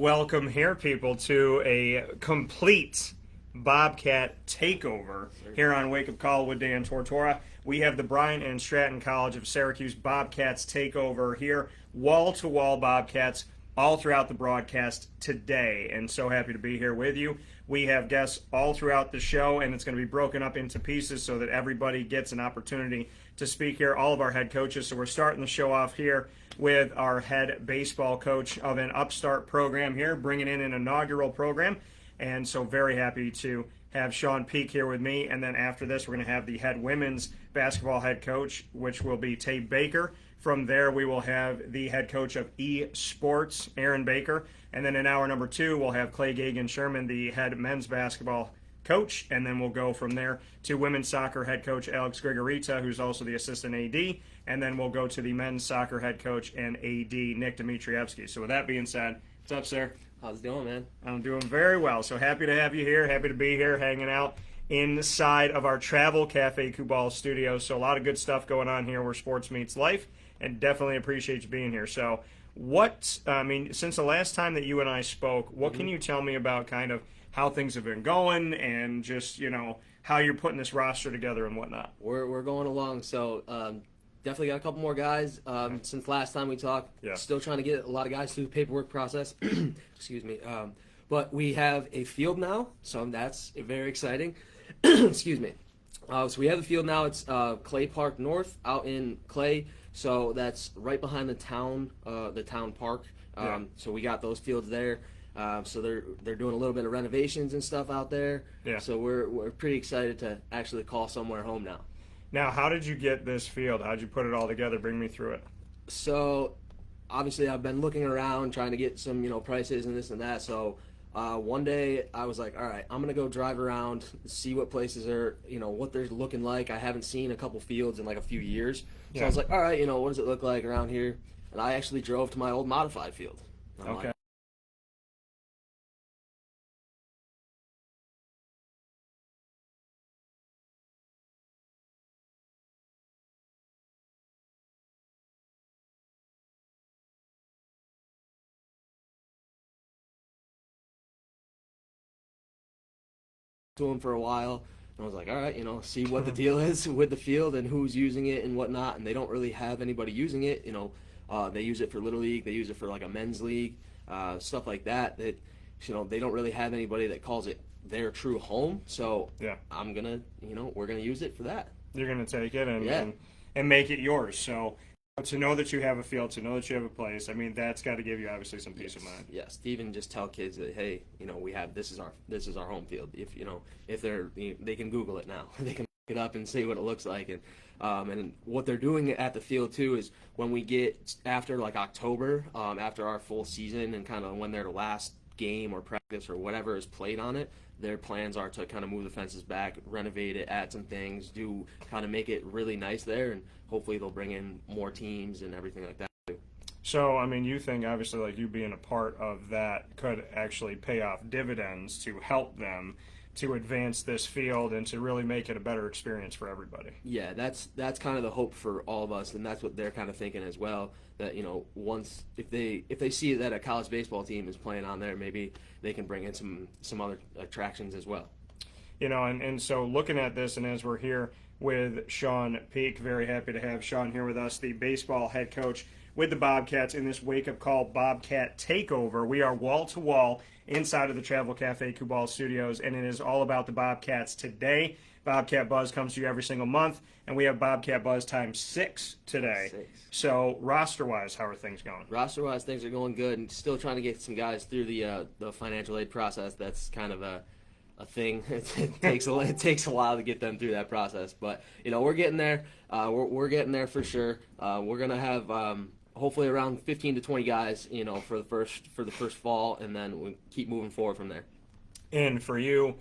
Welcome here, people, to a complete Bobcat takeover here on Wake Up Call with Dan Tortora. We have the Bryant Stratton College of Syracuse Bobcats takeover here, wall-to-wall Bobcats all throughout the broadcast today, and so happy to be here with you. We have guests all throughout the show, and it's going to be broken up into pieces so that everybody gets an opportunity to speak here, all of our head coaches. So we're starting the show off here with our head baseball coach of an upstart program here, bringing in an inaugural program. And so very happy to have Shawn Peake here with me. And then after this, we're going to have the head women's basketball head coach, which will be Tay Baker. From there, we will have the head coach of eSports, Aaron Baker. And then in hour number 2, we'll have Clay Gagen-Sherman, the head men's basketball coach. And then we'll go from there to women's soccer head coach Alex Grigorita, who's also the assistant AD. And then we'll go to the men's soccer head coach and AD, Nick Dimitrievski. So with that being said, what's up, sir? How's it going, man? I'm doing very well. So happy to have you here. Happy to be here hanging out inside of our Travel Cafe Kubal studio. So a lot of good stuff going on here where sports meets life, and definitely appreciate you being here. So since the last time that you and I spoke, what can you tell me about kind of how things have been going and just, how you're putting this roster together and whatnot? We're going along. So definitely got a couple more guys since last time we talked. Yeah. Still trying to get a lot of guys through the paperwork process. Excuse me. But we have a field now, so that's very exciting. Excuse me. So we have a field now. It's Clay Park North out in Clay. So that's right behind the town park. So we got those fields there. So they're doing a little bit of renovations and stuff out there. Yeah. So we're pretty excited to actually call somewhere home now. Now, how did you get this field? How did you put it all together? Bring me through it. So obviously I've been looking around trying to get some prices and this and that. So one day I was like, all right, I'm gonna go drive around, see what places are, what they're looking like. I haven't seen a couple fields in like a few years. So I was like, all right, what does it look like around here? And I actually drove to my old modified field. Okay. To them for a while, and I was like, all right, see what the deal is with the field and who's using it and whatnot. And they don't really have anybody using it. They use it for Little League, they use it for like a men's league, stuff like that. That they don't really have anybody that calls it their true home. So yeah, I'm gonna, we're gonna use it for that. You're gonna take it and make it yours. So to know that you have a field, to know that you have a place, that's got to give you obviously some peace of mind. Yes, to even just tell kids that, hey, we have this is our home field. If they can Google it now, they can look it up and see what it looks like. And what they're doing at the field too is when we get after like October, after our full season and kind of when their last game or practice or whatever is played on it, their plans are to kind of move the fences back, renovate it, add some things, do kind of make it really nice there, and hopefully they'll bring in more teams and everything like that too. So, you think obviously like you being a part of that could actually pay off dividends to help them to advance this field and to really make it a better experience for everybody. Yeah, that's kind of the hope for all of us, and that's what they're kind of thinking as well. That once if they see that a college baseball team is playing on there, maybe they can bring in some other attractions as well. And so looking at this, and as we're here with Shawn Peake, very happy to have Shawn here with us, the baseball head coach with the Bobcats in this Wake Up Call Bobcat takeover. We are wall to wall inside of the Travel Cafe Kubal Studios, and it is all about the Bobcats today. Bobcat Buzz comes to you every single month, and we have Bobcat Buzz times 6 today. 6. So roster-wise, how are things going? Roster-wise, things are going good, and still trying to get some guys through the financial aid process. That's kind of a thing. It takes a while to get them through that process, but we're getting there. We're getting there for sure. We're gonna have hopefully around 15 to 20 guys, for the first fall, and then we keep moving forward from there. And for you,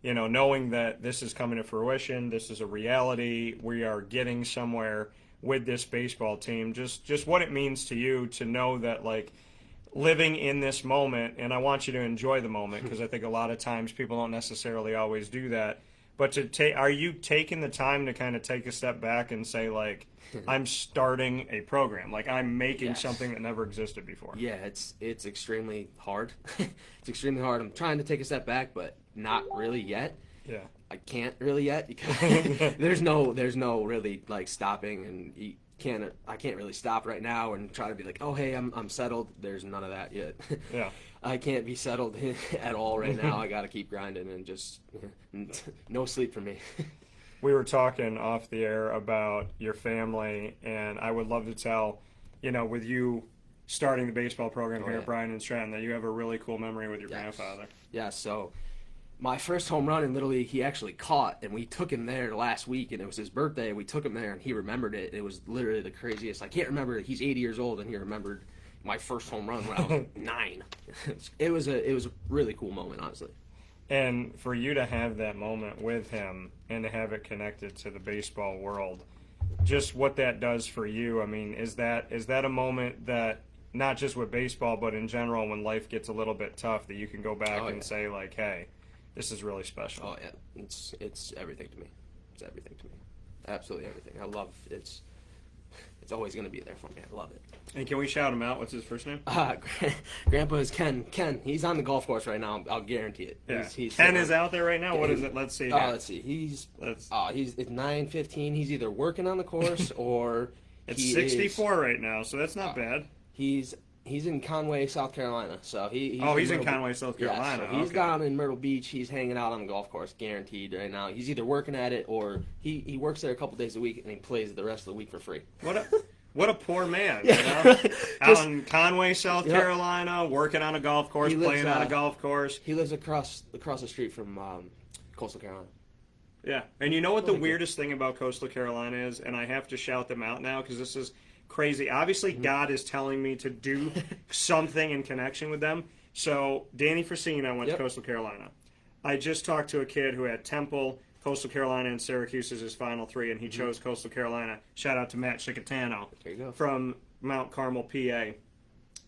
knowing that this is coming to fruition, this is a reality, we are getting somewhere with this baseball team, just what it means to you to know that, like, living in this moment, and I want you to enjoy the moment because I think a lot of times people don't necessarily always do that, But are you taking the time to kind of take a step back and say, like, I'm starting a program, like I'm making something that never existed before? Yeah, it's extremely hard. It's extremely hard. I'm trying to take a step back, but not really yet. Yeah. I can't really yet because there's no really like stopping, and I can't really stop right now and try to be like, oh hey, I'm settled. There's none of that yet. Yeah. I can't be settled at all right now. I got to keep grinding and just no sleep for me. We were talking off the air about your family, and I would love to tell, with you starting the baseball program here at Bryant Stratton, that you have a really cool memory with your grandfather. Yeah, so my first home run in Little League, he actually caught, and we took him there last week, and it was his birthday. We took him there, and he remembered it. It was literally the craziest. I can't remember it. He's 80 years old, and he remembered my first home run when I was 9. It was a really cool moment, honestly. And for you to have that moment with him and to have it connected to the baseball world, just what that does for you, I mean, is that a moment that, not just with baseball, but in general, when life gets a little bit tough, that you can go back and say, like, hey, this is really special? Oh, yeah. It's everything to me. It's everything to me. Absolutely everything. I love it. It's always going to be there for me. I love it. And can we shout him out? What's his first name? Grandpa is Ken. Ken. He's on the golf course right now. I'll guarantee it. Yeah. Ken is out there right now? What is it? Let's see. Let's see. It's 9:15. He's either working on the course or it's 64 right now, so that's not bad. He's in Conway, South Carolina. So he's in Conway, South Carolina. Yeah, so he's down in Myrtle Beach. He's hanging out on the golf course, guaranteed right now. He's either working at it or he works there a couple days a week and he plays the rest of the week for free. What a poor man, you know? Out in Conway, South Carolina, working on a golf course, playing on a golf course. He lives across the street from Coastal Carolina. Yeah, and you know what the weirdest thing about Coastal Carolina is, and I have to shout them out now because this is crazy. Obviously, God is telling me to do something in connection with them. So, Danny Frasina went to Coastal Carolina. I just talked to a kid who had Temple, Coastal Carolina, and Syracuse as his final 3, and he chose Coastal Carolina. Shout out to Matt Chicatano from Mount Carmel, PA,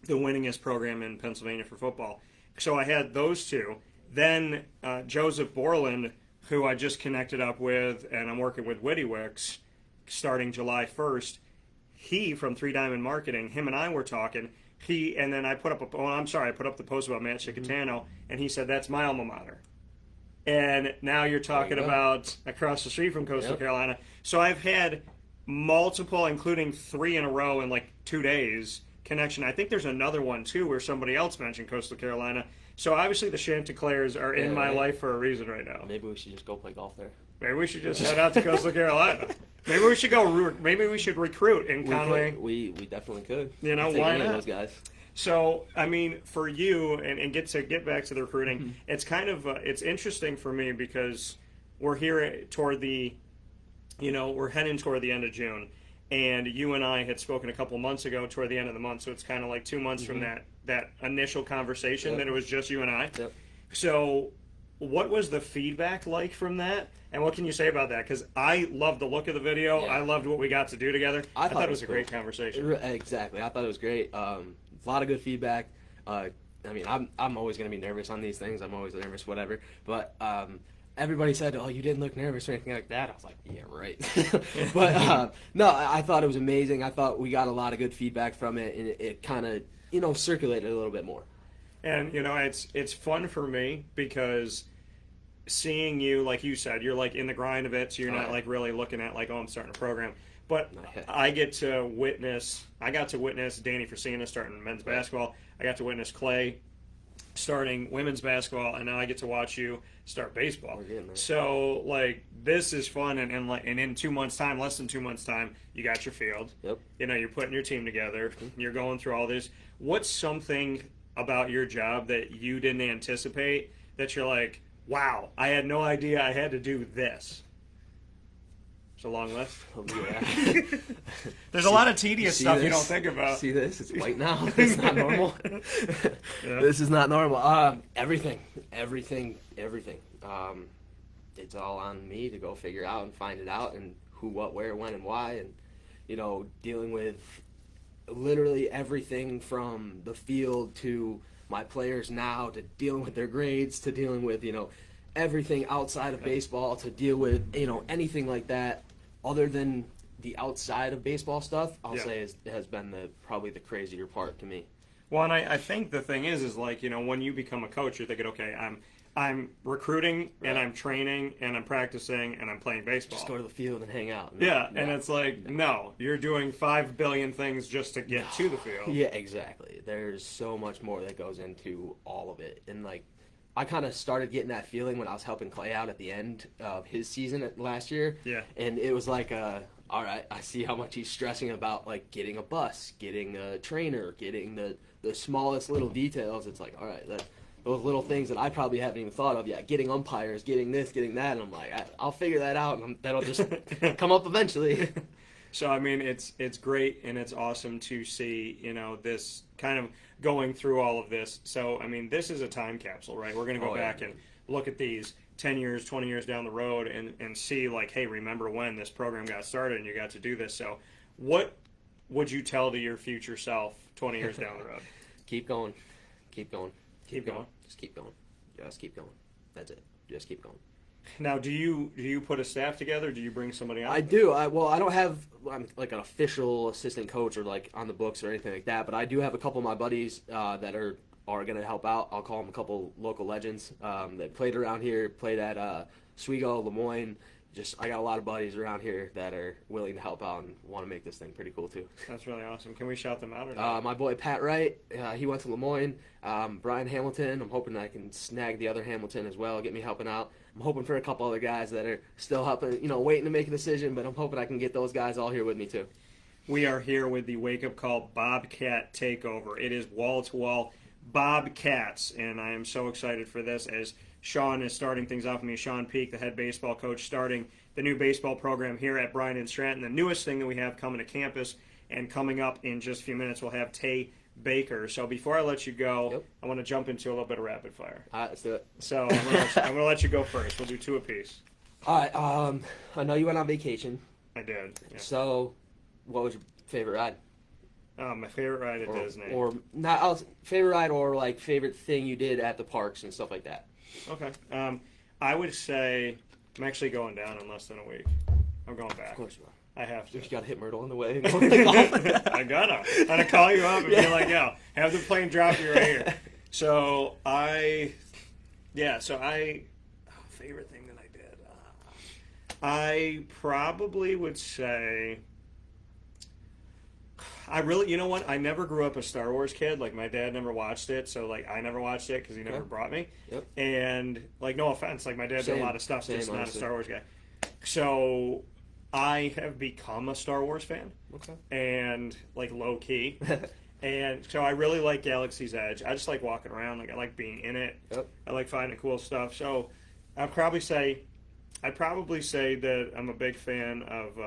the winningest program in Pennsylvania for football. So I had those two. Then Joseph Borland, who I just connected up with, and I'm working with WittyWix starting July 1st. He, from Three Diamond Marketing, him and I were talking. And then I put up the post about Matt Chicatano, and he said, that's my alma mater. And now you're talking about across the street from Coastal Carolina. So I've had multiple, including 3 in a row in like 2 days, connection. I think there's another one, too, where somebody else mentioned Coastal Carolina. So obviously the Chanticleers are in my life for a reason right now. Maybe we should just go play golf there. Maybe we should just head out to Coastal Carolina. Maybe we should go. Maybe we should recruit in Conway. We definitely could. You know, why not? Those guys. So, I mean, for you, and get back to the recruiting, it's kind of it's interesting for me because we're here toward the, we're heading toward the end of June, and you and I had spoken a couple months ago toward the end of the month, so it's kind of like 2 months from that initial conversation that it was just you and I. Yep. So, what was the feedback like from that? And what can you say about that? Because I loved the look of the video. Yeah. I loved what we got to do together. I thought it was a great conversation. Exactly. I thought it was great. A lot of good feedback. I mean, I'm always going to be nervous on these things. I'm always nervous, whatever. But everybody said, oh, you didn't look nervous or anything like that. I was like, yeah, right. But no, I thought it was amazing. I thought we got a lot of good feedback from it, and it kind of, circulated a little bit more. And, it's fun for me because seeing you, like you said, you're like in the grind of it, so you're not like really looking at like, oh, I'm starting a program. But I got to witness Danny Frasina starting men's basketball. I got to witness Clay starting women's basketball, and now I get to watch you start baseball. So like this is fun, and in 2 months' time, less than 2 months' time, you got your field. Yep. You're putting your team together. You're going through all this. What's something about your job that you didn't anticipate that you're like, wow, I had no idea I had to do this? It's a long list. Oh, yeah. There's a lot of tedious stuff you don't think about. See this? It's white now. It's not normal. This is not normal. Everything. It's all on me to go figure out and find it out, and who, what, where, when, and why, and dealing with literally everything from the field to my players now, to dealing with their grades, to dealing with everything outside of baseball to deal with, anything like that other than the outside of baseball stuff, I'll say has been probably the crazier part to me. Well, and I think the thing is like, when you become a coach, you're thinking, okay, I'm recruiting and I'm training and I'm practicing and I'm playing baseball. Just go to the field and hang out. And it's like, no, you're doing 5 billion things just to get to the field. Yeah, exactly. There's so much more that goes into all of it. And, like, I kind of started getting that feeling when I was helping Clay out at the end of his season last year. Yeah. And it was like, all right, I see how much he's stressing about, like, getting a bus, getting a trainer, getting the smallest little details. It's like, all right, those little things that I probably haven't even thought of yet, getting umpires, getting this, getting that, and I'm like, I'll figure that out, and that'll just come up eventually. So, I mean, it's great, and it's awesome to see, this kind of going through all of this. So, I mean, this is a time capsule, right? We're going to go back and look at these 10 years, 20 years down the road and see, like, hey, remember when this program got started and you got to do this. So, what would you tell to your future self 20 years down the road? Keep going. Keep going. Keep going. Just keep going. Just keep going. That's it. Just keep going. Now, do you put a staff together? Do you bring somebody on? I do. I don't have like an official assistant coach or like on the books or anything like that, but I do have a couple of my buddies that are going to help out. I'll call them a couple local legends that played around here, played at Oswego, Lemoyne. I got a lot of buddies around here that are willing to help out and want to make this thing pretty cool too. That's really awesome. Can we shout them out or not? My boy Pat Wright, he went to Lemoyne. Brian Hamilton, I'm hoping I can snag the other Hamilton as well, get me helping out. I'm hoping for a couple other guys that are still helping, waiting to make a decision, but I'm hoping I can get those guys all here with me too. We are here with the Wake Up Call Bobcat Takeover. It is wall-to-wall Bobcats, and I am so excited for this as Shawn is starting things off with me. Shawn Peake, the head baseball coach, starting the new baseball program here at Bryant Stratton. The newest thing that we have coming to campus, and coming up in just a few minutes, we'll have Tay Baker. So before I let you go, I want to jump into a little bit of rapid fire. All right, let's do it. So I'm going to let you go first. We'll do 2 apiece. All right, I know you went on vacation. I did. Yeah. So what was your favorite ride? My favorite ride at Disney. Or not favorite ride or like favorite thing you did at the parks and stuff like that. Okay. I would say I'm actually going down in less than a week. I'm going back. Of course you are. I have to. You got to hit Myrtle on the way. I gotta. I'm gonna call you up and be like, yo, have the plane drop you right here. So favorite thing that I did. I probably would say, you know what? I never grew up a Star Wars kid. Like, my dad never watched it, so, like, I never watched it because he never brought me. Yep. And, like, no offense, like, my dad did a lot of stuff, just not a Star Wars guy. So I have become a Star Wars fan. Okay. And, like, low-key. And so I really like Galaxy's Edge. I just like walking around. Like, I like being in it. Yep. I like finding cool stuff. So I'd probably say that I'm a big fan of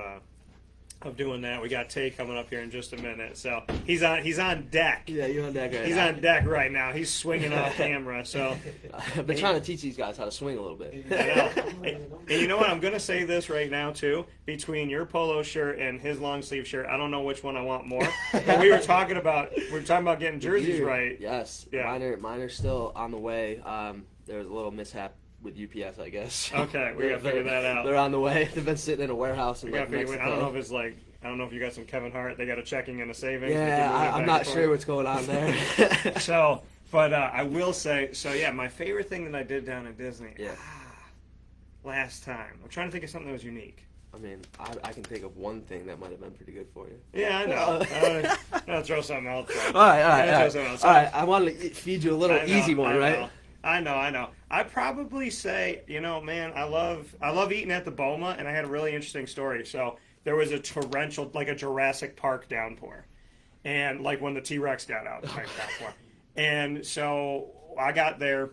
doing that. We got Tay coming up here in just a minute, so he's on deck. Yeah, you're on deck right now. He's on deck right now. He's swinging off camera. So I've been trying to teach these guys how to swing a little bit. I know. And you know what? I'm going to say this right now too. Between your polo shirt and his long sleeve shirt, I don't know which one I want more. But we were talking about getting jerseys right. Yes. Yeah. Mine are still on the way. There was a little mishap with UPS, I guess. Okay, we got to figure that out. They're on the way. They've been sitting in a warehouse in Mexico. I don't know if it's like, I don't know if you got some Kevin Hart. They got a checking and a savings. Yeah, I'm not sure what's going on there. So, but I will say, my favorite thing that I did down at Disney. Yeah. Last time, I'm trying to think of something that was unique. I mean, I can think of one thing that might have been pretty good for you. Yeah, I know. I'll throw something else. All right. I wanted to feed you a little easy one, right? I know. I'd probably say, man, I love eating at the Boma, and I had a really interesting story. So there was a torrential, like a Jurassic Park downpour, and like when the T-Rex got out, type downpour. And so I got there,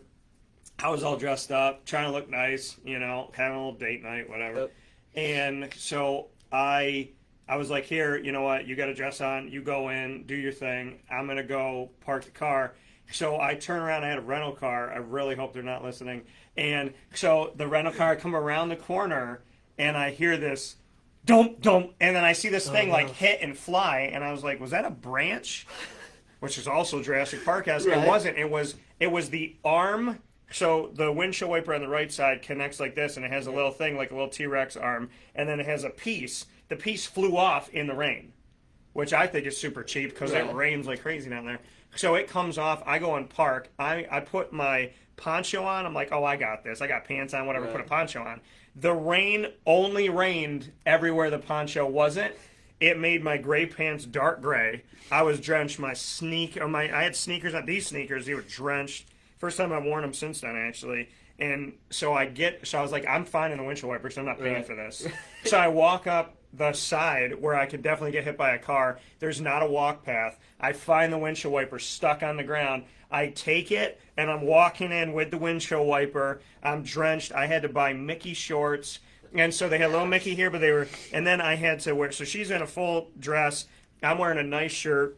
I was all dressed up, trying to look nice, having a little date night, whatever. Yep. And so I was like, here, you know what, you got a dress on, you go in, do your thing, I'm going to go park the car. So I turn around, I had a rental car, I really hope they're not listening, and so the rental car come around the corner, and I hear this, dump, and then I see this thing like hit and fly, and I was like, was that a branch? Which is also Jurassic Park has. Right. It wasn't, it was the arm So the windshield wiper on the right side connects like this, and it has a little thing like a little T-Rex arm, and then it has a piece. The piece flew off in the rain, which I think is super cheap because it rains like crazy down there. So it comes off. I go and park. I put my poncho on. I'm like, oh, I got this. I got pants on, whatever. Put a poncho on. The rain only rained everywhere the poncho wasn't. It made my gray pants dark gray. I was drenched. I had sneakers on. These sneakers, they were drenched. First time I've worn them since then, actually. And so I was like, I'm fine in the windshield wiper, so I'm not paying for this. So I walk up the side where I could definitely get hit by a car. There's not a walk path. I find the windshield wiper stuck on the ground. I take it, and I'm walking in with the windshield wiper. I'm drenched. I had to buy Mickey shorts. And so they had a little Mickey here, but and then I had to wear, so she's in a full dress. I'm wearing a nice shirt.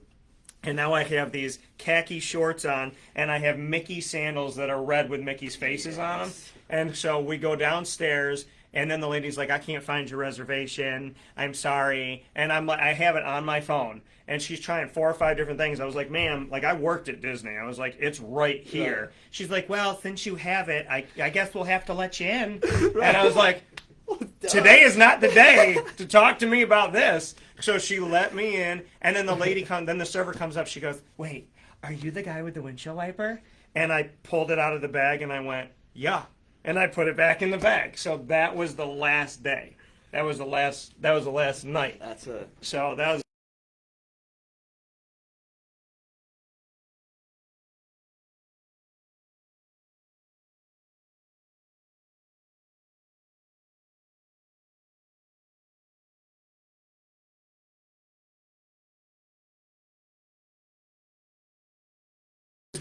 And now I have these khaki shorts on, and I have Mickey sandals that are red with Mickey's faces on them. And so we go downstairs, and then the lady's like, I can't find your reservation. I'm sorry. And I'm like, I have it on my phone. And she's trying 4 or 5 different things. I was like, ma'am, like I worked at Disney. I was like, it's right here. She's like, well, since you have it, I guess we'll have to let you in. And I was like, today is not the day to talk to me about this. So she let me in, and then then the server comes up. She goes, wait, are you the guy with the windshield wiper? And I pulled it out of the bag, and I went, yeah. And I put it back in the bag. So that was the last day. That was the last night. So that was.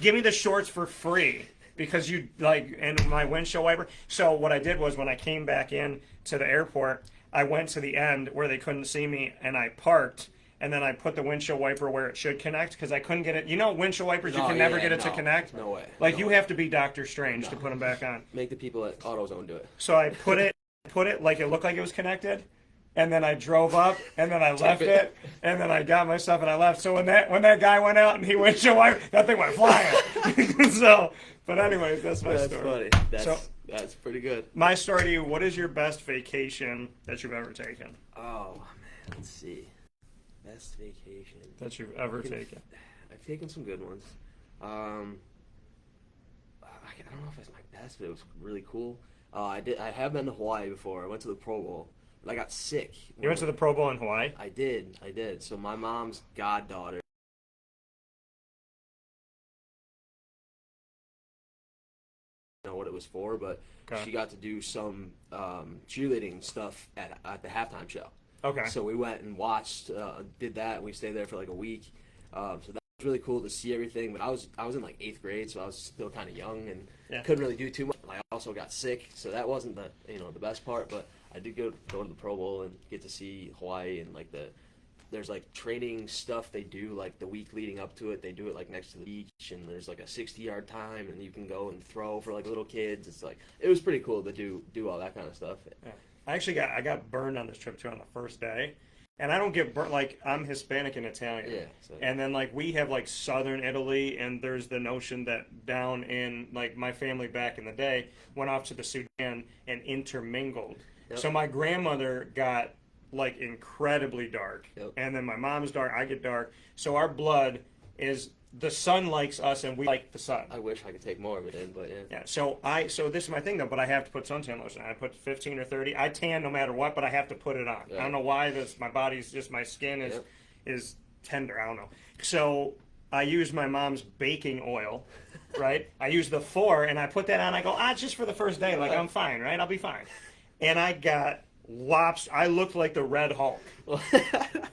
Give me the shorts for free because you and my windshield wiper. So what I did was when I came back in to the airport, I went to the end where they couldn't see me, and I parked, and then I put the windshield wiper where it should connect because I couldn't get it. You know, windshield wipers, you can never get it to connect. No way. Like you have to be Doctor Strange to put them back on. Make the people at AutoZone do it. So I put it like it looked like it was connected. And then I drove up, and then I left it, and then I got my stuff and I left. So when that guy went out and he windshield wiper, that thing went flying. So, but anyways, that's my story. Funny. That's pretty good. My story to you: what is your best vacation that you've ever taken? Oh man, let's see. Best vacation that you've ever taken. I've taken some good ones. I don't know if it's my best, but it was really cool. I have been to Hawaii before. I went to the Pro Bowl. But I got sick. You went to the Pro Bowl in Hawaii? I did. So my mom's goddaughter. I don't know what it was for, but she got to do some cheerleading stuff at the halftime show. Okay. So we went and watched, did that, and we stayed there for like a week. So that was really cool to see everything. But I was in like 8th grade, so I was still kind of young and couldn't really do too much. I also got sick, so that wasn't the best part, but I did go to the Pro Bowl and get to see Hawaii and like there's like training stuff they do like the week leading up to it. They do it like next to the beach, and there's like a 60-yard time, and you can go and throw for like little kids. It's like it was pretty cool to do all that kind of stuff. Yeah. I got burned on this trip too on the first day, and I don't get burnt like I'm Hispanic and Italian. Yeah. So. And then like we have like Southern Italy, and there's the notion that down in like my family back in the day went off to the Sudan and intermingled. Yep. So my grandmother got like incredibly dark, and then my mom's dark. I get dark. So our blood is the sun likes us, and we like the sun. I wish I could take more of it in, but yeah. Yeah. So this is my thing though, but I have to put suntan lotion on. I put 15 or 30. I tan no matter what, but I have to put it on. Yeah. I don't know why. My skin is tender. I don't know. So I use my mom's baking oil. Right. I use the 4, and I put that on. I go, it's just for the first day. Like I'm fine, right? I'll be fine. And I got I looked like the Red Hulk.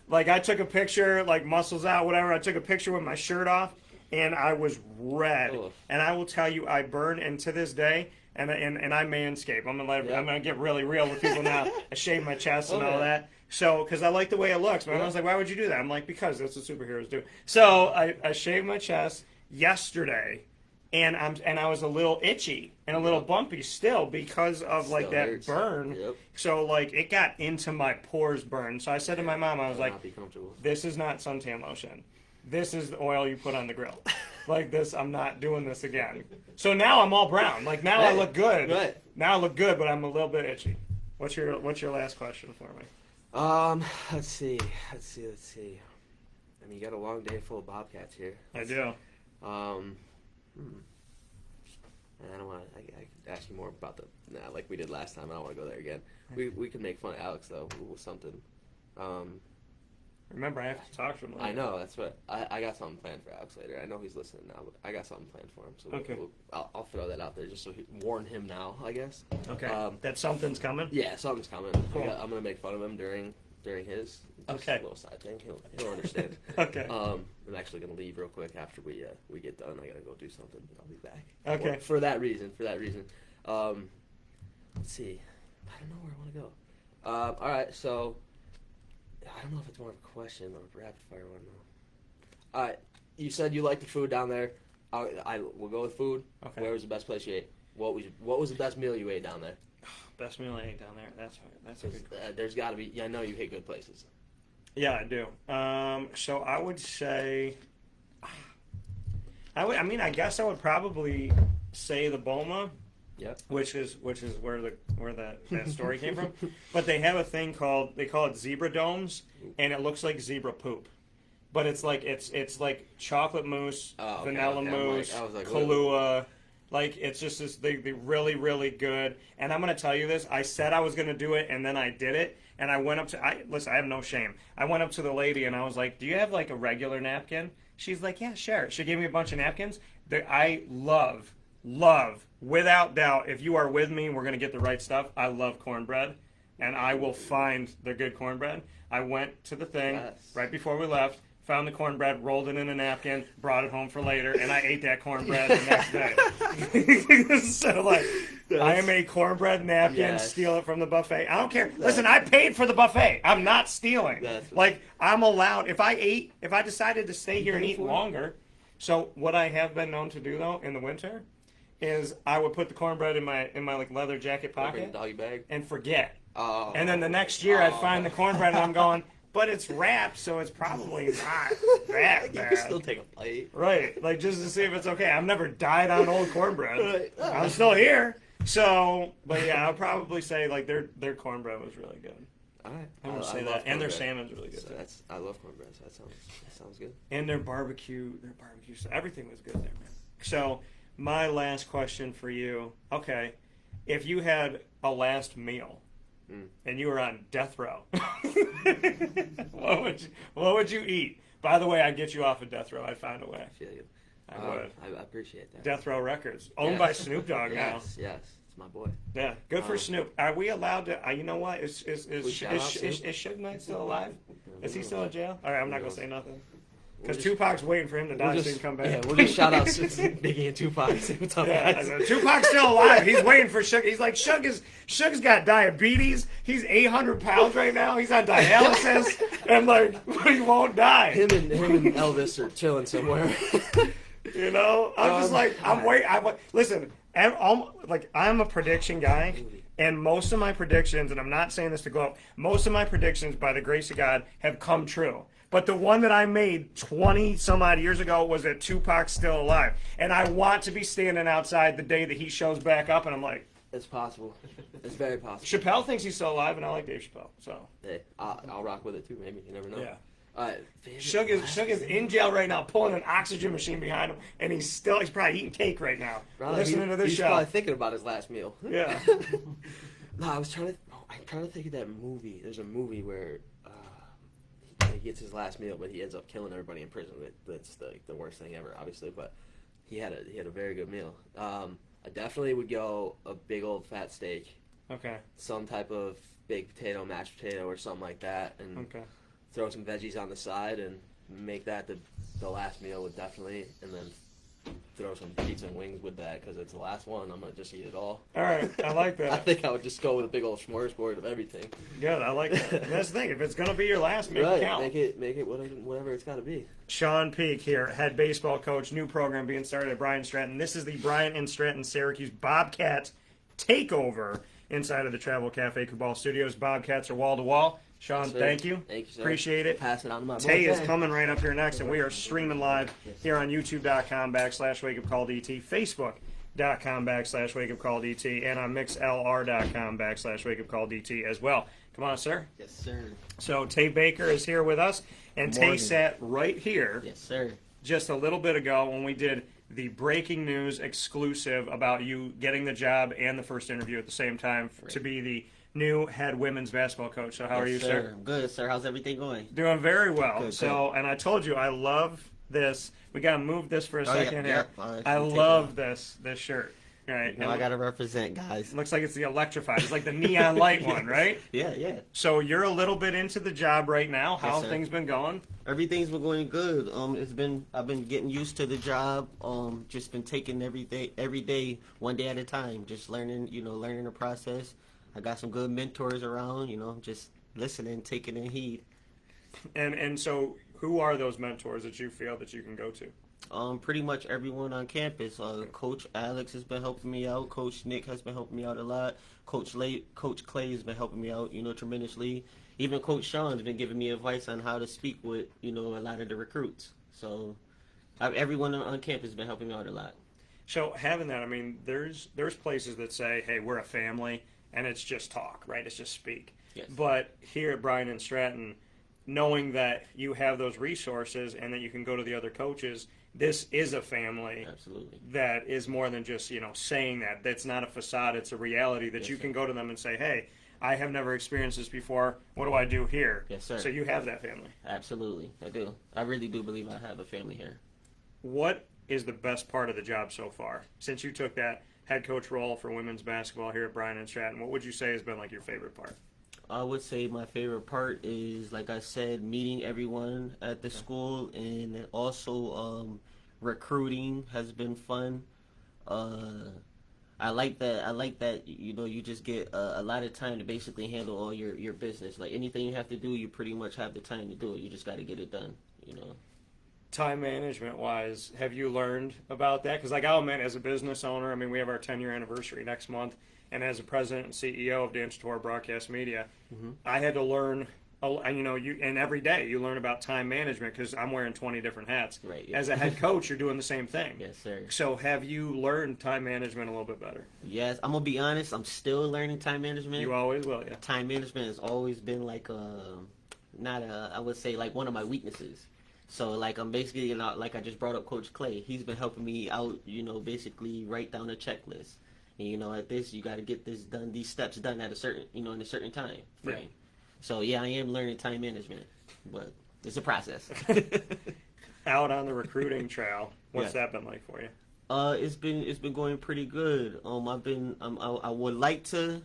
Like I took a picture, like muscles out, whatever. I took a picture with my shirt off, and I was red. Oof. And I will tell you, I burn, and to this day, and I manscape. I'm gonna get really real with people now. I shave my chest and all that. So, because I like the way it looks. My mom's like, why would you do that? I'm like, because that's what superheroes do. So I shaved my chest yesterday. And I was a little itchy and a little bumpy still because of like that hurts. Burn. Yep. So like it got into my pores burn. So I said to my mom, I was like, "This is not suntan lotion. this is the oil you put on the grill. Like this, I'm not doing this again. So now I'm all brown. Like now I look good. Right. Now I look good, but I'm a little bit itchy. What's your last question for me? Let's see. I mean, you got a long day full of Bobcats here. I do. I don't want to. I could ask you more about like we did last time. I don't want to go there again. We can make fun of Alex though with something. Remember, I have to talk to him later. I know, that's what I got something planned for Alex later. I know he's listening now, but I got something planned for him. So okay. I'll throw that out there just so he warn him now, I guess. Okay. That something's coming. Yeah, something's coming. Cool. I'm gonna make fun of him during his okay. little side thing. He'll understand. Okay. I'm actually gonna leave real quick after we get done. I gotta go do something. I'll be back. Okay. Well, for that reason. Let's see. I don't know where I want to go. All right, so. I don't know if it's more of a question or a rapid fire one though. All right, you said you like the food down there. I will go with food. Okay. Where was the best place you ate? What was the best meal you ate down there? Best meal I ate down there. That's a good question. There's got to be. Yeah, I know you hate good places. Yeah, I do. So I would say. I guess I would probably say the Boma. Yep. Which is where that story came from. But they have a thing they call it zebra domes, and it looks like zebra poop. But it's like chocolate mousse, vanilla mousse, Kahlua. Like it's just this they really, really good. And I'm gonna tell you this, I said I was gonna do it and then I did it. And I went up to I have no shame. I went up to the lady and I was like, do you have like a regular napkin? She's like, yeah, sure. She gave me a bunch of napkins that I love, without doubt. If you are with me, we're going to get the right stuff. I love cornbread, and I will find the good cornbread. I went to the thing right before we left, found the cornbread, rolled it in a napkin, brought it home for later, and I ate that cornbread the next day. So, like, I am a cornbread napkin, steal it from the buffet. I don't care. Listen, I paid for the buffet. I'm not stealing. Like, I'm allowed. If I decided to stay here and eat longer. So, what I have been known to do, though, in the winter, is I would put the cornbread in my like leather jacket pocket doggy bag and forget. And then the next year I'd find the cornbread and I'm going, but it's wrapped, so it's probably not that bad. You can still take a bite. Right, like just to see if it's okay. I've never died on old cornbread. I'm still here. So, but yeah, I'll probably say like their cornbread was really good. All right. I'm gonna say that, and their salmon's really good. So I love cornbread. So that sounds good. And their barbecue, so everything was good there, man. So. My last question for you. Okay, if you had a last meal and you were on death row, what would you eat? By the way, I'd get you off of death row. I'd find a way. I feel you. I would. I appreciate that. Death Row Records, owned by Snoop Dogg now. Yes, it's my boy. Yeah, good for Snoop. Are we allowed to? You know what? Is Suge Knight still alive? Is he still in jail? All right, I'm not gonna say nothing. Because Tupac's waiting for him to die so he can come back. Yeah, we'll just shout out Biggie and Tupac. What's up, guys? Tupac's still alive. He's waiting for Suge. He's like, Suge's got diabetes. He's 800 pounds right now. He's on dialysis. And, like, he won't die. Him and Elvis are chilling somewhere. You know? I'm just like, I'm waiting. Listen, I'm a prediction guy. And most of my predictions, and I'm not saying this to go up, most of my predictions, by the grace of God, have come true. But the one that I made 20 some odd years ago was that Tupac's still alive. And I want to be standing outside the day that he shows back up, and I'm like... It's possible. It's very possible. Chappelle thinks he's still alive, and I like Dave Chappelle, so... Hey, I'll rock with it, too, maybe. You never know. Yeah. Suge is in jail right now, pulling an oxygen machine behind him, and he's probably eating cake right now, listening to this show. He's probably thinking about his last meal. Yeah. No, I'm trying to think of that movie. There's a movie where he gets his last meal, but he ends up killing everybody in prison. That's the worst thing ever, obviously. But he had a very good meal. I definitely would go a big old fat steak. Okay. Some type of baked potato, mashed potato, or something like that, and throw some veggies on the side and make that the last meal with definitely, and then throw some pizza and wings with that because it's the last one. I'm gonna just eat it all. All right, I like that. I think I would just go with a big old smorgasbord of everything. Good, I like that. And that's the thing. If it's gonna be your last, make it count. Make it whatever it's gotta be. Shawn Peake here, head baseball coach. New program being started at Bryant Stratton. This is the Bryant and Stratton Syracuse Bobcat takeover inside of the Travel Cafe Cabal Studios. Bobcats are wall to wall. Shawn, Sir. thank you. Thank you, sir. Appreciate it. Pass it on to my boy. Tay is Dan. coming right up here next, and we are streaming live here on youtube.com/wakeupcalldt, facebook.com/wakeupcalldt, and on mixlr.com/wakeupcalldt as well. Come on, sir. Yes, sir. So Tay Baker is here with us, and Tay sat right here Yes, sir. just a little bit ago when we did the breaking news exclusive about you getting the job and the first interview at the same time to be the new head women's basketball coach. So how are you, sir? Good, sir. How's everything going? Doing very well. Good, so, and I told you I love this. We got to move this for a second here. Right, I love this shirt. Right. I got to represent, guys. Looks like it's the electrified. It's like the neon light one, right? Yeah. So you're a little bit into the job right now. How Yes, have sir. things been going? Everything's been going good. I've been getting used to the job. Just been taking every day, one day at a time. Just learning the process. I got some good mentors around. Just listening, taking in heed. And so who are those mentors that you feel that you can go to? Pretty much everyone on campus. Coach Alex has been helping me out. Coach Nick has been helping me out a lot. Coach Clay has been helping me out, tremendously. Even Coach Shawn has been giving me advice on how to speak with, a lot of the recruits. So everyone on campus has been helping me out a lot. So having that, I mean, there's places that say, hey, we're a family, and it's just talk, right? It's just speak. Yes. But here at Bryant Stratton, knowing that you have those resources and that you can go to the other coaches, this is a family. Absolutely. That is more than just, saying that. That's not a facade. It's a reality that Yes, you sir. can go to them and say, hey, I have never experienced this before. What do I do here? Yes, sir. So you have that family. Absolutely. I do. I really do believe I have a family here. What is the best part of the job so far? Since you took that head coach role for women's basketball here at Bryant Stratton, what would you say has been like your favorite part? I would say my favorite part is, like I said, meeting everyone at the school, and also recruiting has been fun. I like that you just get a lot of time to basically handle all your business. Like anything you have to do, you pretty much have the time to do it. You just got to get it done. Time management wise, have you learned about that? Because I'll admit, as a business owner, I mean, we have our 10-year anniversary next month, and as a president and CEO of Dan Tortora Broadcast Media, I had to learn. And every day you learn about time management because I'm wearing 20 different hats. Right. Yeah. As a head coach, you're doing the same thing. Yes, sir. So have you learned time management a little bit better? Yes, I'm gonna be honest. I'm still learning time management. You always will, yeah. Time management has always been I would say like one of my weaknesses. So like I'm basically like I just brought up Coach Clay. He's been helping me out. Basically write down a checklist. And at this you got to get this done. These steps done at a certain in a certain time frame. Yeah. So yeah, I am learning time management, but it's a process. Out on the recruiting trail, what's Yeah. that been like for you? It's been going pretty good. I would like to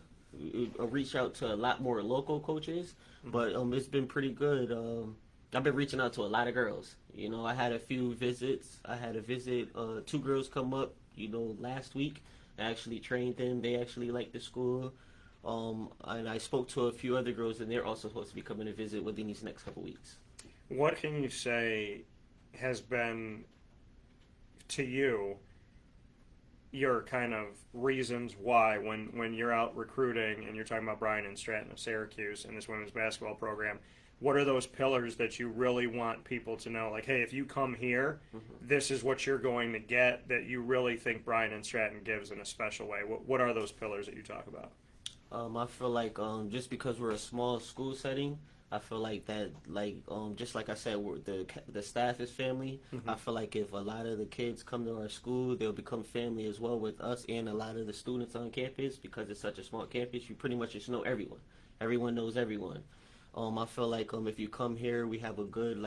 reach out to a lot more local coaches, but it's been pretty good. I've been reaching out to a lot of girls. I had a few visits. I had a visit. 2 girls come up. Last week. I actually trained them. They actually liked the school. And I spoke to a few other girls, and they're also supposed to be coming to visit within these next couple weeks. What can you say has been, to you, your kind of reasons why when you're out recruiting and you're talking about Bryant Stratton of Syracuse and this women's basketball program, what are those pillars that you really want people to know? Like, hey, if you come here, this is what you're going to get that you really think Bryant Stratton gives in a special way. What are those pillars that you talk about? I feel like just because we're a small school setting, I feel like that, just like I said, the staff is family. I feel like if a lot of the kids come to our school, they'll become family as well with us and a lot of the students on campus. Because it's such a small campus, you pretty much just know everyone. Everyone knows everyone. I feel like if you come here, we have a good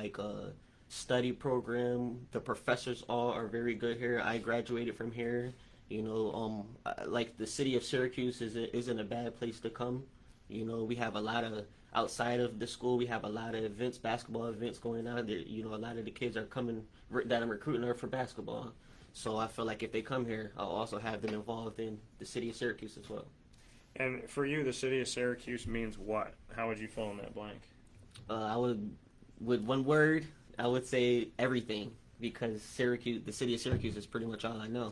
study program. The professors all are very good here. I graduated from here. Like the city of Syracuse isn't a bad place to come. We have a lot of, outside of the school, we have a lot of events, basketball events going on. A lot of the kids are coming that I'm recruiting are for basketball. So I feel like if they come here, I'll also have them involved in the city of Syracuse as well. And for you, the city of Syracuse means what? How would you fill in that blank? With one word, I would say everything, because Syracuse, the city of Syracuse, is pretty much all I know.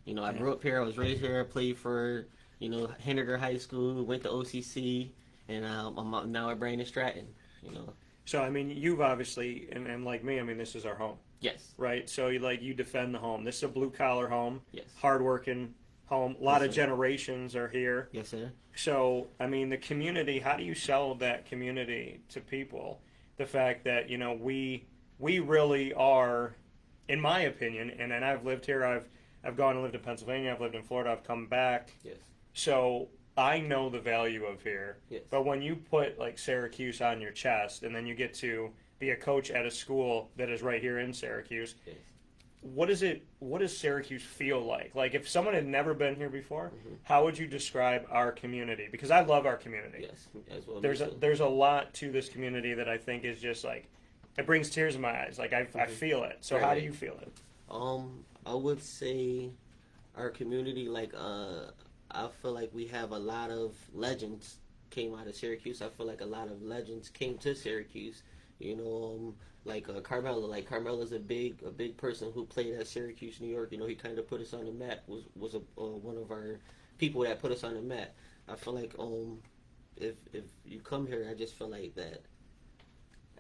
I grew up here. I was raised here. I played for, Henniger High School. Went to OCC, and I'm now at Bryant Stratton. You know. So I mean, you've obviously, and like me, I mean, this is our home, Yes. right? So you defend the home. This is a blue collar home, Yes. hardworking home. A lot Yes, of sir. generations are here. Yes, sir. So I mean, the community. How do you sell that community to people? The fact that we really are, in my opinion, and I've lived here. I've gone and lived in Pennsylvania. I've lived in Florida. I've come back. Yes. So I know the value of here. Yes. But when you put like Syracuse on your chest, and then you get to be a coach at a school that is right here in Syracuse, Yes. what does Syracuse feel like? Like if someone had never been here before, how would you describe our community? Because I love our community. Yes. As well. There's a lot to this community that I think is just like it brings tears in my eyes. Like I feel it. So how do you feel it? I would say our community, like, I feel like we have a lot of legends came out of Syracuse. I feel like a lot of legends came to Syracuse. You know, like Carmelo. Like Carmelo's a big person who played at Syracuse, New York. You know, he kind of put us on the map. Was one of our people that put us on the map. I feel like if you come here, I just feel like that.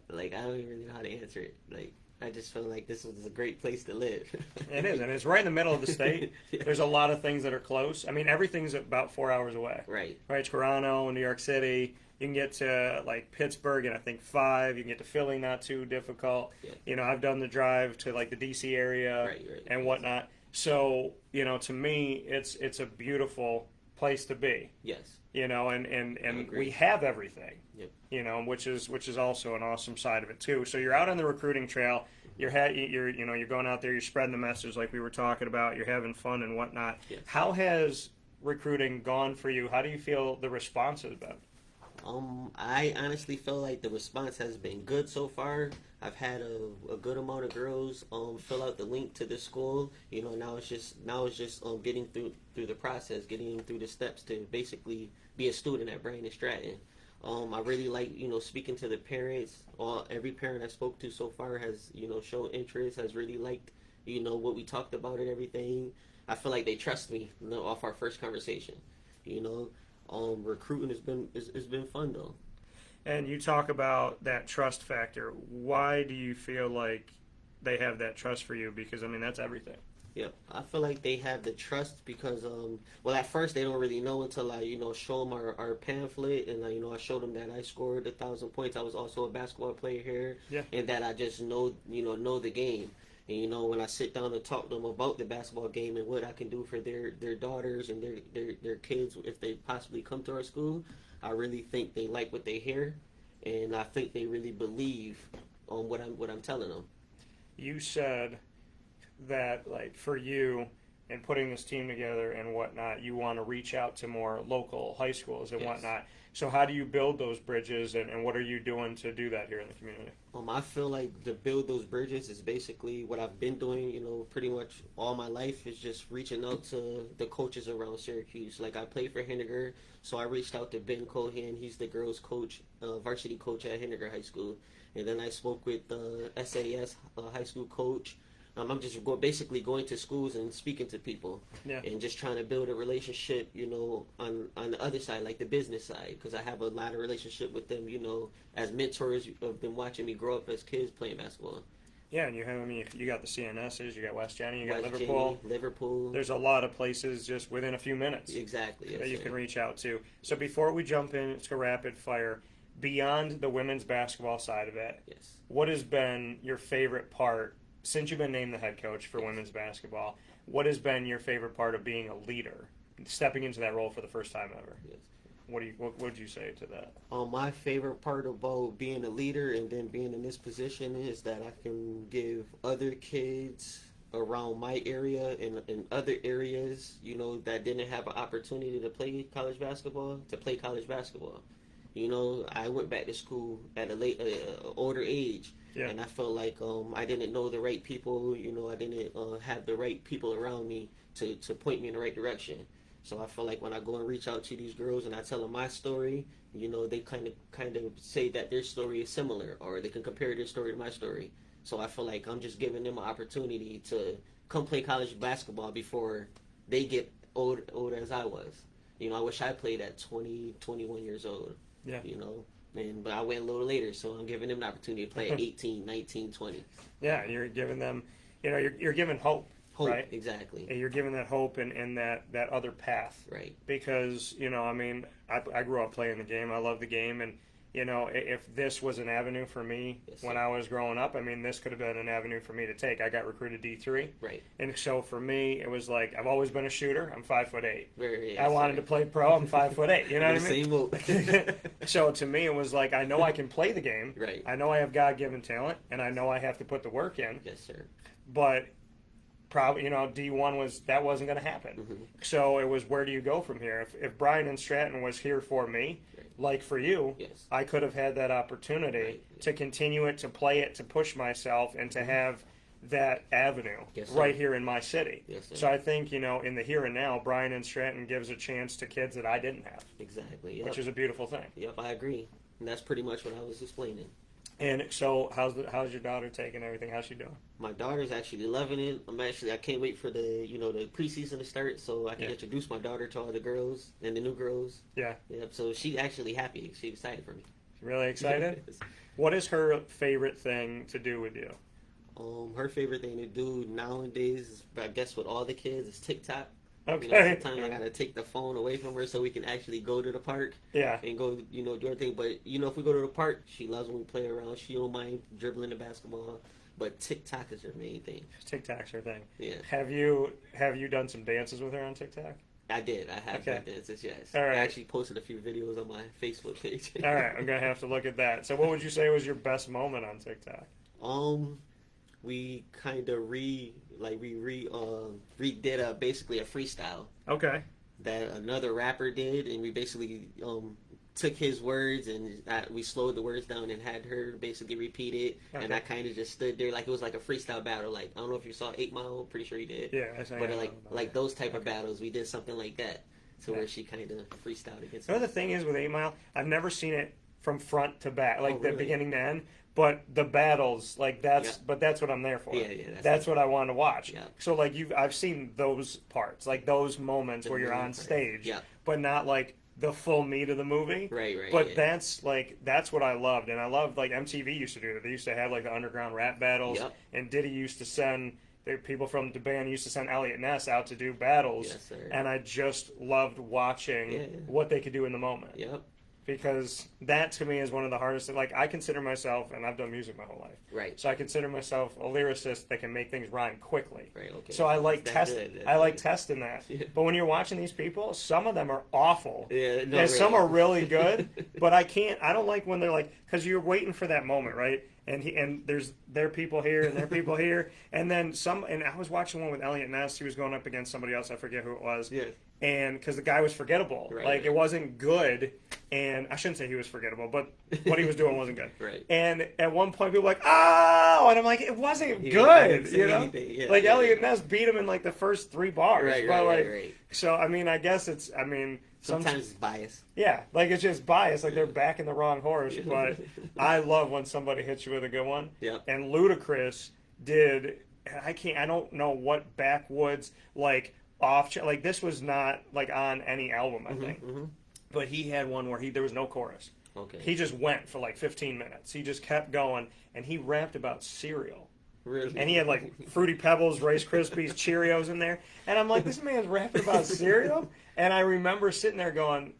Like I don't even really know how to answer it. Like I just feel like this was a great place to live. It is, and it's right in the middle of the state. Yeah. There's a lot of things that are close. I mean, everything's about 4 hours away. Right. Right, Toronto, New York City. You can get to like Pittsburgh in I think 5. You can get to Philly, not too difficult. Yeah. You know, I've done the drive to like the DC area Right. and whatnot. So to me, it's a beautiful place to be. Yes. And agree. we have everything. Yep. Which is also an awesome side of it too. So you're out on the recruiting trail. You're going out there. You're spreading the message like we were talking about. You're having fun and whatnot. Yes. How has recruiting gone for you? How do you feel the response has been? I honestly feel like the response has been good so far. I've had a good amount of girls fill out the link to the school. You know, now it's just getting through the process, getting through the steps to basically be a student at Bryant Stratton. I really like speaking to the parents. Every parent I spoke to so far has shown interest, has really liked what we talked about and everything. I feel like they trust me off our first conversation. Recruiting has been fun though. And you talk about that trust factor. Why do you feel like they have that trust for you? Because I mean that's everything. Yeah, I feel like they have the trust because at first they don't really know until I show them our pamphlet and I showed them that I scored 1,000 points. I was also a basketball player here, and that I just know the game. And when I sit down and talk to them about the basketball game and what I can do for their daughters and their kids if they possibly come to our school, I really think they like what they hear, and I think they really believe on what I'm telling them. You said that like for you and putting this team together and whatnot, you want to reach out to more local high schools and whatnot. So how do you build those bridges and what are you doing to do that here in the community? I feel like to build those bridges is basically what I've been doing, pretty much all my life is just reaching out to the coaches around Syracuse. Like I played for Henniger, so I reached out to Ben Cohan. He's the girls coach, varsity coach at Henniger High School. And then I spoke with the SAS high school coach. I'm just basically going to schools and speaking to people and just trying to build a relationship, on the other side, like the business side, because I have a lot of relationship with them, as mentors who have been watching me grow up as kids playing basketball. Yeah, and you got the CNSs, you got West Jenny, you got West Liverpool. Jenny, Liverpool. There's a lot of places just within a few minutes. Exactly. That you can reach out to. So before we jump into rapid fire, beyond the women's basketball side of it, what has been your favorite part since you've been named the head coach for women's basketball? What has been your favorite part of being a leader, stepping into that role for the first time ever? What would you say to that? My favorite part about being a leader and then being in this position is that I can give other kids around my area and in other areas, that didn't have an opportunity to play college basketball, I went back to school at older age. Yeah. And I felt like I didn't know the right people, I didn't have the right people around me to point me in the right direction. So I feel like when I go and reach out to these girls and I tell them my story, they kind of say that their story is similar or they can compare their story to my story. So I feel like I'm just giving them an opportunity to come play college basketball before they get old as I was. I wish I played at 20, 21 years old. Yeah. You know, but I went a little later, so I'm giving them an opportunity to play at 18, 19, 20. Yeah, you're giving them, you're giving hope. Hope, right? exactly. And you're giving that hope and that other path. Right. Because, I grew up playing the game. I love the game. And, if this was an avenue for me when I was growing up, this could have been an avenue for me to take. I got recruited D3. Right. And so for me, it was like, I've always been a shooter. I'm 5'8". I wanted to play pro. I'm 5'8". You know what I mean? Same So to me, it was like, I know I can play the game. Right. I know I have God-given talent, and I know I have to put the work in. Yes, sir. But probably, D1 that wasn't going to happen. Mm-hmm. So it was, where do you go from here? If Bryant Stratton was here for me, like for you, yes, I could have had that opportunity to continue it, to play it, to push myself, and to have that avenue right here in my city. Yes, sir. So I think, in the here and now, Bryant Stratton gives a chance to kids that I didn't have. Exactly. Yep. Which is a beautiful thing. Yep, I agree. And that's pretty much what I was explaining. And so, how's your daughter taking everything? How's she doing? My daughter's actually loving it. I can't wait for the the preseason to start so I can introduce my daughter to all the girls and the new girls. Yeah. Yep. So she's actually happy. She's excited for me. Really excited? Yes. What is her favorite thing to do with you? Her favorite thing to do nowadays, is, I guess, with all the kids, is TikTok. Okay. Sometimes I gotta take the phone away from her so we can actually go to the park. Yeah. And go, do our thing. But if we go to the park, she loves when we play around. She don't mind dribbling the basketball. But TikTok is her main thing. TikTok's her thing. Yeah. Have you done some dances with her on TikTok? I did. I have done dances. Yes. All right. I actually posted a few videos on my Facebook page. All right. I'm gonna have to look at that. So, what would you say was your best moment on TikTok? We kind of redid basically a freestyle. Okay. That another rapper did, and we basically took his words and we slowed the words down and had her basically repeat it. Okay. And I kind of just stood there like it was like a freestyle battle. Like, I don't know if you saw 8 Mile, pretty sure you did. Yeah, but like those type of battles, we did something like that, where she kind of freestyled against. The thing is with 8 Mile, I've never seen it from front to back, like really? the beginning to end. But the battles, but that's what I'm there for. Yeah, that's what I want to watch. Yeah. So I've seen those parts, like those moments where you're on stage, but not like the full meat of the movie. Right. But that's what I loved, and I loved MTV used to do that. They used to have the underground rap battles, and Diddy used to send people from the band used to send Elliot Ness out to do battles, yes, sir. And I just loved watching what they could do in the moment. Yep. Because that to me is one of the hardest. I consider myself, and I've done music my whole life. Right. So I consider myself a lyricist that can make things rhyme quickly. Right. Okay. So I like testing. I like testing that. Yeah. But when you're watching these people, some of them are awful. Yeah. No, and some are really good. But I don't like when they're because you're waiting for that moment, right? And there are people here and there are people here, and then some. And I was watching one with Elliot Ness. He was going up against somebody else. I forget who it was. Yeah. And because the guy was forgettable, it wasn't good, and I shouldn't say he was forgettable, but what he was doing wasn't good. Right. And at one point, people were like, "Oh!" And I'm like, "It wasn't good," Elliot Ness beat him in the first 3 bars. Right. So I guess it's sometimes it's bias. Yeah, it's just bias. They're backing the wrong horse. But I love when somebody hits you with a good one. Yeah. And Ludacris did. I don't know what backwoods off, this was not on any album, I think. Mm-hmm. But he had one where there was no chorus. Okay. He just went for 15 minutes. He just kept going, and he rapped about cereal. Really? And he had Fruity Pebbles, Rice Krispies, Cheerios in there. And I'm like, this man's rapping about cereal? And I remember sitting there going,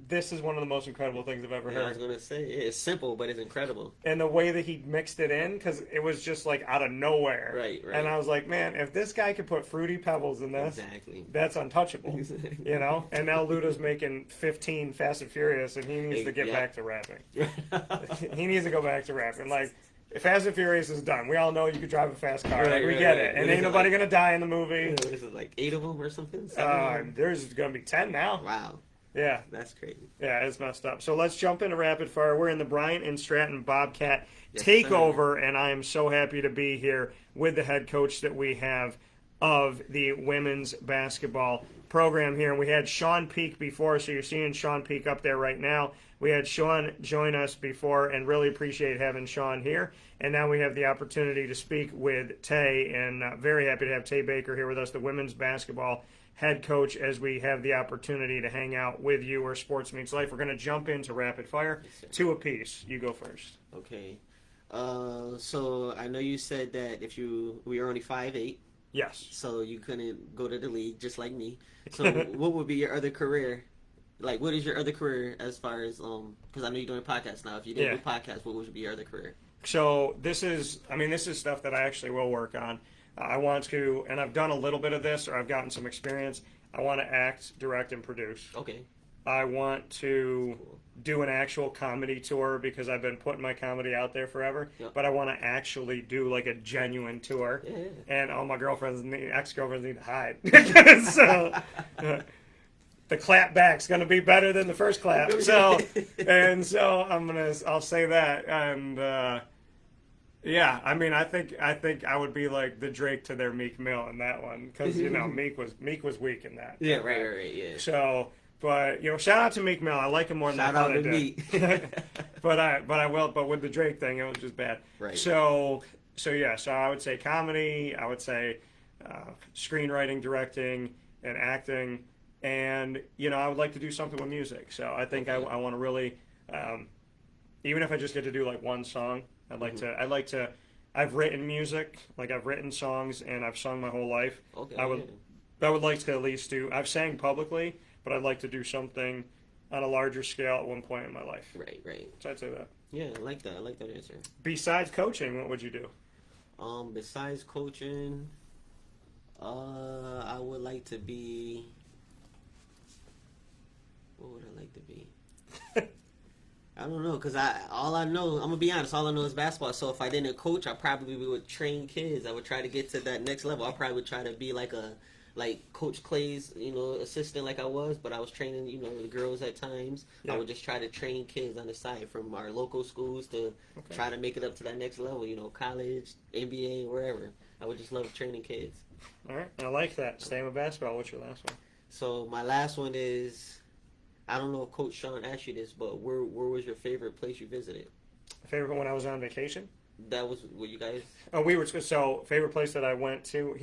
this is one of the most incredible things I've ever heard. I was going to say, it's simple, but it's incredible. And the way that he mixed it in, because it was just out of nowhere. Right. And I was like, man, if this guy could put Fruity Pebbles in this, that's untouchable. Exactly. And now Luda's making 15 Fast and Furious, and he needs to get back to rapping. He needs to go back to rapping. Fast and Furious is done. We all know you could drive a fast car. We get it. And ain't nobody going to die in the movie. This is 8 of them or something? There's going to be 10 now. Wow. Yeah. That's crazy. Yeah, it's messed up. So let's jump into rapid fire. We're in the Bryant Stratton Bobcat takeover, and I am so happy to be here with the head coach that we have of the women's basketball program here. And we had Shawn Peake before, so you're seeing Shawn Peake up there right now. We had Shawn join us before, and really appreciate having Shawn here. And now we have the opportunity to speak with Tay, and very happy to have Tay Baker here with us, the women's basketball head coach, as we have the opportunity to hang out with you where sports meets life. We're going to jump into rapid fire, two apiece. You go first. Okay. So I know you said that we are only 5'8". Yes. So you couldn't go to the league just like me. So what would be your other career? Like, what is your other career as far as because I know you're doing podcasts now. If you didn't do podcasts, what would be your other career? So this is stuff that I actually will work on. I want to, and I've done a little bit of this, or I've gotten some experience. I want to act, direct, and produce. Okay. I want to do an actual comedy tour because I've been putting my comedy out there forever. Yep. But I want to actually do like a genuine tour. Yeah. And all my ex-girlfriends need to hide. So the clap back's going to be better than the first clap. So I'll say that. And yeah, I mean, I think I would be like the Drake to their Meek Mill in that one, because Meek was weak in that. Yeah, right, yeah. So, but shout out to Meek Mill. I like him more than shout I out to did. Meek. But with the Drake thing, it was just bad. Right. So I would say comedy. I would say screenwriting, directing, and acting. And I would like to do something with music. So I think I want to really, even if I just get to do like one song. I'd like to. I've written music, like I've written songs, and I've sung my whole life. Okay. I would like to at least do. I've sang publicly, but I'd like to do something on a larger scale at one point in my life. Right. So I'd say that. Yeah, I like that. I like that answer. Besides coaching, what would you do? Besides coaching, I would like to be. What would I like to be? I don't know, because all I know, I'm going to be honest, all I know is basketball. So if I didn't coach, I probably would train kids. I would try to get to that next level. I probably would try to be like Coach Clay's, assistant like I was, but I was training, the girls at times. Yeah. I would just try to train kids on the side from our local schools to try to make it up to that next level, college, NBA, wherever. I would just love training kids. All right, I like that. Staying with basketball, what's your last one? So my last one is... I don't know if Coach Shawn asked you this, but where was your favorite place you visited? Favorite when I was on vacation? That was what you guys... Oh, favorite place that I went to,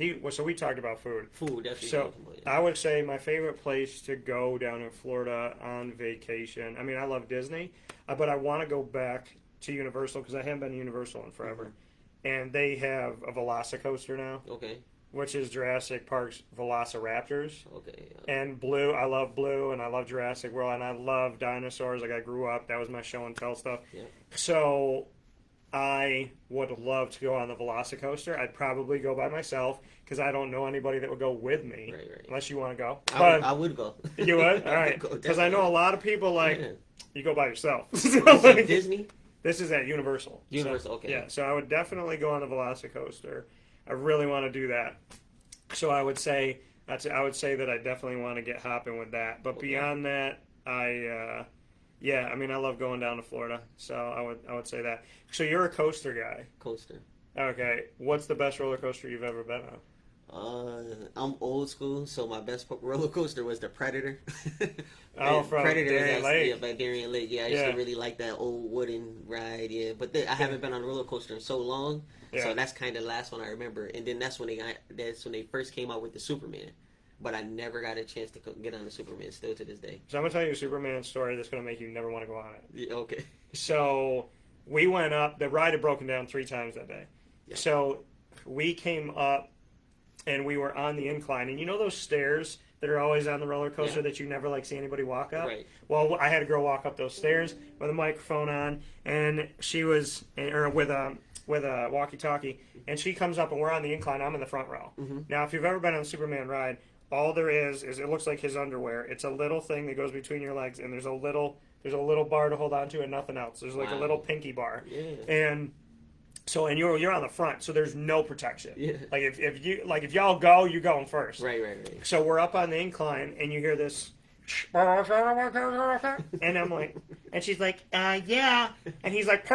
we talked about food. Food, that's so I would say my favorite place to go down in Florida on vacation, I mean, I love Disney, but I want to go back to Universal because I haven't been to Universal in forever. Mm-hmm. And they have a Velocicoaster now. Okay. Which is Jurassic Park's Velociraptors. Okay. And Blue, I love Blue, and I love Jurassic World, and I love dinosaurs. Like, I grew up, that was my show and tell stuff. Yeah. So, I would love to go on the Velocicoaster. I'd probably go by myself, because I don't know anybody that would go with me. Right. Unless you want to go. I would go. You would? All right. Because I know a lot of people, you go by yourself. Like, Disney? This is at Universal. Universal, okay. Yeah, so I would definitely go on the Velocicoaster. I really want to do that. So I would say that I definitely want to get hopping with that. But beyond that, I love going down to Florida. So I would say that. So you're a coaster guy. Coaster. Okay. What's the best roller coaster you've ever been on? I'm old school, so my best roller coaster was the Predator. From Predator Darien Lake. Yeah, by Darien Lake. Yeah, I used to really like that old wooden ride. Yeah, but I haven't been on a roller coaster in so long. Yeah. So that's kind of the last one I remember. And then that's when they first came out with the Superman. But I never got a chance to get on the Superman still to this day. So I'm gonna tell you a Superman story that's gonna make you never want to go on it. Yeah, okay. So we went up. The ride had broken down 3 times that day. Yeah. So we came up. And we were on the incline. And you know those stairs that are always on the roller coaster that you never see anybody walk up? Right. Well, I had a girl walk up those stairs with a microphone on, and she was with a walkie-talkie, and she comes up, and we're on the incline. I'm in the front row. Mm-hmm. Now, if you've ever been on a Superman ride, all there is it looks like his underwear. It's a little thing that goes between your legs, and there's a little bar to hold on to and nothing else. There's a little pinky bar. Yeah. And you're on the front, so there's no protection. Yeah. If y'all go, you're going first. Right. So we're up on the incline, and you hear this, and I'm like, and she's like, yeah, and he's like,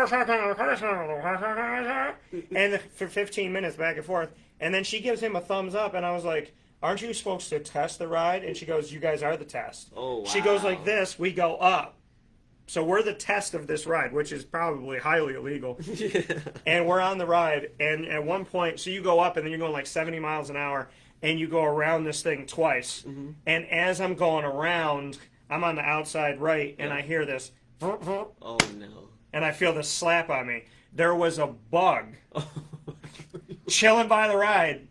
and for 15 minutes back and forth, and then she gives him a thumbs up, and I was like, aren't you supposed to test the ride? And she goes, you guys are the test. Oh, wow. She goes like this, we go up. So we're the test of this ride, which is probably highly illegal. Yeah. And we're on the ride, and at one point, so you go up, and then you're going 70 miles an hour, and you go around this thing twice. And as I'm going around, I'm on the outside right, and I hear this, Oh no. and I feel this slap on me. There was a bug chilling by the ride,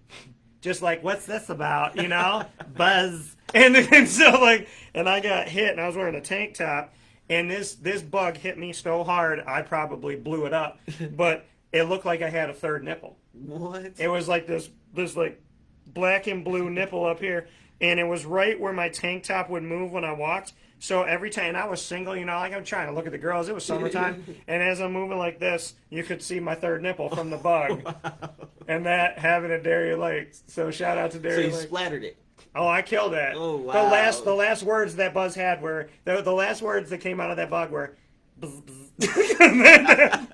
just like, what's this about, you know? Buzz. And so, like, and I got hit, and I was wearing a tank top, and this bug hit me so hard, I probably blew it up. But it looked like I had a third nipple. What? It was like this like black and blue nipple up here, and it was right where my tank top would move when I walked. So every time, and I was single, you know, like I'm trying to look at the girls. It was summertime, and as I'm moving like this, you could see my third nipple from the bug. Wow. And that happened at Darien Lake. So shout out to So Darien you Lake. splattered it. Oh, I killed that. Oh, wow. The last words that Buzz had were the last words that came out of that bug were. Bzz, bzz.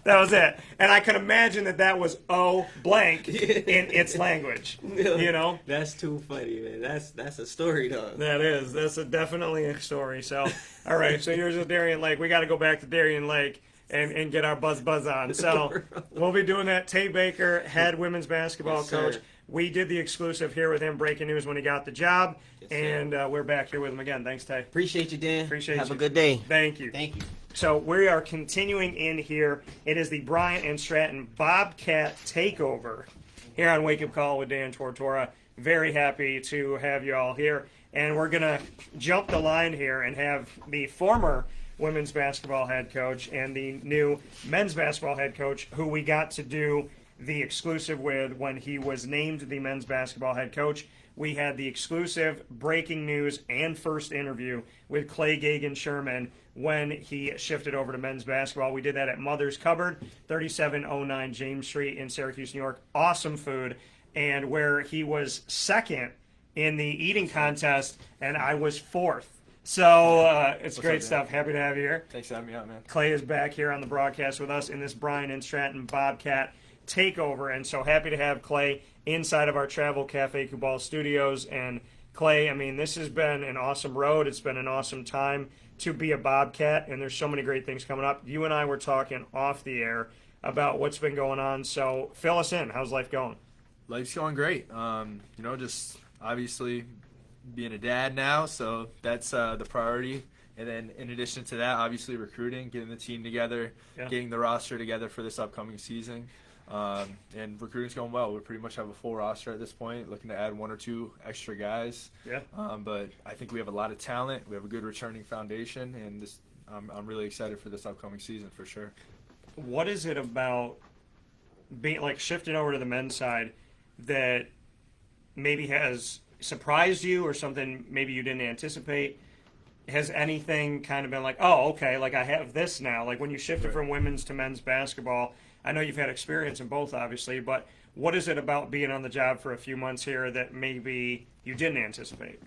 That was it, and I could imagine that was "oh blank" in its language. You know, That's too funny, man. That's a story, though. that's definitely a story. So, all right, so yours is Darien Lake. We got to go back to Darien Lake and get our buzz on. So we'll be doing that. Tay Baker, head women's basketball Yes, coach. sir. We did the exclusive here with him, breaking news when he got the job, Yes, sir. and we're back here with him again. Thanks, Tay. Appreciate you, Dan. Appreciate Have you. a good day. Thank you. Thank you. So we are continuing in here. It is the Bryant and Stratton Bobcat Takeover here on Wake Up Call with Dan Tortora. Very happy to have you all here. And we're going to jump the line here and have the former women's basketball head coach and the new men's basketball head coach, who we got to do the exclusive with when he was named the men's basketball head coach. We had the exclusive breaking news and first interview with Clay Gagen-Sherman when he shifted over to men's basketball. We did that at Mother's Cupboard, 3709 James Street in Syracuse, New York. Awesome food. And where he was second in the eating contest, and I was fourth. So it's great stuff. Happy to have you here. Thanks for having me out, man. Clay is back here on the broadcast with us in this Bryant and Stratton Bobcat Takeover, and so happy to have Clay inside of our Travel Cafe Kubal studios. And Clay, I mean, this has been an awesome road. It's been an awesome time to be a Bobcat, and there's so many great things coming up. You and I were talking off the air about what's been going on, so fill us in. How's life going? Life's going great. You know, just obviously being a dad now, so that's the priority. And then in addition to that, obviously recruiting, getting the team together, getting the roster together for this upcoming season. And recruiting's going well. We pretty much have a full roster at this point, looking to add one or two extra guys. Yeah. But I think we have a lot of talent. We have a good returning foundation, and this I'm really excited for this upcoming season for sure. What is it about being like shifting over to the men's side that maybe has surprised you, or something maybe you didn't anticipate? Has anything kind of been like, oh, okay, like I have this now? Like when you shifted from women's to men's basketball, I know you've had experience in both, obviously, but what is it about being on the job for a few months here that maybe you didn't anticipate?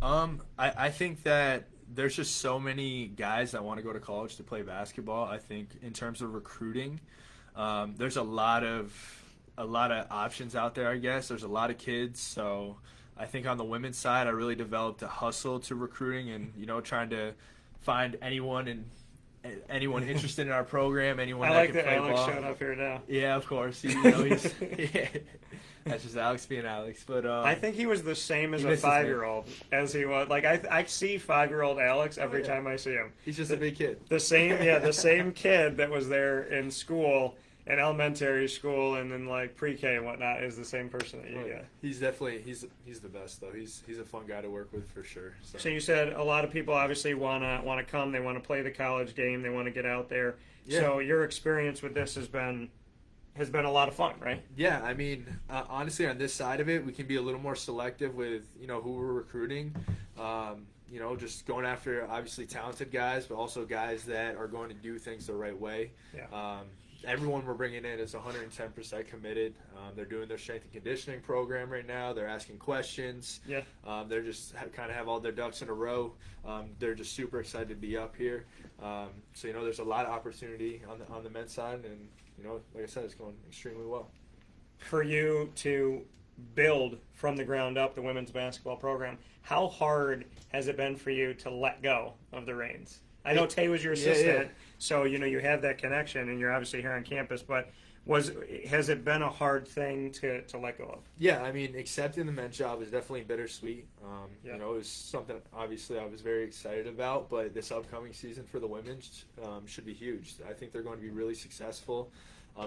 I think that there's just so many guys that want to go to college to play basketball. I think in terms of recruiting, there's a lot of options out there, I guess. There's a lot of kids, so I think on the women's side, I really developed a hustle to recruiting and, you know, trying to find anyone interested in our program, anyone I that like can that play Alex ball. showing up here now. Yeah, of course. He's yeah. That's just Alex being Alex. But I think he was the same as he a misses me. 5-year-old as he was. Like I see 5-year-old Alex every time I see him. he's just a big kid. The same kid that was there in school, in elementary school, and then like pre-K and whatnot, is the same person that you get. He's definitely he's the best though. He's a fun guy to work with for sure. So you said a lot of people obviously want to come. They want to play the college game. They want to get out there. Yeah. So your experience with this has been a lot of fun, right? Yeah, I mean, honestly, on this side of it, we can be a little more selective with, you know, who we're recruiting. You know, just going after obviously talented guys, but also guys that are going to do things the right way. Yeah. Everyone we're bringing in is 110% committed. They're doing their strength and conditioning program right now. They're asking questions. Yeah. They're just kind of have all their ducks in a row. They're just super excited to be up here. So, you know, there's a lot of opportunity on the men's side, and, you know, like I said, it's going extremely well. For you to build from the ground up the women's basketball program, how hard has it been for you to let go of the reins? I know Tay was your assistant, so you know you have that connection, and you're obviously here on campus. But Has it been a hard thing to let go of? Yeah, I mean, accepting the men's job is definitely bittersweet. Yeah. You know, it was something obviously I was very excited about, but this upcoming season for the women's should be huge. I think they're going to be really successful.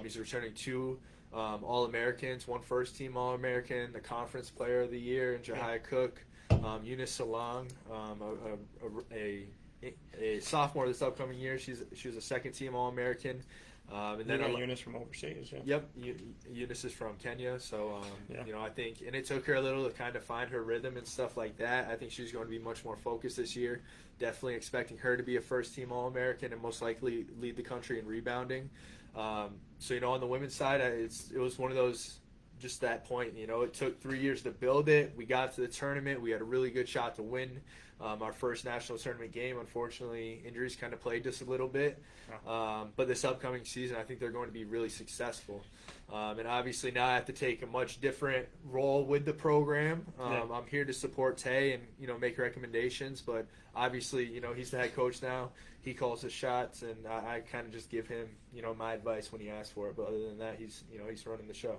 He's returning 2 All-Americans, 1 first-team All-American, the Conference Player of the Year, and Jahia Cook, Eunice Salong, a sophomore this upcoming year. She was a second-team All-American. And then Eunice from overseas. Yeah. Yep, Eunice is from Kenya, so Yeah. you know, I think, and it took her a little to kind of find her rhythm and stuff like that. I think she's going to be much more focused this year. Definitely expecting her to be a first-team All-American and most likely lead the country in rebounding. So you know, on the women's side, it was one of those, just that point. You know, it took 3 years to build it. We got to the tournament. We had a really good shot to win our first national tournament game. Unfortunately, injuries kind of plagued us a little bit. But this upcoming season, I think they're going to be really successful. And obviously now I have to take a much different role with the program. I'm here to support Tay and, you know, make recommendations. But obviously, you know, he's the head coach now. He calls the shots, and I kind of just give him, you know, my advice when he asks for it. But other than that, he's running the show.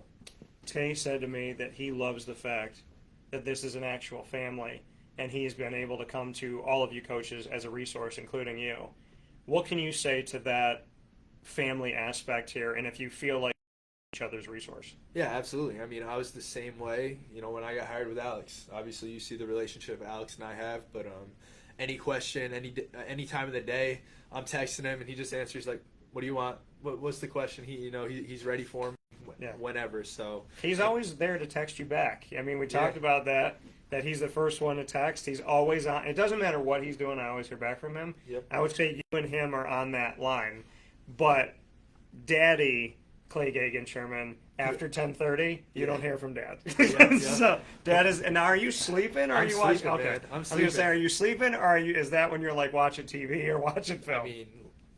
Tay said to me that he loves the fact that this is an actual family, and he's been able to come to all of you coaches as a resource, including you. What can you say to that family aspect here, and if you feel like each other's resource? Yeah, absolutely. I mean, I was the same way, you know, when I got hired with Alex. Obviously, you see the relationship Alex and I have, but any question, any time of the day, I'm texting him, and he just answers like, "What do you want? What's the question?" He's ready for him whenever. So he's always there to text you back. I mean, we talked about that he's the first one to text. He's always on. It doesn't matter what he's doing. I always hear back from him. Yep. I would say you and him are on that line. But Daddy, Clay Gagen-Sherman, after 10:30, you don't hear from Dad. So Dad is. And now, are you sleeping or are you watching? Okay, Man. I'm I was sleeping. gonna say, are you sleeping or is that when you're like watching TV or watching film? I mean,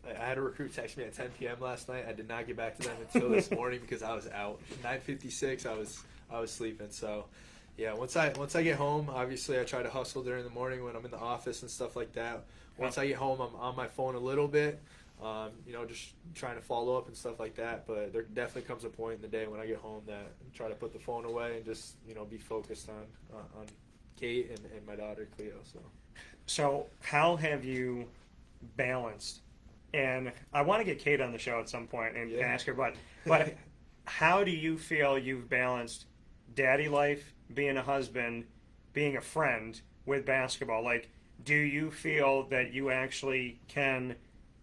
I had a recruit text me at 10 p.m. last night. I did not get back to them until this morning because I was out. 9:56, I was sleeping. So, yeah, once I get home, obviously I try to hustle during the morning when I'm in the office and stuff like that. Once I get home, I'm on my phone a little bit, you know, just trying to follow up and stuff like that. But there definitely comes a point in the day when I get home that I try to put the phone away and just, you know, be focused on Kate and my daughter Cleo. So how have you balanced? And I want to get Kate on the show at some point and ask her, but how do you feel you've balanced daddy life, being a husband, being a friend with basketball? Like, do you feel that you actually can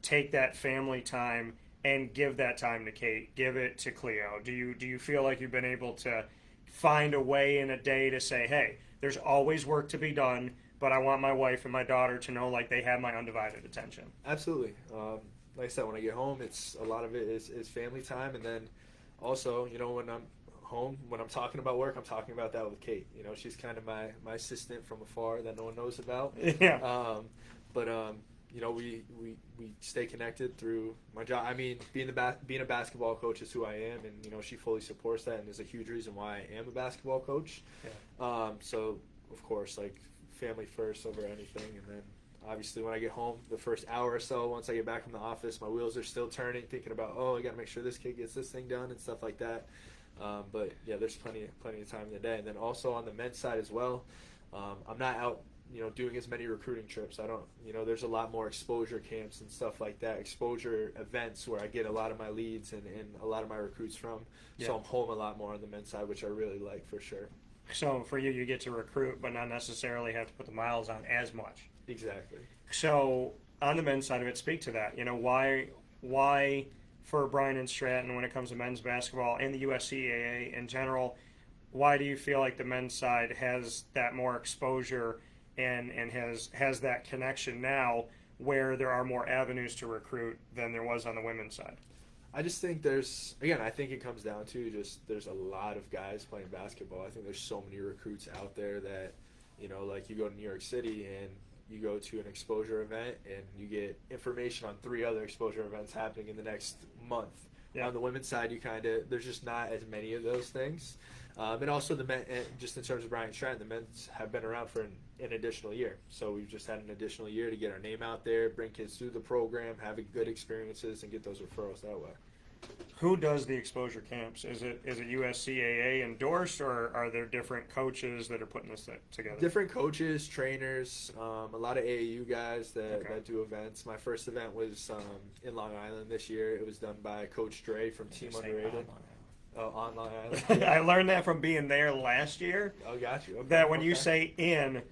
take that family time and give that time to Kate, give it to Cleo? Do you feel like you've been able to find a way in a day to say, hey, there's always work to be done, but I want my wife and my daughter to know like they have my undivided attention? Absolutely. Like I said, when I get home, it's a lot of it is family time, and then also, you know, when I'm home, when I'm talking about work, I'm talking about that with Kate. You know, she's kind of my assistant from afar that no one knows about. Yeah. But you know, we stay connected through my job. I mean, being a basketball coach is who I am, and you know, she fully supports that, and is a huge reason why I am a basketball coach. Yeah. So of course, like, family first over anything, and then obviously when I get home, the first hour or so, once I get back from the office, my wheels are still turning, thinking about, I got to make sure this kid gets this thing done and stuff like that. But yeah, there's plenty of time in the day. And then also on the men's side as well, I'm not out, you know, doing as many recruiting trips. I don't, you know, there's a lot more exposure camps and stuff like that, exposure events where I get a lot of my leads and a lot of my recruits from. Yeah. So I'm home a lot more on the men's side, which I really like for sure. So for you get to recruit, but not necessarily have to put the miles on as much. Exactly. So on the men's side of it, speak to that. You know, why for Bryant Stratton when it comes to men's basketball and the USCAA in general, why do you feel like the men's side has that more exposure and has that connection now where there are more avenues to recruit than there was on the women's side? I just think I think it comes down to just there's a lot of guys playing basketball. I think there's so many recruits out there that, you know, like you go to New York City and you go to an exposure event and you get information on 3 other exposure events happening in the next month. Yeah. On the women's side, there's just not as many of those things. And also the men, just in terms of Bryant Stratton, the men's have been around for an additional year. So we've just had an additional year to get our name out there, bring kids through the program, have good experiences, and get those referrals that way. Who does the exposure camps? Is it USCAA endorsed, or are there different coaches that are putting this together? Different coaches, trainers, a lot of AAU guys that do events. My first event was in Long Island this year. It was done by Coach Dre from Team Underrated. Oh, on Long Island. I learned that from being there last year. Oh, got you. Okay, that when you say in,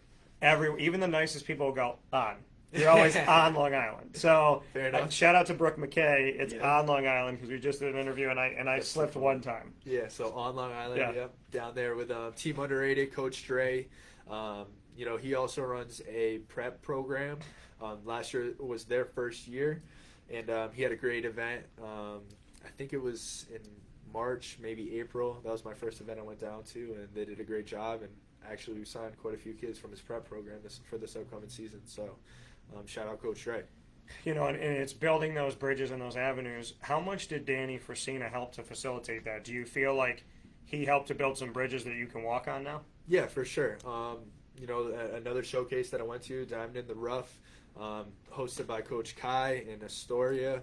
even the nicest people will go on. You're always on Long Island. So shout out to Brooke McKay. It's on Long Island because we just did an interview and I slipped one time. Yeah, so on Long Island, yep, down there with Team Underrated, Coach Dre. You know, he also runs a prep program. Last year was their first year, and he had a great event. I think it was in March, maybe April. That was my first event I went down to, and they did a great job. And actually, we signed quite a few kids from his prep program for this upcoming season. So. Shout out Coach Dre. You know, and it's building those bridges and those avenues. How much did Danny Frisina help to facilitate that? Do you feel like he helped to build some bridges that you can walk on now? Yeah, for sure. You know, another showcase that I went to, Diamond in the Rough, hosted by Coach Kai in Astoria.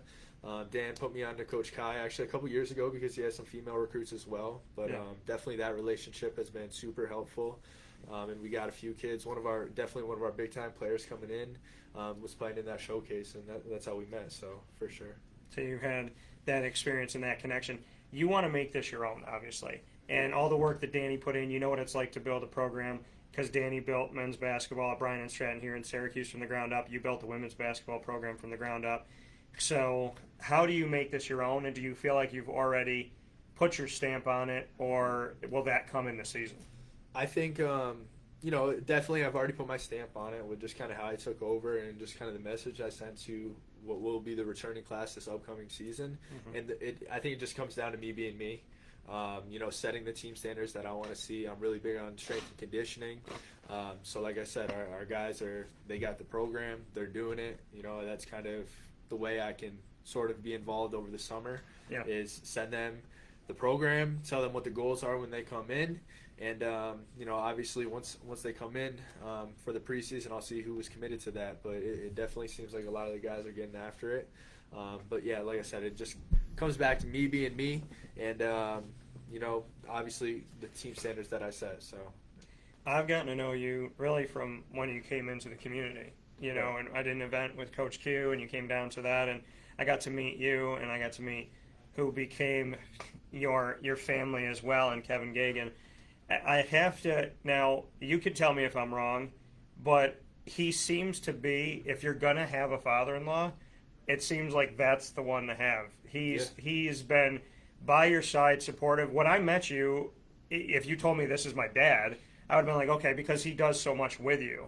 Dan put me on to Coach Kai actually a couple years ago because he has some female recruits as well. But definitely that relationship has been super helpful. And we got a few kids. Definitely one of our big time players coming in was playing in that showcase, and that's how we met. So for sure. So you had that experience and that connection. You want to make this your own, obviously, and all the work that Danny put in. You know what it's like to build a program because Danny built men's basketball at Bryant Stratton here in Syracuse from the ground up. You built the women's basketball program from the ground up. So how do you make this your own, and do you feel like you've already put your stamp on it, or will that come in the season? I think, you know, definitely I've already put my stamp on it with just kind of how I took over and just kind of the message I sent to what will be the returning class this upcoming season. Mm-hmm. And I think it just comes down to me being me, you know, setting the team standards that I want to see. I'm really big on strength and conditioning. So like I said, our guys they got the program, they're doing it. You know, that's kind of the way I can sort of be involved over the summer is send them the program, tell them what the goals are when they come in. And, you know, obviously once they come in for the preseason, I'll see who was committed to that. But it definitely seems like a lot of the guys are getting after it. But, yeah, like I said, it just comes back to me being me and, you know, obviously the team standards that I set. So I've gotten to know you really from when you came into the community, you know, and I did an event with Coach Q, and you came down to that, and I got to meet you, and I got to meet who became your family as well, and Kevin Gagen. I have to, now, you could tell me if I'm wrong, but he seems to be, if you're going to have a father-in-law, it seems like that's the one to have. He's been by your side, supportive. When I met you, if you told me this is my dad, I would have been like, okay, because he does so much with you.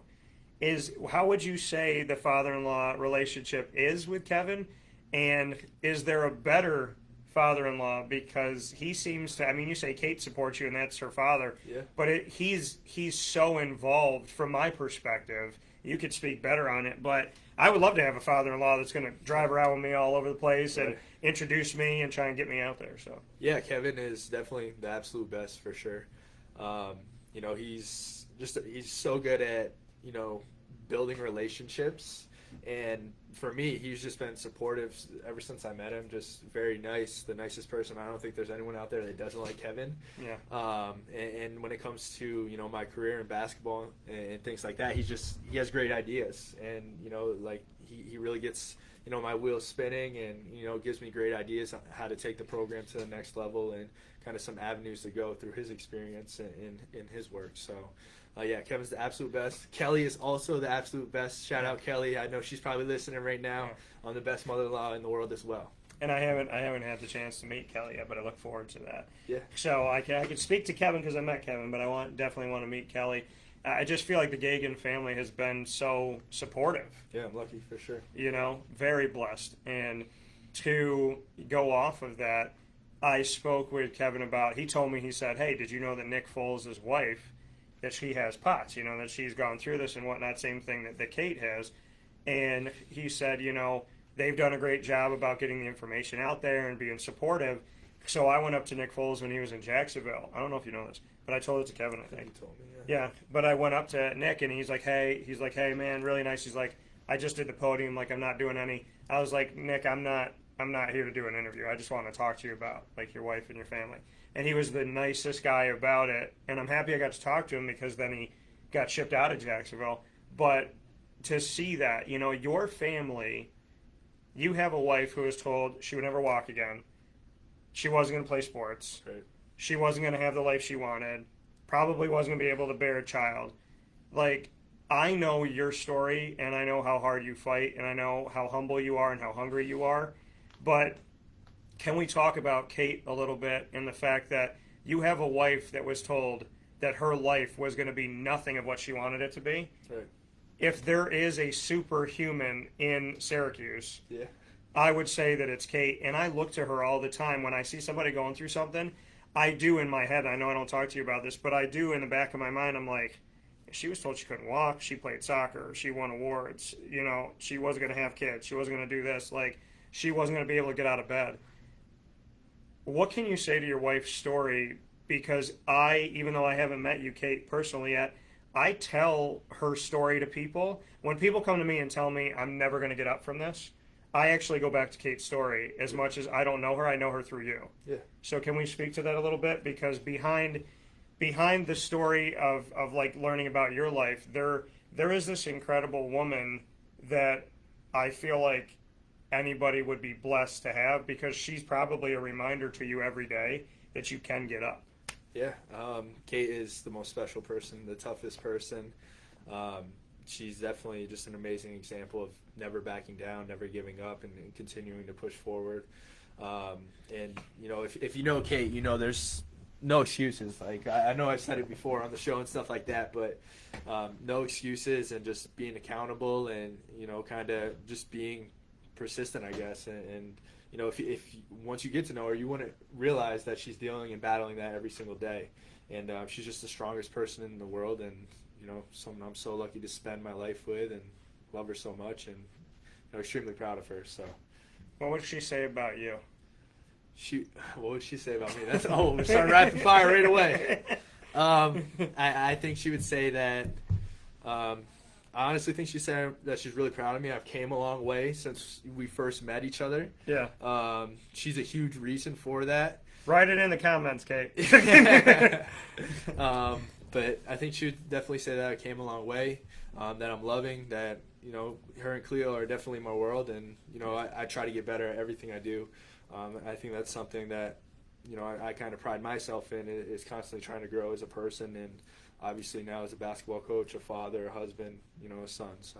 How would you say the father-in-law relationship is with Kevin? And is there a better father-in-law, because he seems to, I mean, you say Kate supports you and that's her father, but he's so involved from my perspective. You could speak better on it, but I would love to have a father-in-law that's going to drive around with me all over the place and introduce me and try and get me out there. So yeah, Kevin is definitely the absolute best for sure. You know, he's so good at, you know, building relationships. And for me, he's just been supportive ever since I met him. Just very nice, the nicest person. I don't think there's anyone out there that doesn't like Kevin. Yeah. And when it comes to, you know, my career in basketball and things like that, he has great ideas. And, you know, like he really gets, you know, my wheels spinning and, you know, gives me great ideas on how to take the program to the next level and kind of some avenues to go through his experience in his work. So. Yeah, Kevin's the absolute best. Kelly is also the absolute best. Shout out Kelly. I know she's probably listening right now. I'm the best mother-in-law in the world as well. And I haven't had the chance to meet Kelly yet, but I look forward to that. Yeah. So I can speak to Kevin because I met Kevin, but I definitely want to meet Kelly. I just feel like the Gagen family has been so supportive. Yeah, I'm lucky for sure. You know, very blessed. And to go off of that, I spoke with Kevin about, he told me, he said, hey, did you know that Nick Foles' wife, that she has POTS, you know, that she's gone through this and whatnot, same thing that Kate has. And he said, you know, they've done a great job about getting the information out there and being supportive. So I went up to Nick Foles when he was in Jacksonville. I don't know if you know this, but I told it to Kevin, I think. He told me, yeah, but I went up to Nick and he's like, hey, man, really nice. He's like, I just did the podium, like I'm not doing any. I was like, Nick, I'm not I'm not here to do an interview. I just want to talk to you about like your wife and your family. And he was the nicest guy about it. And I'm happy I got to talk to him because then he got shipped out of Jacksonville. But to see that, you know, your family, you have a wife who was told she would never walk again. She wasn't going to play sports. Right. She wasn't going to have the life she wanted. Probably wasn't going to be able to bear a child. Like, I know your story, and I know how hard you fight, and I know how humble you are and how hungry you are. But can we talk about Kate a little bit and the fact that you have a wife that was told that her life was going to be nothing of what she wanted it to be? Right. If there is a superhuman in Syracuse, Yeah. I would say that it's Kate. And I look to her all the time. When I see somebody going through something, I do in my head, I know I don't talk to you about this, but I do in the back of my mind, I'm like, she was told she couldn't walk. She played soccer. She won awards. You know, she wasn't going to have kids. She wasn't going to do this. Like, she wasn't going to be able to get out of bed. What can you say to your wife's story? Because even though I haven't met you, Kate, personally yet, I tell her story to people. When people come to me and tell me I'm never going to get up from this, I actually go back to Kate's story. As much as I don't know her, I know her through you. Yeah. So can we speak to that a little bit? Because behind the story of like learning about your life, there is this incredible woman that I feel like anybody would be blessed to have, because she's probably a reminder to you every day that you can get up. Yeah, Kate is the most special person, the toughest person. She's definitely just an amazing example of never backing down, never giving up, and continuing to push forward. And, you know, if you know Kate, you know there's no excuses. Like, I know I've said it before on the show and stuff like that, but no excuses, and just being accountable and, you know, kind of just being persistent, I guess. And you know, if once you get to know her, you want to realize that she's dealing and battling that every single day. And she's just the strongest person in the world, and, you know, someone I'm so lucky to spend my life with and love her so much, and, you know, extremely proud of her. So, What would she say about you? What would she say about me? We're starting rapid fire right away. I think she would say that. I honestly think she'd say that she's really proud of me. I've came a long way since we first met each other. Yeah. She's a huge reason for that. Write it in the comments, Kate. But I think she would definitely say that I came a long way, that I'm loving, that, you know, her and Cleo are definitely my world, and, you know, I try to get better at everything I do. I think that's something that, you know, I kind of pride myself in, is constantly trying to grow as a person, and obviously now as a basketball coach, a father, a husband, you know, a son. So,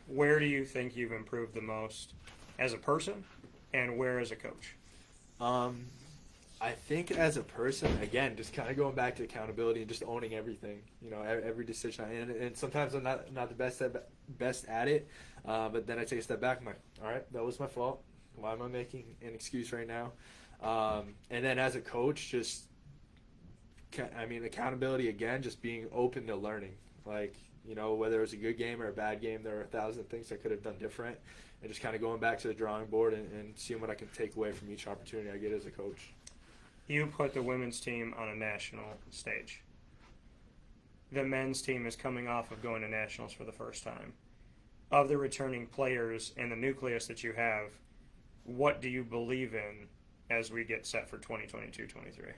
Where do you think you've improved the most as a person, and where as a coach? I think as a person, again, just kind of going back to accountability and just owning everything, you know, every decision. And sometimes I'm not the best at it, but then I take a step back. I'm like, all right, that was my fault. Why am I making an excuse right now? And then as a coach, just, accountability, again, just being open to learning. Like, you know, whether it was a good game or a bad game, there are 1,000 things I could have done different. And just kind of going back to the drawing board and seeing what I can take away from each opportunity I get as a coach. You put the women's team on a national stage. The men's team is coming off of going to nationals for the first time. Of the returning players and the nucleus that you have, what do you believe in as we get set for 2022-23?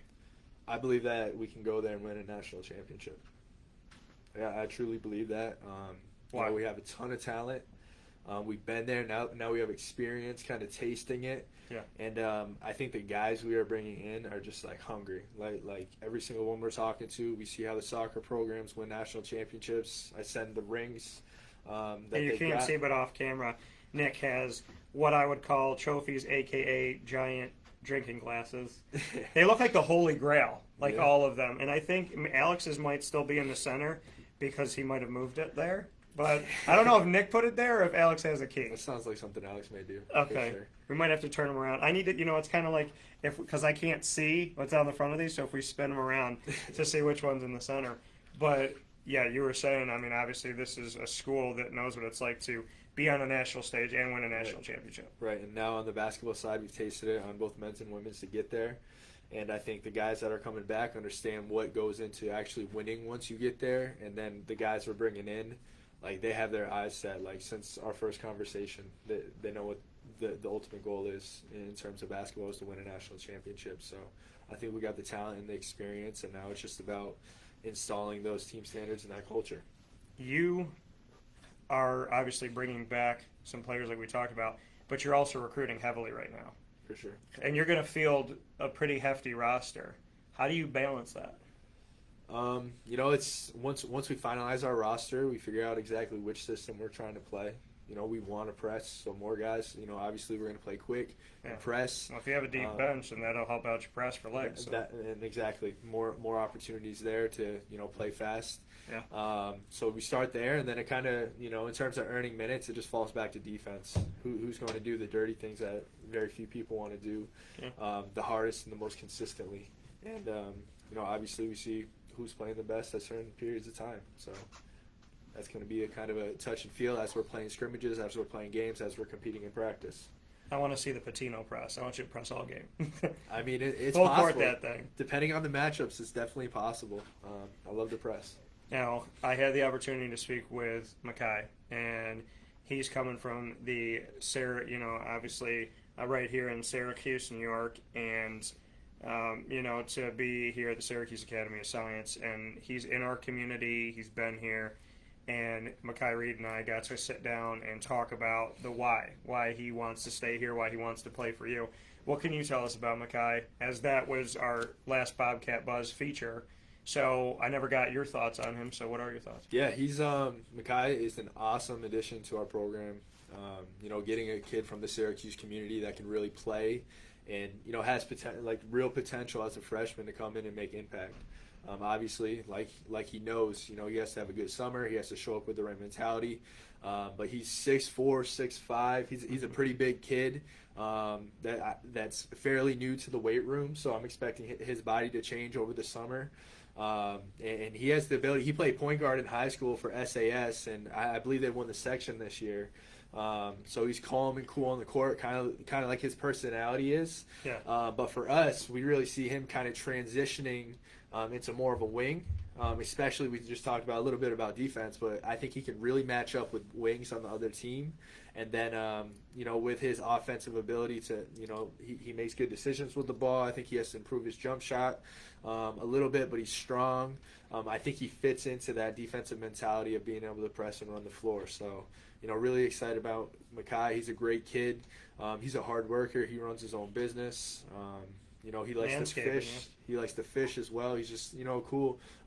I believe that we can go there and win a national championship. Yeah, I truly believe that. Why? We have a ton of talent. We've been there. Now we have experience kind of tasting it. Yeah. And I think the guys we are bringing in are just, like, hungry. Like every single one we're talking to, we see how the soccer programs win national championships. I send the rings that you they can't got. see, but off camera, Nick has what I would call trophies, a.k.a. giant drinking glasses. They look like the Holy Grail, like all of them. And I think Alex's might still be in the center because he might have moved it there. But I don't know if Nick put it there or if Alex has a key. That sounds like something Alex may do. Okay. For sure. We might have to turn them around. I need to, you know, it's kind of like, because I can't see what's on the front of these, so if we spin them around to see which one's in the center. But, yeah, you were saying, I mean, obviously this is a school that knows what it's like to be on a national stage and win a national championship. Right, and now on the basketball side, we've tasted it on both men's and women's to get there. And I think the guys that are coming back understand what goes into actually winning once you get there. And then the guys we're bringing in, like, they have their eyes set. Like, since our first conversation, they know the ultimate goal is in terms of basketball is to win a national championship. So I think we got the talent and the experience, and now it's just about installing those team standards and that culture. You are obviously bringing back some players like we talked about, but you're also recruiting heavily right now. For sure. And you're going to field a pretty hefty roster. How do you balance that? It's once we finalize our roster, we figure out exactly which system we're trying to play. We want to press, so more guys. Obviously we're going to play quick and press. Well, if you have a deep bench, then that'll help out your press for legs. So. And exactly, more opportunities there to play fast. Yeah. So we start there, and then it kind of in terms of earning minutes, it just falls back to defense. Who's going to do the dirty things that very few people want to do, the hardest and the most consistently. And obviously we see who's playing the best at certain periods of time. So that's going to be a kind of a touch and feel as we're playing scrimmages, as we're playing games, as we're competing in practice. I want to see the Patino press. I want you to press all game. I mean, it's full possible. court that thing. Depending on the matchups, it's definitely possible. I love the press. Now, I had the opportunity to speak with Makai, and he's coming from the obviously right here in Syracuse, New York, and to be here at the Syracuse Academy of Science, and he's in our community. He's been here. And Makai Reed and I got to sit down and talk about the why he wants to stay here, why he wants to play for you. What can you tell us about Makai, as that was our last Bobcat Buzz feature? So I never got your thoughts on him, so what are your thoughts? Yeah, he's Makai is an awesome addition to our program. Getting a kid from the Syracuse community that can really play and, has real potential as a freshman to come in and make impact. Obviously, like he knows, he has to have a good summer. He has to show up with the right mentality. But he's 6'4", 6'5". He's a pretty big kid that's fairly new to the weight room. So I'm expecting his body to change over the summer. And he has the ability. He played point guard in high school for SAS, and I believe they won the section this year. So he's calm and cool on the court, kind of like his personality is. Yeah. But for us, we really see him kind of transitioning into more of a wing. Especially, we just talked about a little bit about defense, but I think he can really match up with wings on the other team. And then, with his offensive ability to, he makes good decisions with the ball. I think he has to improve his jump shot a little bit, but he's strong. I think he fits into that defensive mentality of being able to press and run the floor. So, really excited about Makai. He's a great kid. He's a hard worker. He runs his own business. He likes to fish. Yeah. He likes to fish as well. He's just, a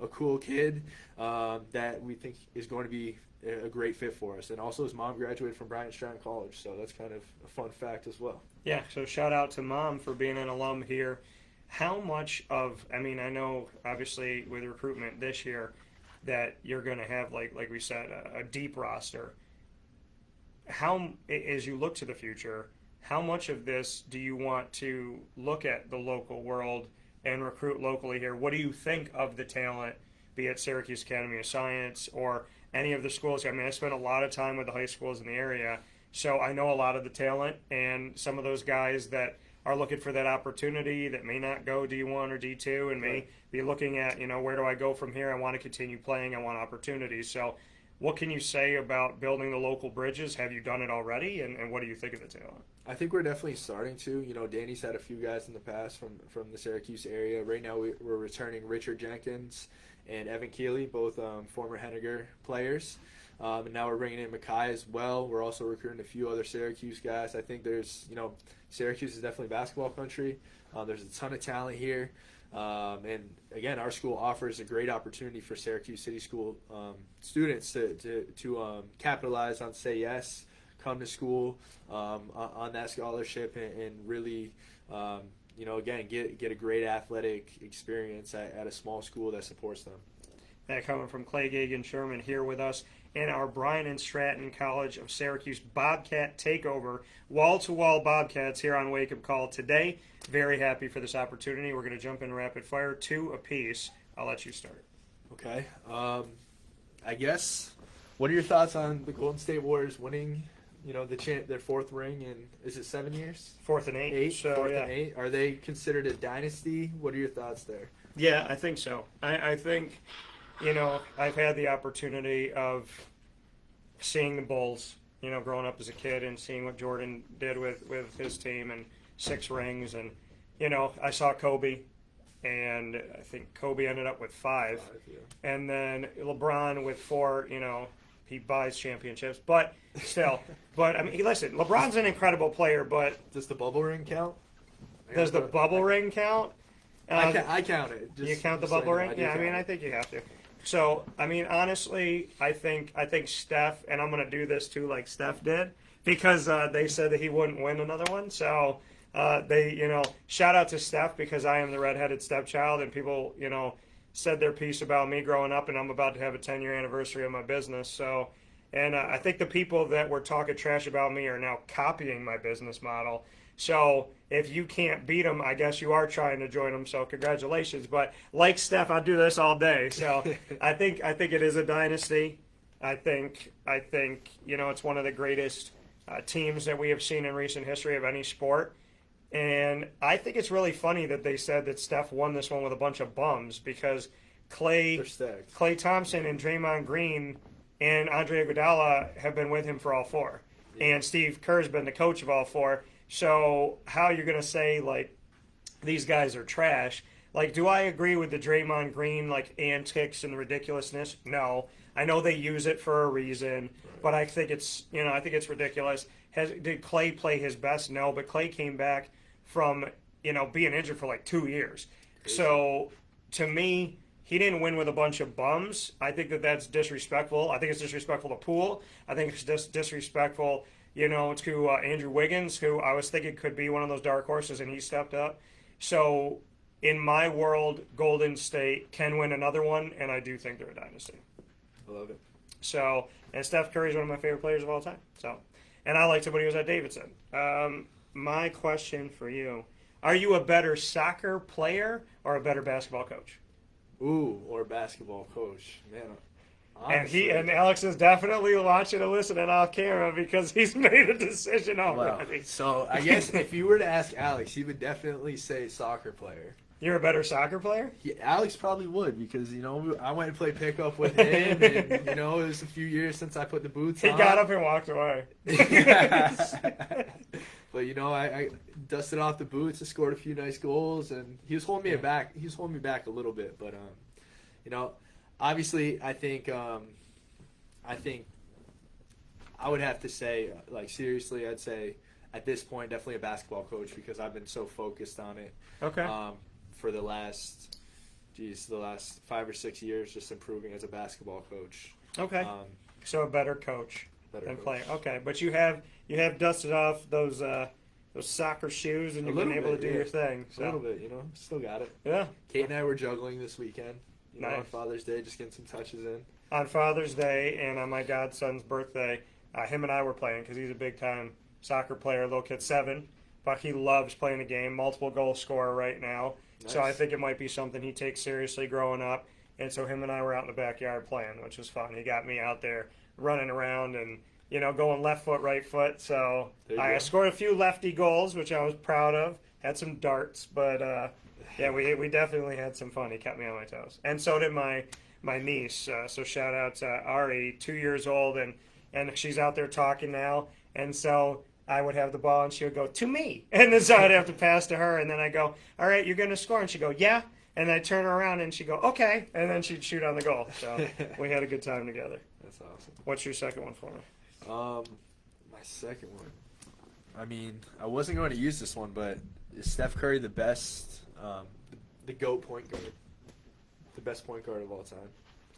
cool kid that we think is going to be a great fit for us. And also his mom graduated from Bryant Stratton College, so that's kind of a fun fact as well. Yeah, so shout out to Mom for being an alum here. How much of, I know obviously with recruitment this year that you're going to have, like we said, a deep roster. How, as you look to the future, how much of this do you want to look at the local world and recruit locally here? What do you think of the talent, be it Syracuse Academy of Science or any of the schools? I spent a lot of time with the high schools in the area, so I know a lot of the talent and some of those guys that are looking for that opportunity that may not go D1 or D2 and may be looking at, where do I go from here? I want to continue playing. I want opportunities. So what can you say about building the local bridges? Have you done it already, and what do you think of the talent? I think we're definitely starting to. Danny's had a few guys in the past from the Syracuse area. Right now we're returning Richard Jenkins and Evan Keeley, both former Henniger players. And now we're bringing in Makai as well. We're also recruiting a few other Syracuse guys. I think there's, Syracuse is definitely basketball country. There's a ton of talent here. And again, our school offers a great opportunity for Syracuse City School students to capitalize on Say Yes, come to school on that scholarship, and really, again, get a great athletic experience at a small school that supports them. That coming from Clay Gagen-Sherman here with us in our Bryant Stratton College of Syracuse Bobcat Takeover, wall-to-wall Bobcats here on Wake Up Call today. Very happy for this opportunity. We're going to jump in rapid fire, 2 apiece. I'll let you start. Okay. I guess, what are your thoughts on the Golden State Warriors winning, their 4th ring in, is it 7 years? 4th and 8. So, 4th and 8. Are they considered a dynasty? What are your thoughts there? Yeah, I think so. I think, I've had the opportunity of seeing the Bulls growing up as a kid and seeing what Jordan did with his team and 6 rings. And, I saw Kobe, and I think Kobe ended up with 5. Yeah. And then LeBron with 4, he buys championships. But still, but I mean, listen, LeBron's an incredible player, but Does the bubble ring count? does the bubble ring count? I count it. You count the bubble ring? Yeah, I mean, I think you have to. So, I mean, honestly, I think Steph, and I'm going to do this too like Steph did, because they said that he wouldn't win another one. So, shout out to Steph, because I am the redheaded stepchild, and people, said their piece about me growing up, and I'm about to have a 10-year anniversary of my business. So, and I think the people that were talking trash about me are now copying my business model. So if you can't beat them, I guess you are trying to join them. So congratulations. But like Steph, I'll do this all day. So I think it is a dynasty. I think it's one of the greatest teams that we have seen in recent history of any sport. And I think it's really funny that they said that Steph won this one with a bunch of bums, because Klay Thompson and Draymond Green and Andre Iguodala have been with him for all 4. And Steve Kerr's been the coach of all 4. So how you're going to say, like, these guys are trash? Like, do I agree with the Draymond Green, like, antics and ridiculousness? No. I know they use it for a reason, but I think it's ridiculous. Did Klay play his best? No, but Klay came back from, being injured for, like, 2 years. So, to me, he didn't win with a bunch of bums. I think that's disrespectful. I think it's disrespectful to Poole. I think it's just disrespectful to Andrew Wiggins, who I was thinking could be one of those dark horses, and he stepped up. So, in my world, Golden State can win another one, and I do think they're a dynasty. I love it. So, and Steph Curry is one of my favorite players of all time. So, and I liked him when he was at Davidson. My question for you, are you a better soccer player or a better basketball coach? Ooh, or basketball coach. Man, honestly. And Alex is definitely watching and listening off camera, because he's made a decision already. Wow. So I guess if you were to ask Alex, he would definitely say soccer player. You're a better soccer player? Yeah, Alex probably would, because, I went and played pickup with him, and, it was a few years since I put the boots on. He got up and walked away. But, I dusted off the boots and scored a few nice goals, and he was holding me back. He was holding me back a little bit, but, obviously, I think I would have to say, like, seriously, I'd say at this point definitely a basketball coach, because I've been so focused on it. Okay. For the last 5 or 6 years, just improving as a basketball coach. Okay. So a better coach than player. Coach. Okay, but you have dusted off those soccer shoes, and you've been able to do your thing. So. A little bit, still got it. Yeah. Kate and I were juggling this weekend. Nice. On Father's Day, just getting some touches in. On Father's Day and on my godson's birthday, him and I were playing, because he's a big-time soccer player, little kid, 7. But he loves playing the game, multiple goal scorer right now. Nice. So I think it might be something he takes seriously growing up. And so him and I were out in the backyard playing, which was fun. He got me out there running around and, going left foot, right foot. So I scored a few lefty goals, which I was proud of. Had some darts, but yeah, we definitely had some fun. He kept me on my toes. And so did my niece. So shout out to Ari, 2 years old, and she's out there talking now. And so I would have the ball, and she would go, to me. And then so I'd have to pass to her, and then I go, all right, you're going to score. And she'd go, yeah. And I turn her around, and she'd go, okay. And then she'd shoot on the goal. So we had a good time together. That's awesome. What's your second one for me? My second one. I mean, I wasn't going to use this one, but is Steph Curry the best, the GOAT point guard? The best point guard of all time?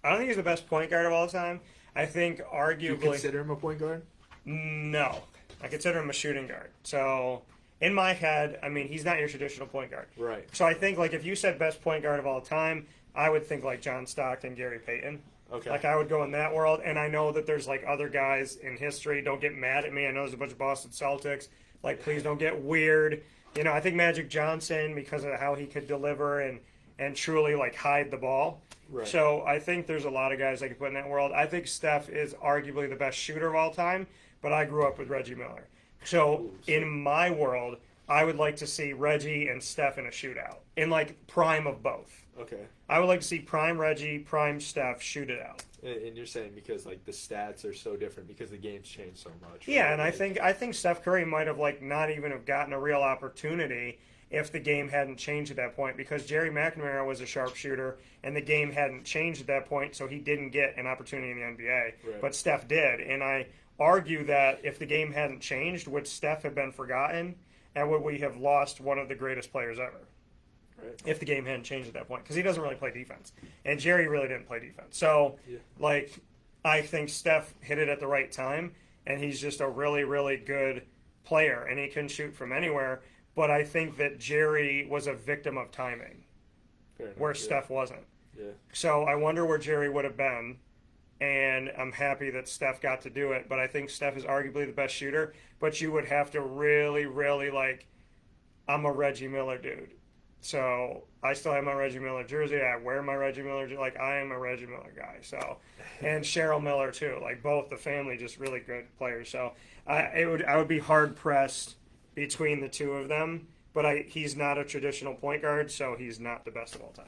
I don't think he's the best point guard of all time. I think arguably... Do you consider him a point guard? No. I consider him a shooting guard. So, in my head, I mean, he's not your traditional point guard. Right. So I think, like, if you said best point guard of all time, I would think, like, John Stockton, Gary Payton. Okay. Like, I would go in that world. And I know that there's, like, other guys in history. Don't get mad at me. I know there's a bunch of Boston Celtics. Like, please don't get weird. I think Magic Johnson, because of how he could deliver and truly, like, hide the ball. Right. So I think there's a lot of guys I could put in that world. I think Steph is arguably the best shooter of all time. But I grew up with Reggie Miller. So in my world, I would like to see Reggie and Steph in a shootout. In, like, prime of both. Okay. I would like to see prime Reggie, prime Steph shoot it out. And you're saying because like the stats are so different because the game's changed so much. Yeah, right? and I think Steph Curry might have like not even have gotten a real opportunity if the game hadn't changed at that point, because Jerry McNamara was a sharpshooter and the game hadn't changed at that point, so he didn't get an opportunity in the NBA. Right. But Steph did, and I argue that if the game hadn't changed, would Steph have been forgotten, and would we have lost one of the greatest players ever? Right. If the game hadn't changed at that point, because he doesn't really play defense, and Jerry really didn't play defense. So, like, I think Steph hit it at the right time, and he's just a really, really good player, and he can shoot from anywhere. But I think that Jerry was a victim of timing, where Steph wasn't. Yeah. So I wonder where Jerry would have been, and I'm happy that Steph got to do it. But I think Steph is arguably the best shooter, but you would have to really, really, like, I'm a Reggie Miller dude. So I still have my Reggie Miller jersey. I wear my Reggie Miller jersey. Like, I am a Reggie Miller guy. So, and Cheryl Miller too. Like, both the family, just really good players. So I would be hard pressed between the two of them. But he's not a traditional point guard, so he's not the best of all time.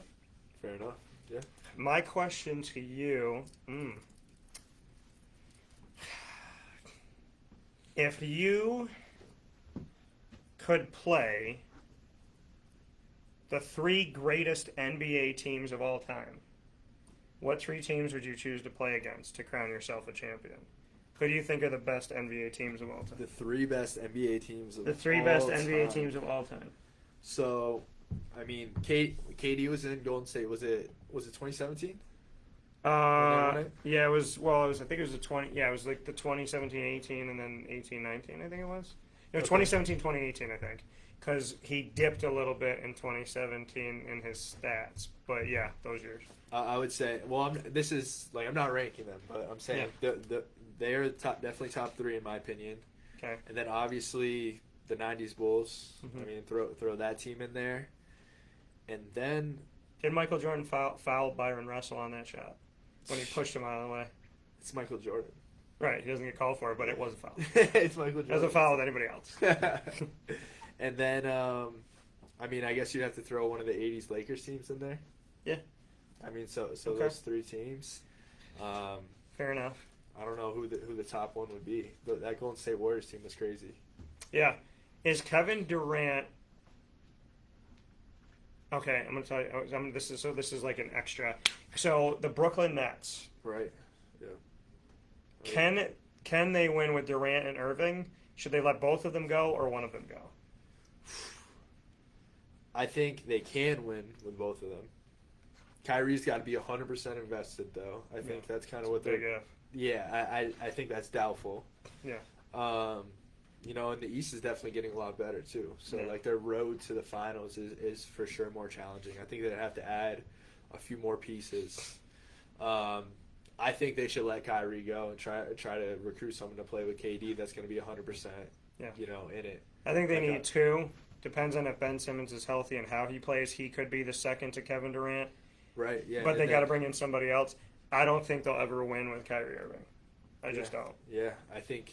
Fair enough. Yeah. My question to you: if you could play the 3 greatest NBA teams of all time, what 3 teams would you choose to play against to crown yourself a champion? Who do you think are the best NBA teams of all time? The 3 best NBA teams of all time. The 3 best NBA teams of all time. So, I mean, KD was in Golden State. Was it 2017? Yeah, it was. Well, I think it was the 20. Yeah, it was like the 2017-18 and then 18-19. I think it was. No, 2017-2018. I think, because he dipped a little bit in 2017 in his stats. But yeah, those years. I would say. Well, I'm not ranking them, but I'm saying they're definitely top 3 in my opinion. Okay. And then obviously the '90s Bulls. Mm-hmm. I mean, throw that team in there, and then Did Michael Jordan foul Byron Russell on that shot when he pushed him out of the way? it's Michael Jordan. Right, he doesn't get called for it, but it was a foul. It's Michael Jordan. It was a foul with anybody else. And then, I mean, I guess you'd have to throw one of the '80s Lakers teams in there. Yeah. I mean, so Okay. those 3 teams. Fair enough. I don't know who the top one would be. That Golden State Warriors team was crazy. Yeah. Is Kevin Durant... Okay, I'm going to tell you. This is like an extra. So, the Brooklyn Nets. Right. Yeah. Can they win with Durant and Irving? Should they let both of them go or one of them go? I think they can win with both of them. Kyrie's got to be 100% invested, though. I think that's kind of what Big they're... if. Yeah, I think that's doubtful. Yeah. You know, and the East is definitely getting a lot better, too. So, Yeah. like, their road to the finals is for sure more challenging. I think they'd have to add a few more pieces. I think they should let Kyrie go and try to recruit someone to play with KD that's going to be 100%, you know, in it. I think they need 2. Depends on if Ben Simmons is healthy and how he plays. He could be the second to Kevin Durant. Right, yeah. But they got to bring in somebody else. I don't think they'll ever win with Kyrie Irving. I just don't. Yeah, I think,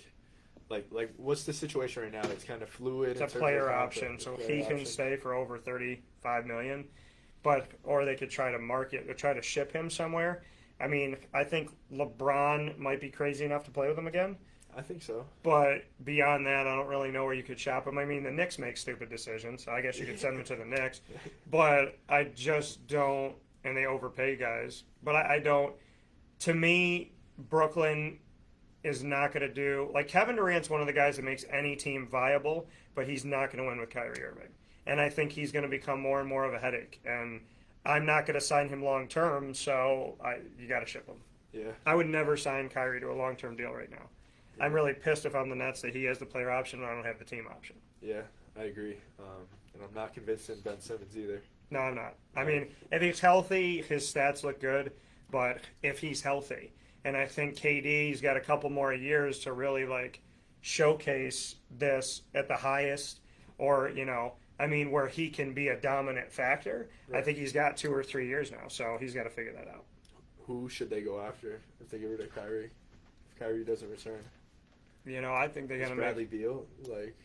like what's the situation right now? It's kind of fluid. It's a player option, so he can stay for over $35 million. Or they could try to market or try to ship him somewhere. I mean, I think LeBron might be crazy enough to play with him again. I think so. But beyond that, I don't really know where you could shop him. I mean, the Knicks make stupid decisions, so I guess you could send him to the Knicks. But I just don't, and they overpay guys. But I don't. To me, Brooklyn is not going to do, like, Kevin Durant's one of the guys that makes any team viable, but he's not going to win with Kyrie Irving. And I think he's going to become more and more of a headache. And I'm not going to sign him long term, so you got to ship him. Yeah. I would never sign Kyrie to a long term deal right now. Yeah. I'm really pissed if I'm the Nets that he has the player option and I don't have the team option. Yeah, I agree. And I'm not convinced in Ben Simmons either. No, I'm not. I mean, if he's healthy, his stats look good, but if he's healthy, and I think KD's got a couple more years to really, like, showcase this at the highest, or, you know, I mean, where he can be a dominant factor. Right. I think he's got 2 or 3 years now, so he's got to figure that out. Who should they go after if they get rid of Kyrie? If Kyrie doesn't return? You know, I think they're going to Bradley Beal, like...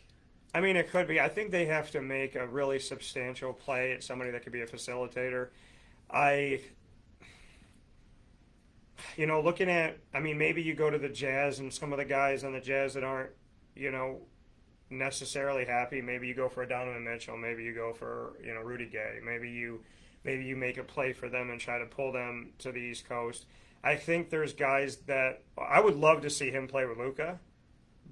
I mean, it could be. I think they have to make a really substantial play at somebody that could be a facilitator. looking at, I mean, maybe you go to the Jazz and some of the guys on the Jazz that aren't, necessarily happy. Maybe you go for a Donovan Mitchell. Maybe you go for, Rudy Gay. Maybe you make a play for them and try to pull them to the East Coast. I think there's guys that I would love to see him play with Luka,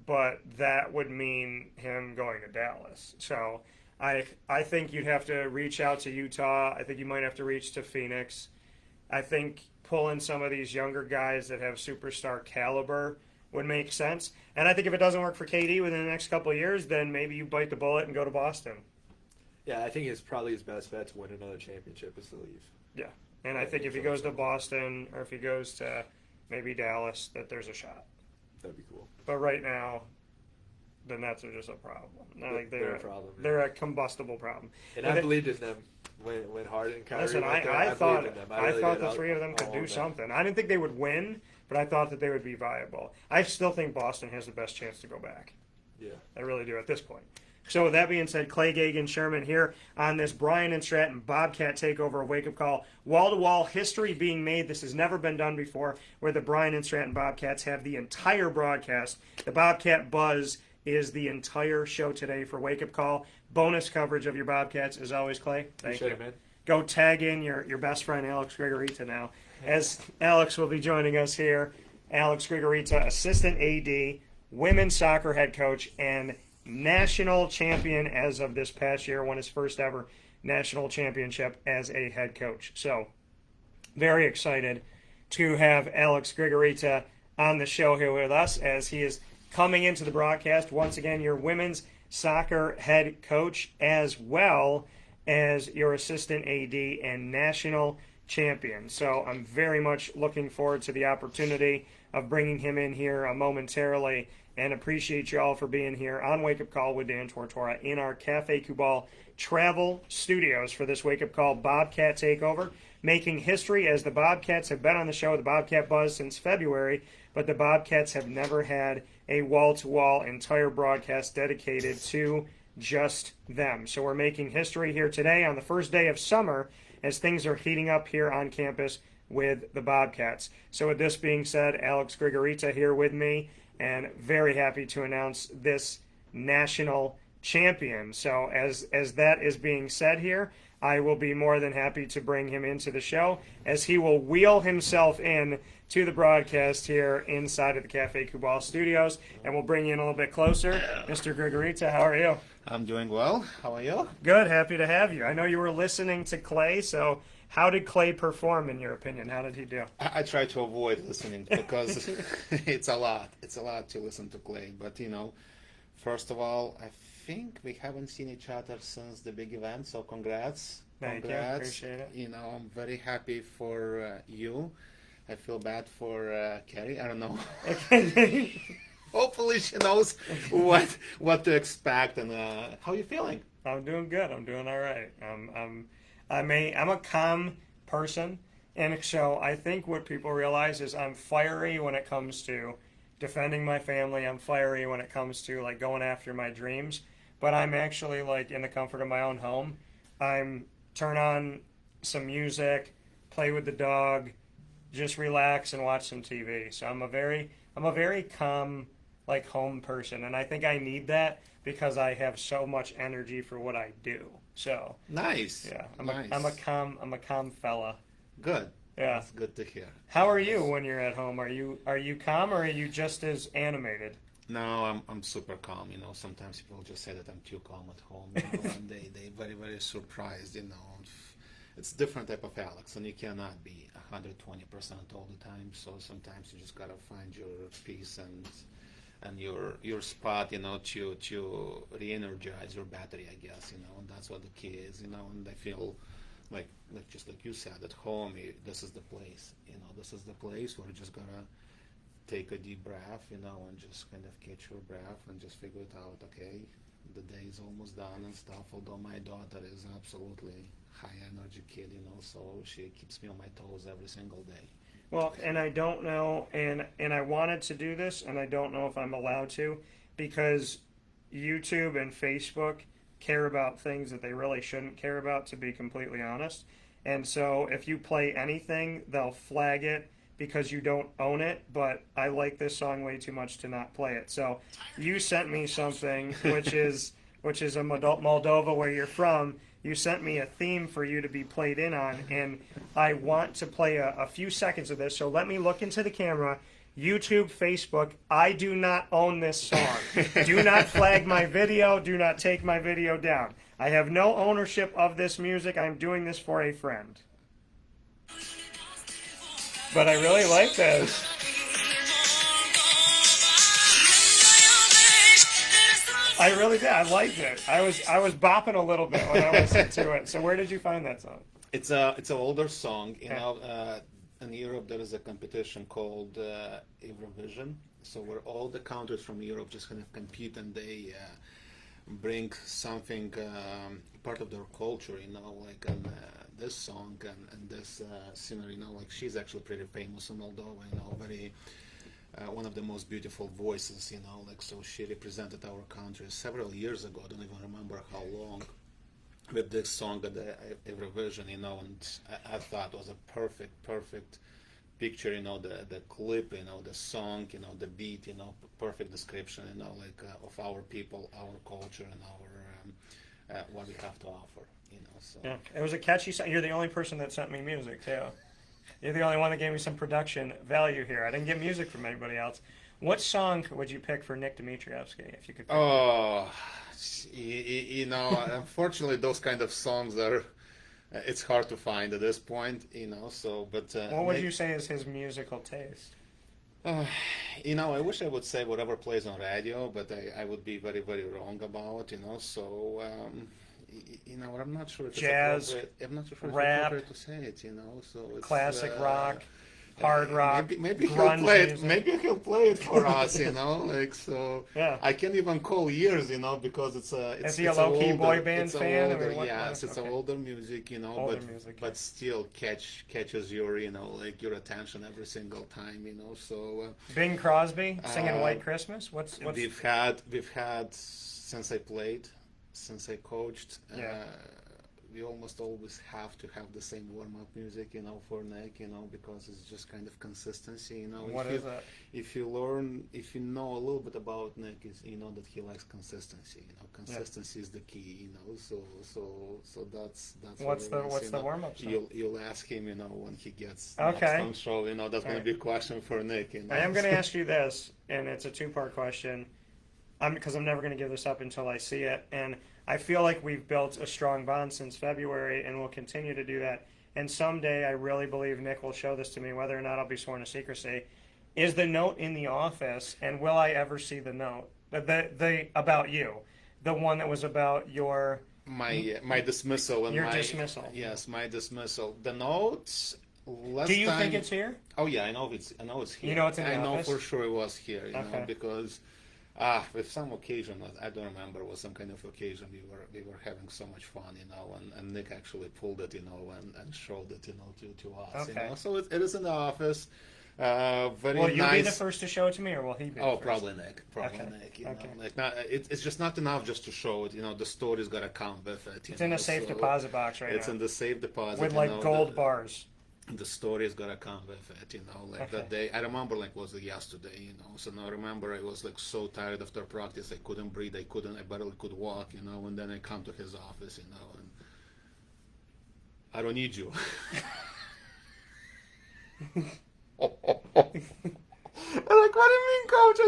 but that would mean him going to Dallas. So I think you'd have to reach out to Utah. I think you might have to reach to Phoenix. I think pulling some of these younger guys that have superstar caliber would make sense. And I think if it doesn't work for KD within the next couple of years, then maybe you bite the bullet and go to Boston. Yeah, I think it's probably his best bet to win another championship is to leave. Yeah. And I think if he goes to Boston or if he goes to maybe Dallas, that there's a shot. That'd be cool. But right now, the Nets are just a problem. They're a problem. Yeah. They're a combustible problem. And I believed in them when Harden and Kyrie Listen, went there. I thought believed in them. I really thought did. the three of them could do something. I didn't think they would win, but I thought that they would be viable. I still think Boston has the best chance to go back. Yeah. I really do at this point. So with that being said, Clay Gagen-Sherman here on this Bryant Stratton Bobcat takeover of Wake Up Call. Wall-to-wall history being made. This has never been done before, where the Bryant Stratton Bobcats have the entire broadcast. The Bobcat Buzz is the entire show today for Wake Up Call. Bonus coverage of your Bobcats, as always, Clay. Thank you. Man. Go tag in your best friend, Alex Grigorita, now. As Alex will be joining us here. Alex Grigorita, assistant AD, women's soccer head coach, and national champion as of this past year, won his first ever national championship as a head coach. So, very excited to have Alex Grigorita on the show here with us as he is coming into the broadcast. Once again, your women's soccer head coach as well as your assistant AD and national champion. So I'm very much looking forward to the opportunity of bringing him in here momentarily, and appreciate you all for being here on Wake Up Call with Dan Tortora in our Cafe Cubal travel studios for this Wake Up Call Bobcat takeover, making history as the Bobcats have been on the show, the Bobcat Buzz, since February, but the Bobcats have never had a wall-to-wall entire broadcast dedicated to just them. So we're making history here today on the first day of summer as things are heating up here on campus with the Bobcats. So with this being said, Alex Grigorita here with me, and very happy to announce this national champion. So as that is being said here, I will be more than happy to bring him into the show as he will wheel himself in to the broadcast here inside of the Cafe Cubal studios, and we'll bring you in a little bit closer. Mr. Grigorita, how are you? I'm doing well. How are you? Good, happy to have you. I know you were listening to Clay, so how did Clay perform in your opinion? How did he do? I try to avoid listening because it's a lot. It's a lot to listen to Clay. But, first of all, I think we haven't seen each other since the big event, so congrats. Thank you. Appreciate it. I'm very happy for you. I feel bad for Carrie. I don't know. Hopefully she knows what to expect. And how are you feeling? I'm doing good. I'm doing all right. I'm a calm person, and so I think what people realize is I'm fiery when it comes to defending my family. I'm fiery when it comes to like going after my dreams. But I'm actually like in the comfort of my own home. I'm turn on some music, play with the dog, just relax and watch some TV. So I'm a very calm, like home person, and I think I need that because I have so much energy for what I do. So nice. Yeah, nice. I'm a calm fella. Good. Yeah, that's good to hear. How are you when you're at home? Are you calm, or are you just as animated? No, I'm super calm. Sometimes people just say that I'm too calm at home, and they very, very surprised. It's different type of Alex, and you cannot be 120% all the time. So sometimes you just gotta find your peace and your spot, to re-energize your battery, I guess, and that's what the key is, and I feel like just like you said, at home, this is the place, this is the place where you just gotta take a deep breath, and just kind of catch your breath and just figure it out, okay, the day is almost done and stuff, although my daughter is absolutely high energy kid, so she keeps me on my toes every single day. Well, and I don't know, and I wanted to do this, and I don't know if I'm allowed to, because YouTube and Facebook care about things that they really shouldn't care about, to be completely honest. And so if you play anything, they'll flag it because you don't own it, but I like this song way too much to not play it. So you sent me something, which is a Moldova where you're from. You sent me a theme for you to be played in on, and I want to play a few seconds of this. So let me look into the camera. YouTube, Facebook, I do not own this song. Do not flag my video. Do not take my video down. I have no ownership of this music. I'm doing this for a friend. But I really like this. I really did. I liked it. I was bopping a little bit when I listened to it. So where did you find that song? It's an older song. You know, in Europe there is a competition called Eurovision. So where all the countries from Europe just kind of compete, and they bring something part of their culture. You know, like this song and this singer. You know, like she's actually pretty famous in Moldova. You know, very. One of the most beautiful voices, you know, like, so she represented our country several years ago, I don't even remember how long, with this song at the Eurovision, you know, and I thought it was a perfect picture, you know, the clip, you know, the song, you know, the beat, you know, perfect description, you know, like, of our people, our culture, and our, what we have to offer, you know, so. Yeah, it was a catchy song. You're the only person that sent me music, too. You're the only one that gave me some production value here. I didn't get music from anybody else. What song would you pick for Nick Dimitrievski if you could pick you know, unfortunately, those kind of songs are, it's hard to find at this point, you know, so, but... what would you say is his musical taste? You know, I wish I would say whatever plays on radio, but I would be very, very wrong about, you know, so... you know, I'm not sure if jazz, it's I'm not sure if it's rap, appropriate to say it, you know. So it's, classic rock, hard rock, maybe he'll grunge play it. music. Maybe he'll play it for us, you know. Like so, yeah. I can't even call years, you know, because it's Is he a low-key boy band it's fan? Older, I mean, yes, it's older music, you know, older music, but still catches your, you know, like your attention every single time, you know. So Bing Crosby singing White Christmas. What's we've had since I played. Since I coached, we almost always have to have the same warm-up music, you know, for Nick, you know, because it's just kind of consistency, you know. What is that? If you know a little bit about Nick, is you know that he likes consistency. You know, consistency is the key. You know, so that's. What's the warm-up song? You'll ask him, you know, when he gets okay. next on show. You know, that's going to be a question for Nick. You know? I am going to ask you this, and it's a two-part question. Because I'm never going to give this up until I see it. And I feel like we've built a strong bond since February, and we'll continue to do that. And someday, I really believe Nick will show this to me, whether or not I'll be sworn to secrecy. Is the note in the office, and will I ever see the note? The about you. The one that was about your... My dismissal. And your dismissal. Yes, my dismissal. The notes... Do you think it's here? Oh, yeah, I know it's here. You know it's in the I office? know for sure it was here, you know, because... with some occasion, I don't remember, it was some kind of occasion, we were having so much fun, you know, and Nick actually pulled it, you know, and showed it, you know, to us, you know. So it is in the office. Very will you nice. be the first to show it to me, or will he be? Oh, the first? probably Nick. Nick. You know, like not, it's just not enough just to show it. You know, the story's got to come with it. It's in a safe deposit box right now. It's in the safe deposit with like gold bars. The story's gotta come with it, you know, like that day. I remember like was it yesterday, you know. So now I remember I was like so tired after practice, I couldn't breathe, I barely could walk, you know, and then I come to his office, you know, and I don't need you. I'm like, what do you mean, coach?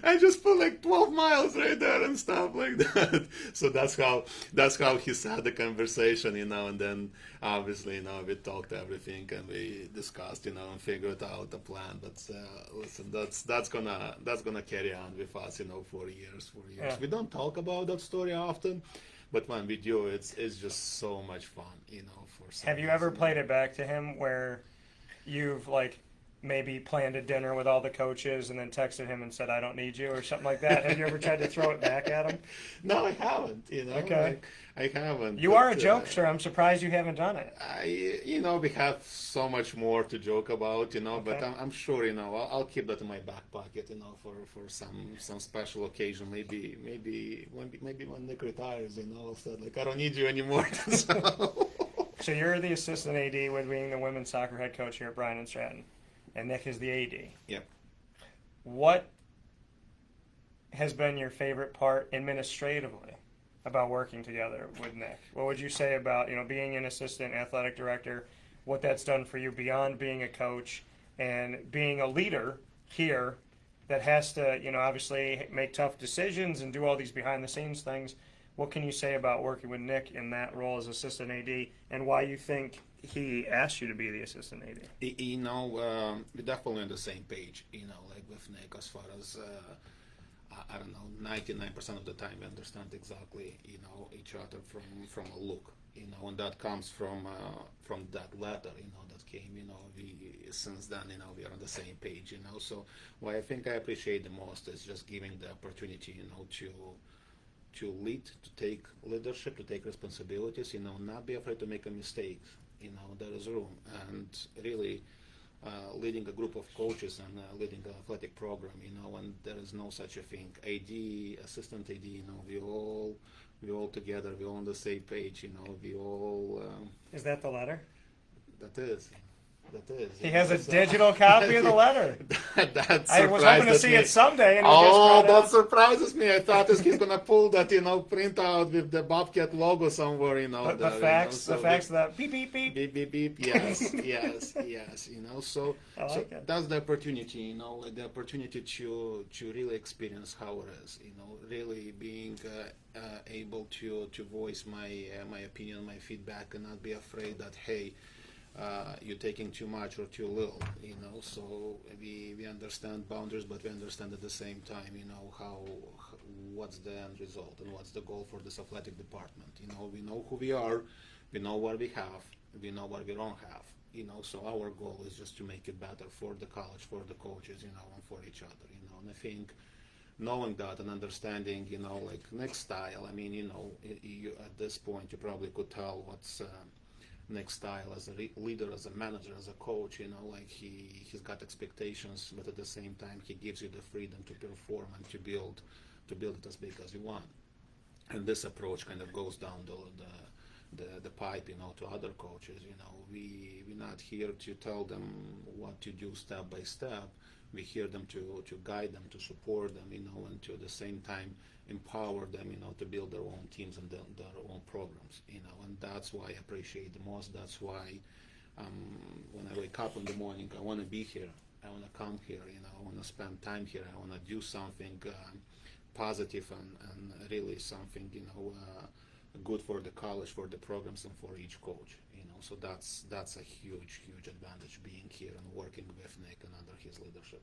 I just put like 12 miles right there and stuff like that. So that's how he started the conversation, you know, and then obviously, you know, we talked everything and we discussed, you know, and figured out the plan. But listen, that's gonna carry on with us, you know, for years. Yeah. We don't talk about that story often, but when we do, it's just so much fun, you know. Have you ever played it back to him where you've like maybe planned a dinner with all the coaches and then texted him and said, I don't need you, or something like that? Have you ever tried to throw it back at him? No, I haven't, you know. Okay. I haven't. You are a jokester. I'm surprised you haven't done it. You know, we have so much more to joke about, you know, but I'm sure, you know, I'll keep that in my back pocket, you know, for some special occasion. Maybe when Nick retires, you know, I'll say, like, I don't need you anymore. So you're the assistant AD with being the women's soccer head coach here at Bryant Stratton. and Nick is the AD. Yep. What has been your favorite part administratively about working together with Nick? What would you say about, being an assistant athletic director, what that's done for you beyond being a coach and being a leader here that has to, obviously make tough decisions and do all these behind the scenes things? What can you say about working with Nick in that role as assistant AD, and why you think he asked you to be the assistant AD? We're definitely on the same page, like with Nick, as far as, I don't know, 99% of the time we understand exactly, each other from a look, and that comes from that letter, that came, since then, we are on the same page, so what I think I appreciate the most is just giving the opportunity, to lead, to take leadership, to take responsibilities, not be afraid to make a mistake, there is room, and really leading a group of coaches and leading an athletic program, and there is no such a thing. AD, assistant AD, we all together, we're all on the same page, we all. Is that the letter? That is. He has a digital copy of the letter. I was hoping to see it someday. And that surprises me. I thought he's gonna pull that, print out with the Bobcat logo somewhere, The facts, the facts that beep beep beep. Beep beep beep. Yes. So that's the opportunity, like the opportunity to really experience how it is, really being able to voice my opinion, my feedback, and not be afraid that you're taking too much or too little, so we understand boundaries, but we understand at the same time, what's the end result and what's the goal for this athletic department. We know who we are, we know what we have, we know what we don't have, so our goal is just to make it better for the college, for the coaches, and for each other, and I think knowing that and understanding, like Nick's style, at this point you probably could tell what's Nick's style as a leader, as a manager, as a coach, like he's got expectations, but at the same time he gives you the freedom to perform and to build it as big as you want. And this approach kind of goes down the pipe, to other coaches. We're not here to tell them what to do step by step. We're here to guide them, to support them, and to at the same time empower them, to build their own teams and their own programs, and that's why I appreciate the most. That's why when I wake up in the morning, I want to be here. I want to come here, I want to spend time here. I want to do something positive and really something, good for the college, for the programs, and for each coach, so that's a huge advantage being here and working with Nick and under his leadership.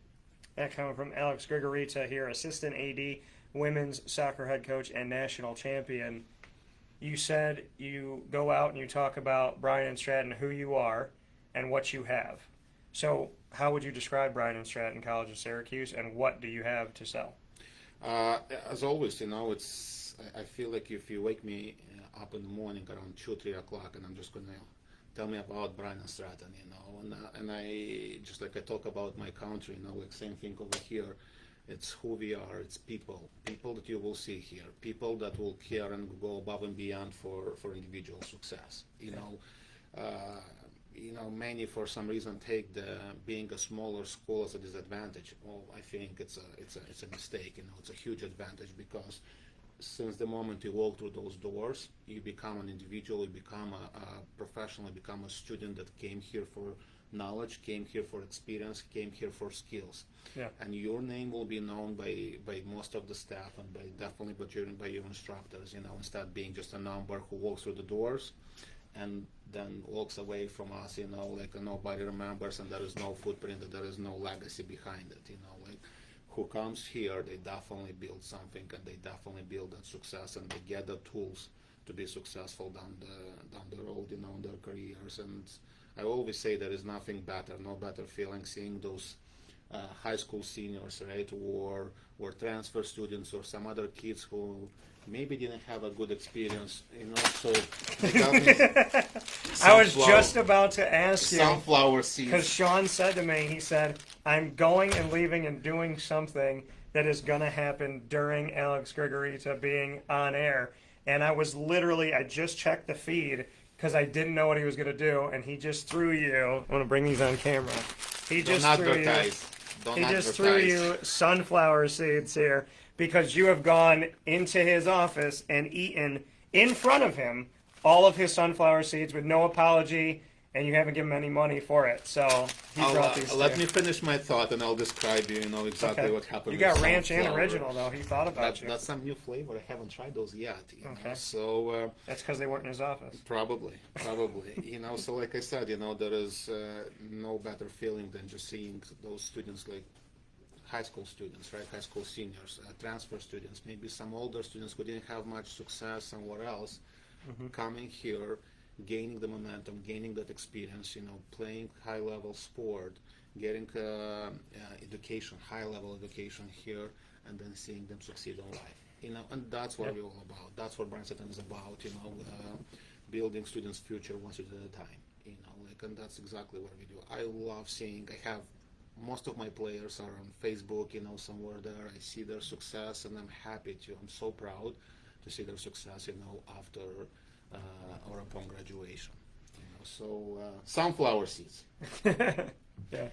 That coming from Alex Grigorita here, assistant AD, women's soccer head coach, and national champion. You said you go out and you talk about Bryant Stratton, who you are, and what you have. So how would you describe Bryant Stratton College of Syracuse, and what do you have to sell? As always, I feel like if you wake me up in the morning around 2-3 o'clock, and I'm just going to tell me about Bryant Stratton, and I just like I talk about my country, like same thing over here. It's who we are. It's people that you will see here, people that will care and go above and beyond for individual success. Many for some reason take the being a smaller school as a disadvantage. Well, I think it's a mistake. It's a huge advantage, because since the moment you walk through those doors, you become an individual, you become a professional, you become a student that came here for knowledge, came here for experience, came here for skills. Yeah. And your name will be known by most of the staff and definitely by your instructors, instead of being just a number who walks through the doors and then walks away from us, like nobody remembers, and there is no footprint, there is no legacy behind it, like who comes here, they definitely build something, and they definitely build that success, and they get the tools to be successful down the road, in their careers. And I always say there is nothing better, no better feeling seeing those high school seniors, right, or transfer students or some other kids who maybe didn't have a good experience, so they got me I was just about to ask you, sunflower seeds. because Shawn said to me, he said, I'm going and leaving and doing something that is going to happen during Alex Grigorita being on air. And I just checked the feed because I didn't know what he was going to do, and he just threw you. I'm going to bring these on camera. He Don't just threw you. advertise. Don't He advertise. just threw you sunflower seeds here because you have gone into his office and eaten in front of him all of his sunflower seeds with no apology, and you haven't given him any money for it. So he brought these. Let to me you. finish my thought, and I'll describe you. You know exactly Okay. what happened. You with got ranch and sunflower. original though. He thought about you. That's some new flavor. I haven't tried those yet. You know? Okay. So That's because they weren't in his office. probably. You know, so like I said, you know, there is no better feeling than just seeing those students, like high school students, right? High school seniors, transfer students, maybe some older students who didn't have much success somewhere else, coming here, gaining the momentum, gaining that experience, you know, playing high-level sport, getting education, high-level education here, and then seeing them succeed in life. You know, and that's what we're all about. That's what Bryant Stratton is about. You know, building students' future one student at a time. You know, like, and that's exactly what we do. I love seeing. I have most of my players are on Facebook. You know, somewhere there. I see their success, and I'm happy to. I'm so proud to see their success. You know, after or upon graduation. You know, so sunflower seeds. Yeah.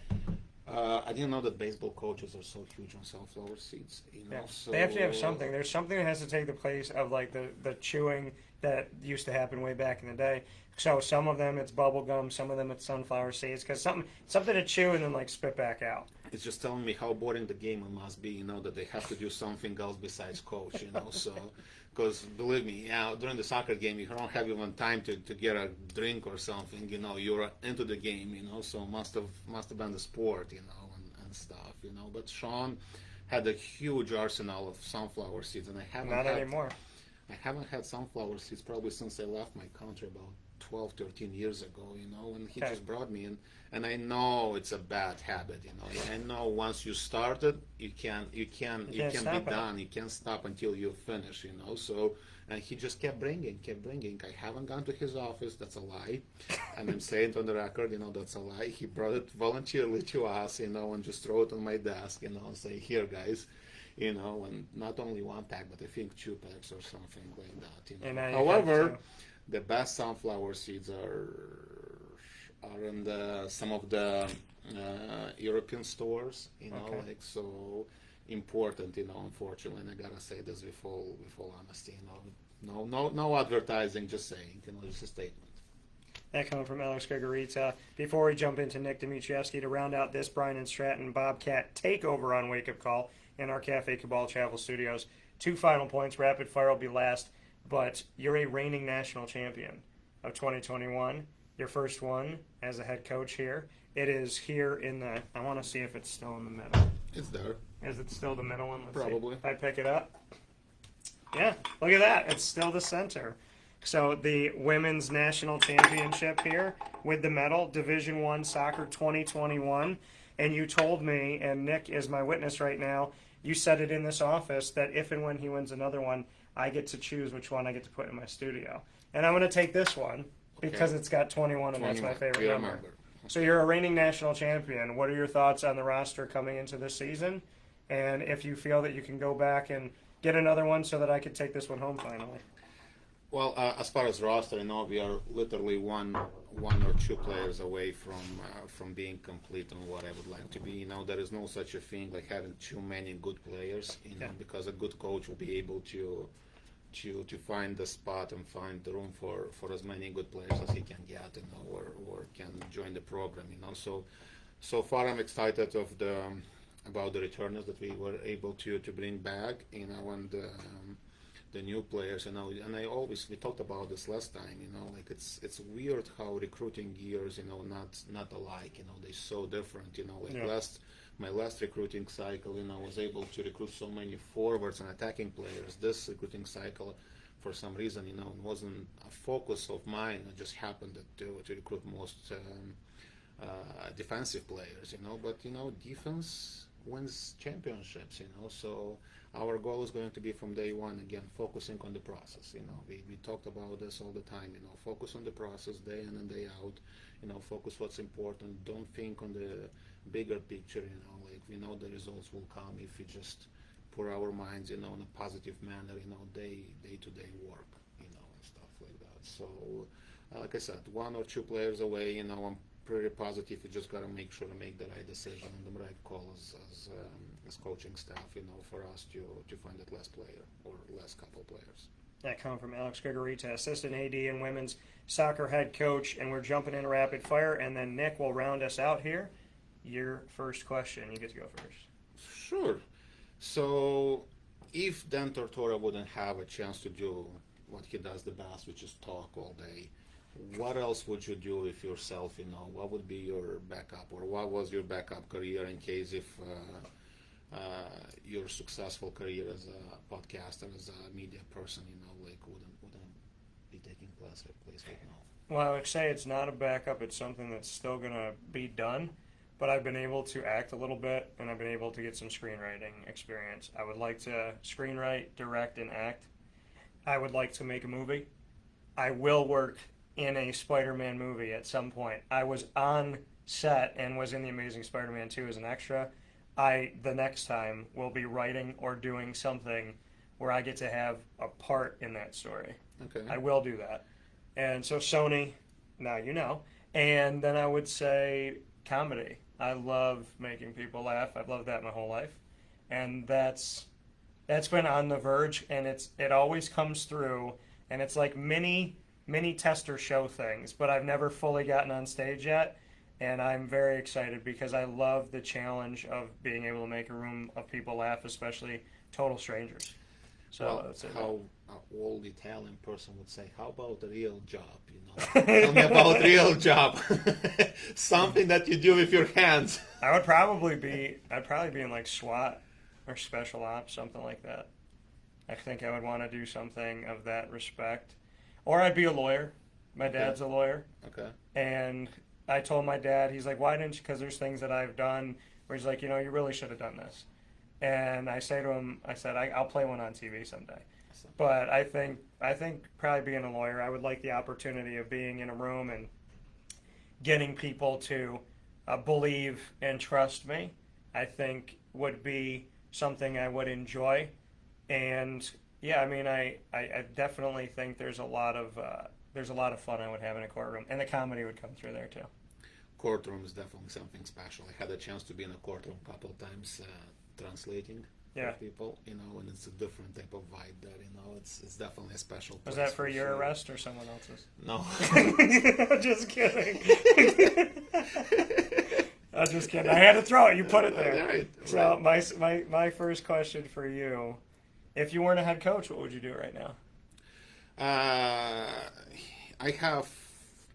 I didn't know that baseball coaches are so huge on sunflower seeds. You know, Yeah. so They have to have something. There's something that has to take the place of like the chewing that used to happen way back in the day. So some of them it's bubble gum, some of them it's sunflower seeds, because something to chew and then like spit back out. It's just telling me how boring the game must be. You know, that they have to do something else besides coach. You know, so because believe me, yeah, during the soccer game you don't have even time to get a drink or something. You know, you're into the game. You know, so must have been the sport. You know, and stuff. You know, but Shawn had a huge arsenal of sunflower seeds, and I haven't Not had, anymore. I haven't had sunflower seeds probably since I left my country about 12, 13 years ago, you know, and he Okay. just brought me in. And I know it's a bad habit, you know. I know once you start it, you can't be stop it. done. You can't stop until you finish, you know. So, and he just kept bringing. I haven't gone to his office. That's a lie. And I'm saying it on the record, you know, that's a lie. He brought it voluntarily to us, you know, and just throw it on my desk, you know, and say, here, guys. You know, and not only one pack, but I think 2 packs or something like that. You know? And now you However, have to- the best sunflower seeds are in some of the European stores. You know, Okay. like so important. You know, unfortunately, and I gotta say this with full honesty. You know, no advertising. Just saying. You know, just a statement. That coming from Alex Grigorita. Before we jump into Nick Dimitrievski to round out this Bryant Stratton Bobcat takeover on Wake Up Call in our Cafe Cabal Travel Studios. 2 final points. Rapid fire will be last. But you're a reigning national champion of 2021. Your first one as a head coach here. It is here in the. I want to see if it's still in the middle. It's there. Is it still the middle one? Let's see. Probably. If I pick it up. Yeah, look at that. It's still the center. So the women's national championship here with the medal, Division I Soccer 2021. And you told me, and Nick is my witness right now, you said it in this office that if and when he wins another one, I get to choose which one I get to put in my studio. And I'm going to take this one because it's got 21, and that's my 21. favorite You number. remember. So you're a reigning national champion. What are your thoughts on the roster coming into this season? And if you feel that you can go back and get another one so that I could take this one home finally. Well, as far as roster, I know we are literally one or 2 players away from being complete on what I would like to be. You know, there is no such a thing like having too many good players. You know, because a good coach will be able to find the spot and find the room for as many good players as he can get, you know, or can join the program. You know, so far I'm excited about the returners that we were able to bring back. You know, and the new players, you know, and we talked about this last time, you know, like it's weird how recruiting years, you know, not alike, you know, they're so different, you know, like my last recruiting cycle, you know, I was able to recruit so many forwards and attacking players. This recruiting cycle, for some reason, you know, wasn't a focus of mine. It just happened to recruit most defensive players, you know, but, you know, defense wins championships, you know, so our goal is going to be from day one, again, focusing on the process, you know, we talked about this all the time, you know, focus on the process day in and day out, you know, focus what's important, don't think on the bigger picture, you know, like we know the results will come if we just put our minds, you know, in a positive manner, you know, day-to-day work, you know, and stuff like that. So, like I said, 1 or 2 players away, you know, I'm pretty positive. You just got to make sure to make the right decision and the right call as coaching staff, for us to find that last player or last couple players. That coming from Alex Grigorita, assistant AD and women's soccer head coach, and we're jumping into rapid fire, and then Nick will round us out here. Your first question. You get to go first. Sure. So, if Dan Tortora wouldn't have a chance to do what he does the best, which is talk all day, what else would you do with yourself? What would be your backup, or what was your backup career in case if your successful career as a podcaster, as a media person, wouldn't be taking place right now? Well, I would say it's not a backup. It's something that's still going to be done. But I've been able to act a little bit, and I've been able to get some screenwriting experience. I would like to screenwrite, direct, and act. I would like to make a movie. I will work in a Spider-Man movie at some point. I was on set and was in The Amazing Spider-Man 2 as an extra. The next time, will be writing or doing something where I get to have a part in that story. Okay. I will do that. And so Sony, now you know. And then I would say comedy. I love making people laugh. I've loved that my whole life. And that's been on the verge, and it always comes through, and it's like mini tester show things, but I've never fully gotten on stage yet, and I'm very excited because I love the challenge of being able to make a room of people laugh, especially total strangers. So that's it. How an old Italian person would say, how about a real job? Tell me about real job. Something that you do with your hands. I'd probably be in like SWAT or special ops, something like that. I think I would want to do something of that respect. Or I'd be a lawyer. My dad's a lawyer. Okay. And I told my dad, he's like, why didn't you? Because there's things that I've done where he's like, you really should have done this. And I say to him, I'll play one on TV someday. But I think probably being a lawyer, I would like the opportunity of being in a room and getting people to believe and trust me. I think would be something I would enjoy. And yeah, I definitely think there's a lot of fun I would have in a courtroom, and the comedy would come through there too. Courtroom is definitely something special. I had a chance to be in a courtroom a couple of times translating for people, and it's a different type of vibe there, it's definitely a special place. Was that for your arrest or someone else's? No. Just kidding. I'm just kidding. I had to throw it. You put it there. Right. So my first question for you, if you weren't a head coach, what would you do right now? I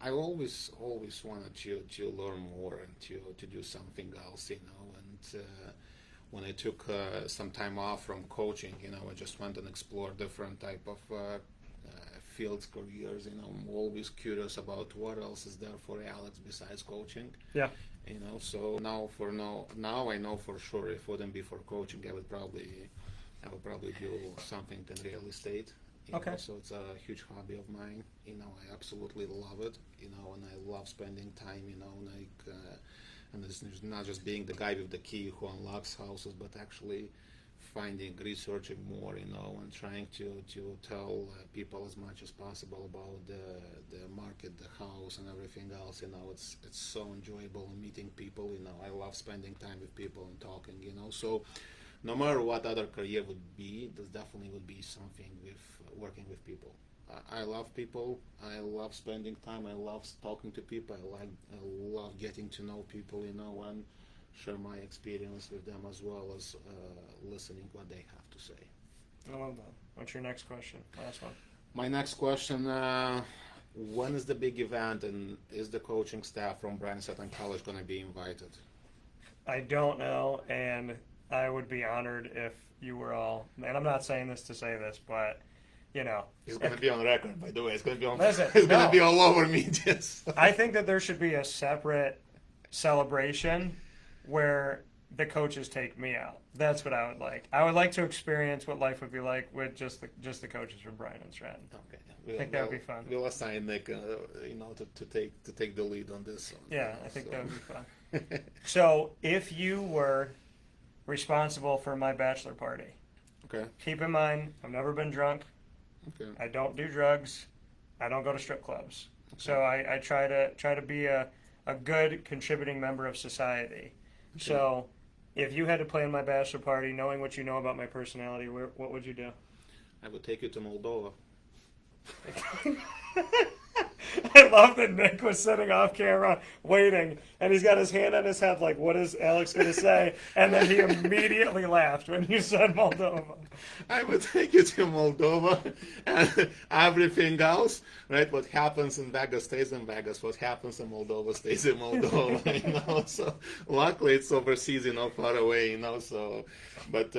always wanted to learn more and to do something else, and when I took some time off from coaching, I just went and explored different type of fields, careers. I'm always curious about what else is there for Alex besides coaching. Yeah. So now I know for sure if it wouldn't be for coaching, I would probably do something in real estate. Okay. So it's a huge hobby of mine. I absolutely love it. And I love spending time. And it's not just being the guy with the key who unlocks houses, but actually researching more. And trying to tell people as much as possible about the market, the house, and everything else. It's so enjoyable meeting people. I love spending time with people and talking. So no matter what other career would be, this definitely would be something with working with people. I love people. I love spending time. I love talking to people. I love getting to know people, and share my experience with them as well as listening what they have to say. I love that. What's your next question? Last one. My next question, when is the big event, and is the coaching staff from Bryant Stratton College going to be invited? I don't know, and I would be honored if you were all, and I'm not saying this to say this, but It's going to be on record, by the way. It's going to be on. Listen, it's going to be all over media. So. I think that there should be a separate celebration where the coaches take me out. That's what I would like. I would like to experience what life would be like with just the coaches from Bryant and Stratton. Okay. I think that would be fun. We'll assign Nick, to take the lead on this. Yeah, I think that would be fun. So, if you were responsible for my bachelor party, okay. Keep in mind, I've never been drunk. Okay. I don't do drugs. I don't go to strip clubs. Okay. So I try to be a a good contributing member of society. So, if you had to play in my bachelor party, knowing what you know about my personality, what would you do? I would take you to Moldova. I love that Nick was sitting off camera waiting, and he's got his hand on his head like, what is Alex going to say? And then he immediately laughed when you said Moldova. I would take you to Moldova, and everything else, right? What happens in Vegas stays in Vegas. What happens in Moldova stays in Moldova. You know, so luckily it's overseas, you know, far away, you know. So, but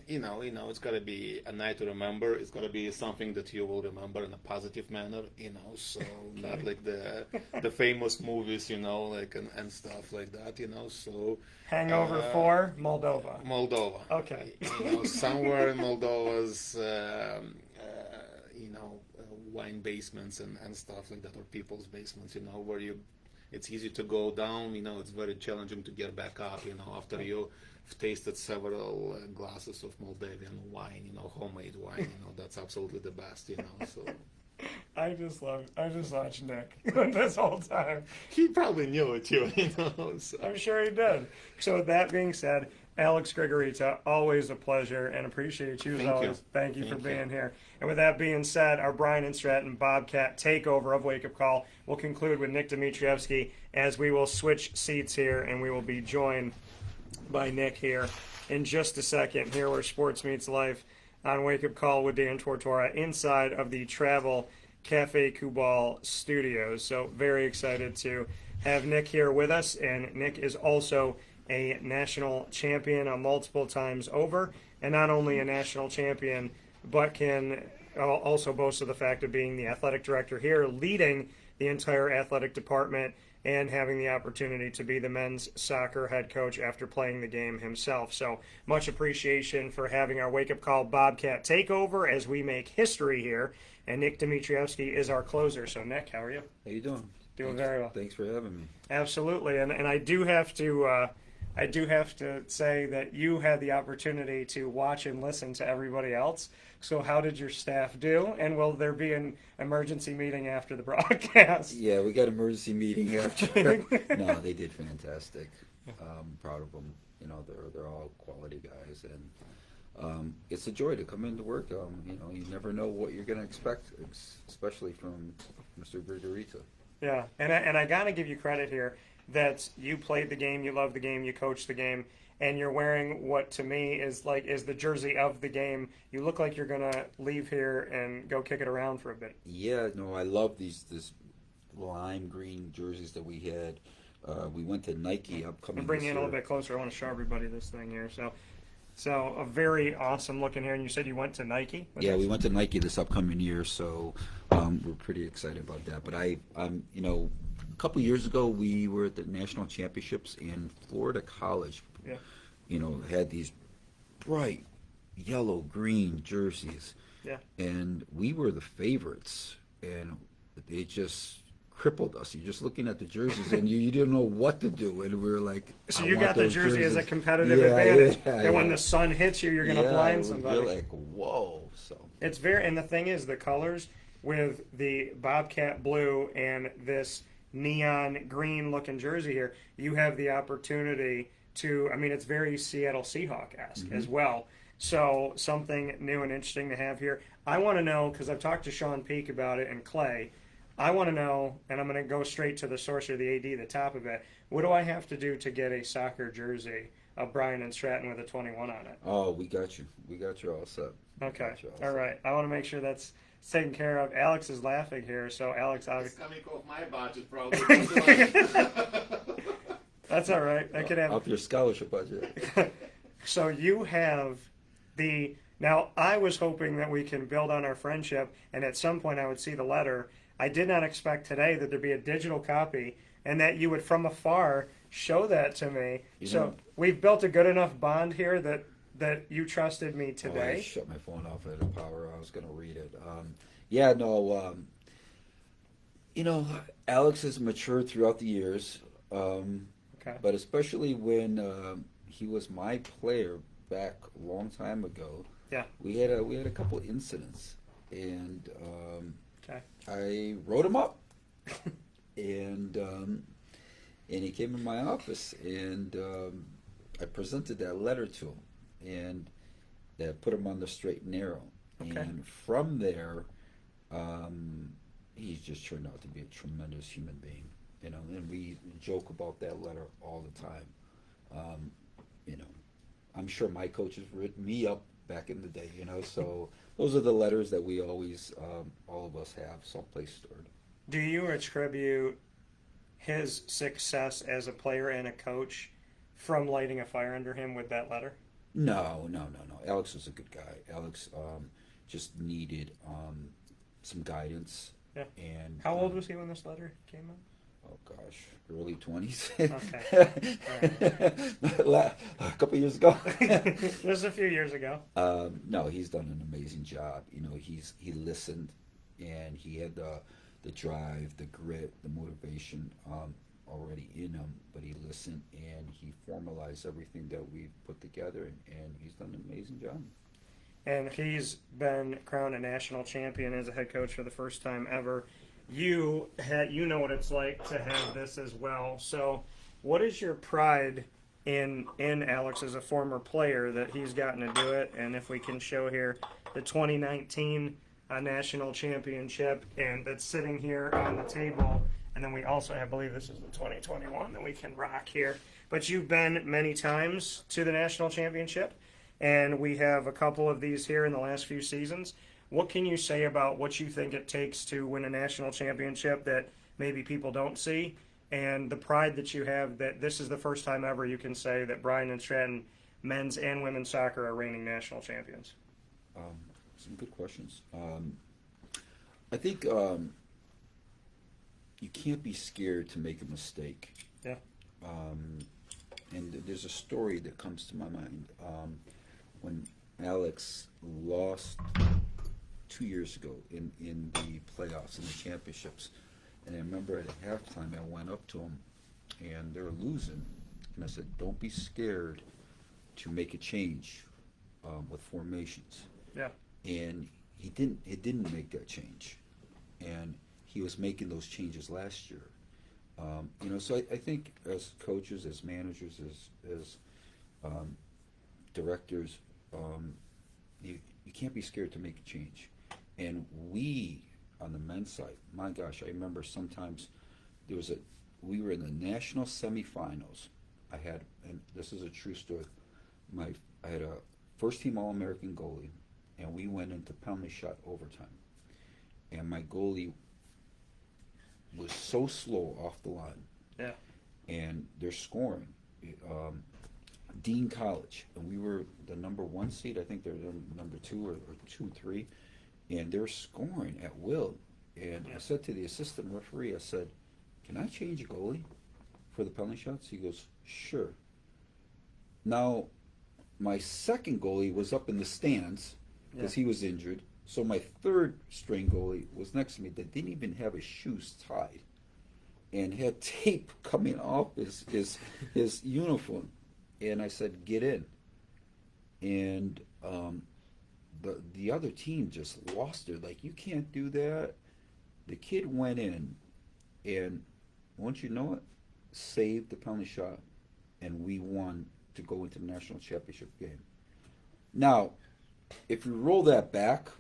you know, it's got to be a night to remember. It's got to be something that you will remember in a positive manner, you know. So not like the famous movies, you know, like and stuff like that, you know. So Hangover 4, Moldova. Moldova. Okay. You know, somewhere in Moldova's, you know, wine basements and stuff like that, or people's basements, you know, where it's easy to go down, you know, it's very challenging to get back up, you know, after you've tasted several glasses of Moldavian wine, you know, homemade wine, you know, that's absolutely the best, you know, so. I just watched Nick this whole time. He probably knew it too, you know. So. I'm sure he did. So with that being said, Alex Grigorita, always a pleasure and appreciate you as Thank you. always. Thank you for being here. And with that being said, our Bryant Stratton Bobcat takeover of Wake Up Call will conclude with Nick Dimitrievski as we will switch seats here and we will be joined by Nick here in just a second here where sports meets life on Wake Up Call with Dan Tortora inside of the Travel Cafe Kubal studios. So very excited to have Nick here with us, and Nick is also a national champion multiple times over, and not only a national champion, but can also boast of the fact of being the athletic director here, leading the entire athletic department, and having the opportunity to be the men's soccer head coach after playing the game himself. So much appreciation for having our Wake Up Call Bobcat takeover as we make history here. And Nick Dimitrievski is our closer. So Nick, how are you? How you doing? Doing very well. Thanks for having me. Absolutely. And I do have to say that you had the opportunity to watch and listen to everybody else. So how did your staff do? And will there be an emergency meeting after the broadcast? Yeah, we got emergency meeting after. No, they did fantastic. Proud of them. You know, they're all quality guys, and it's a joy to come into work. You know, you never know what you're going to expect, especially from Mr. Grigorita. Yeah, and I got to give you credit here that you played the game, you love the game, you coached the game, and you're wearing what to me is the jersey of the game. You look like you're gonna leave here and go kick it around for a bit. Yeah, no, I love this lime green jerseys that we had. We went to Nike upcoming. I'll bring this you in a little year. bit closer. I want to show everybody this thing here. So a very awesome looking here. And you said you went to Nike? Yeah, we went to Nike this upcoming year, so we're pretty excited about that. But I'm, you know, a couple years ago we were at the national championships in Florida College. Yeah. You know, had these bright yellow green jerseys. Yeah. And we were the favorites, and they just crippled us. You're just looking at the jerseys, and you didn't know what to do, and we were like, So I you want got the those jersey as a jerseys. competitive Yeah, advantage. yeah, And when yeah. the sun hits you, you're going to blind somebody. You're like, whoa. So It's very, and the thing is, the colors with the Bobcat blue and this neon green looking jersey here, you have the opportunity to, I mean, it's very Seattle Seahawk-esque as well. So something new and interesting to have here. I want to know, because I've talked to Shawn Peake about it and Clay, I want to know, and I'm going to go straight to the source or the AD, the top of it. What do I have to do to get a soccer jersey of Bryant Stratton with a 21 on it? oh, we got you. We got you all set. Okay. Got you All set. right. I want to make sure that's taken care of. Alex is laughing here, so Alex, It's obviously, coming off my budget, probably. that's all right. I could have. Up your scholarship budget. So you have now I was hoping that we can build on our friendship, and at some point I would see the letter. I did not expect today that there'd be a digital copy, and that you would from afar show that to me. So we've built a good enough bond here that you trusted me Oh, I today. shut my phone off at the power. I was going to read it. Yeah, no. You know, Alex has matured throughout the years, Okay. but especially when he was my player back a long time ago. Yeah. We had a couple incidents, and Okay. I wrote him up. and he came in my office, and I presented that letter to him, and that put him on the straight and narrow. Okay. And from there, he's just turned out to be a tremendous human being. And we joke about that letter all the time. I'm sure my coaches written me up back in the day, so those are the letters that we always, all of us have someplace stored. Do you attribute his success as a player and a coach from lighting a fire under him with that letter? No. Alex was a good guy. Alex just needed some guidance. Yeah. And How old was he when this letter came out? Oh gosh, early 20s. Okay. A couple years ago. Just a few years ago. No, he's done an amazing job. He listened, and he had the drive, the grit, the motivation already in him. But he listened, and he formalized everything that we put together, and he's done an amazing job. And he's been crowned a national champion as a head coach for the first time ever. You know what it's like to have this as well. So, what is your pride in Alex as a former player that he's gotten to do it? And if we can show here the 2019 national championship, and that's sitting here on the table. And then we also have, I believe this is the 2021 that we can rock here. But you've been many times to the national championship, and we have a couple of these here in the last few seasons. What can you say about what you think it takes to win a national championship that maybe people don't see, and the pride that you have that this is the first time ever you can say that Bryant and Stratton men's and women's soccer are reigning national champions? Some good questions. I think you can't be scared to make a mistake. Yeah. And there's a story that comes to my mind. When Alex lost 2 years ago in the playoffs and the championships, and I remember at halftime I went up to him, and they were losing, and I said, "Don't be scared to make a change with formations." Yeah. And he didn't make that change, and he was making those changes last year. So I think as coaches, as managers, as directors, you can't be scared to make a change. And we, on the men's side, my gosh, I remember sometimes we were in the national semifinals. And this is a true story, I had a first-team All-American goalie, and we went into penalty shot overtime. And my goalie was so slow off the line. Yeah. And they're scoring. Dean College, and we were the number 1 seed. I think they're number 2 or 2, 3, and they're scoring at will. And I said to the assistant referee, I said, "Can I change a goalie for the penalty shots?" He goes, "Sure." Now, my second goalie was up in the stands because he was injured. So my third string goalie was next to me that didn't even have his shoes tied, and had tape coming off his uniform. And I said, "Get in." And the other team just lost it. Like, "You can't do that." The kid went in, and once you know it, saved the penalty shot, and we won to go into the national championship game. Now, if you roll that back,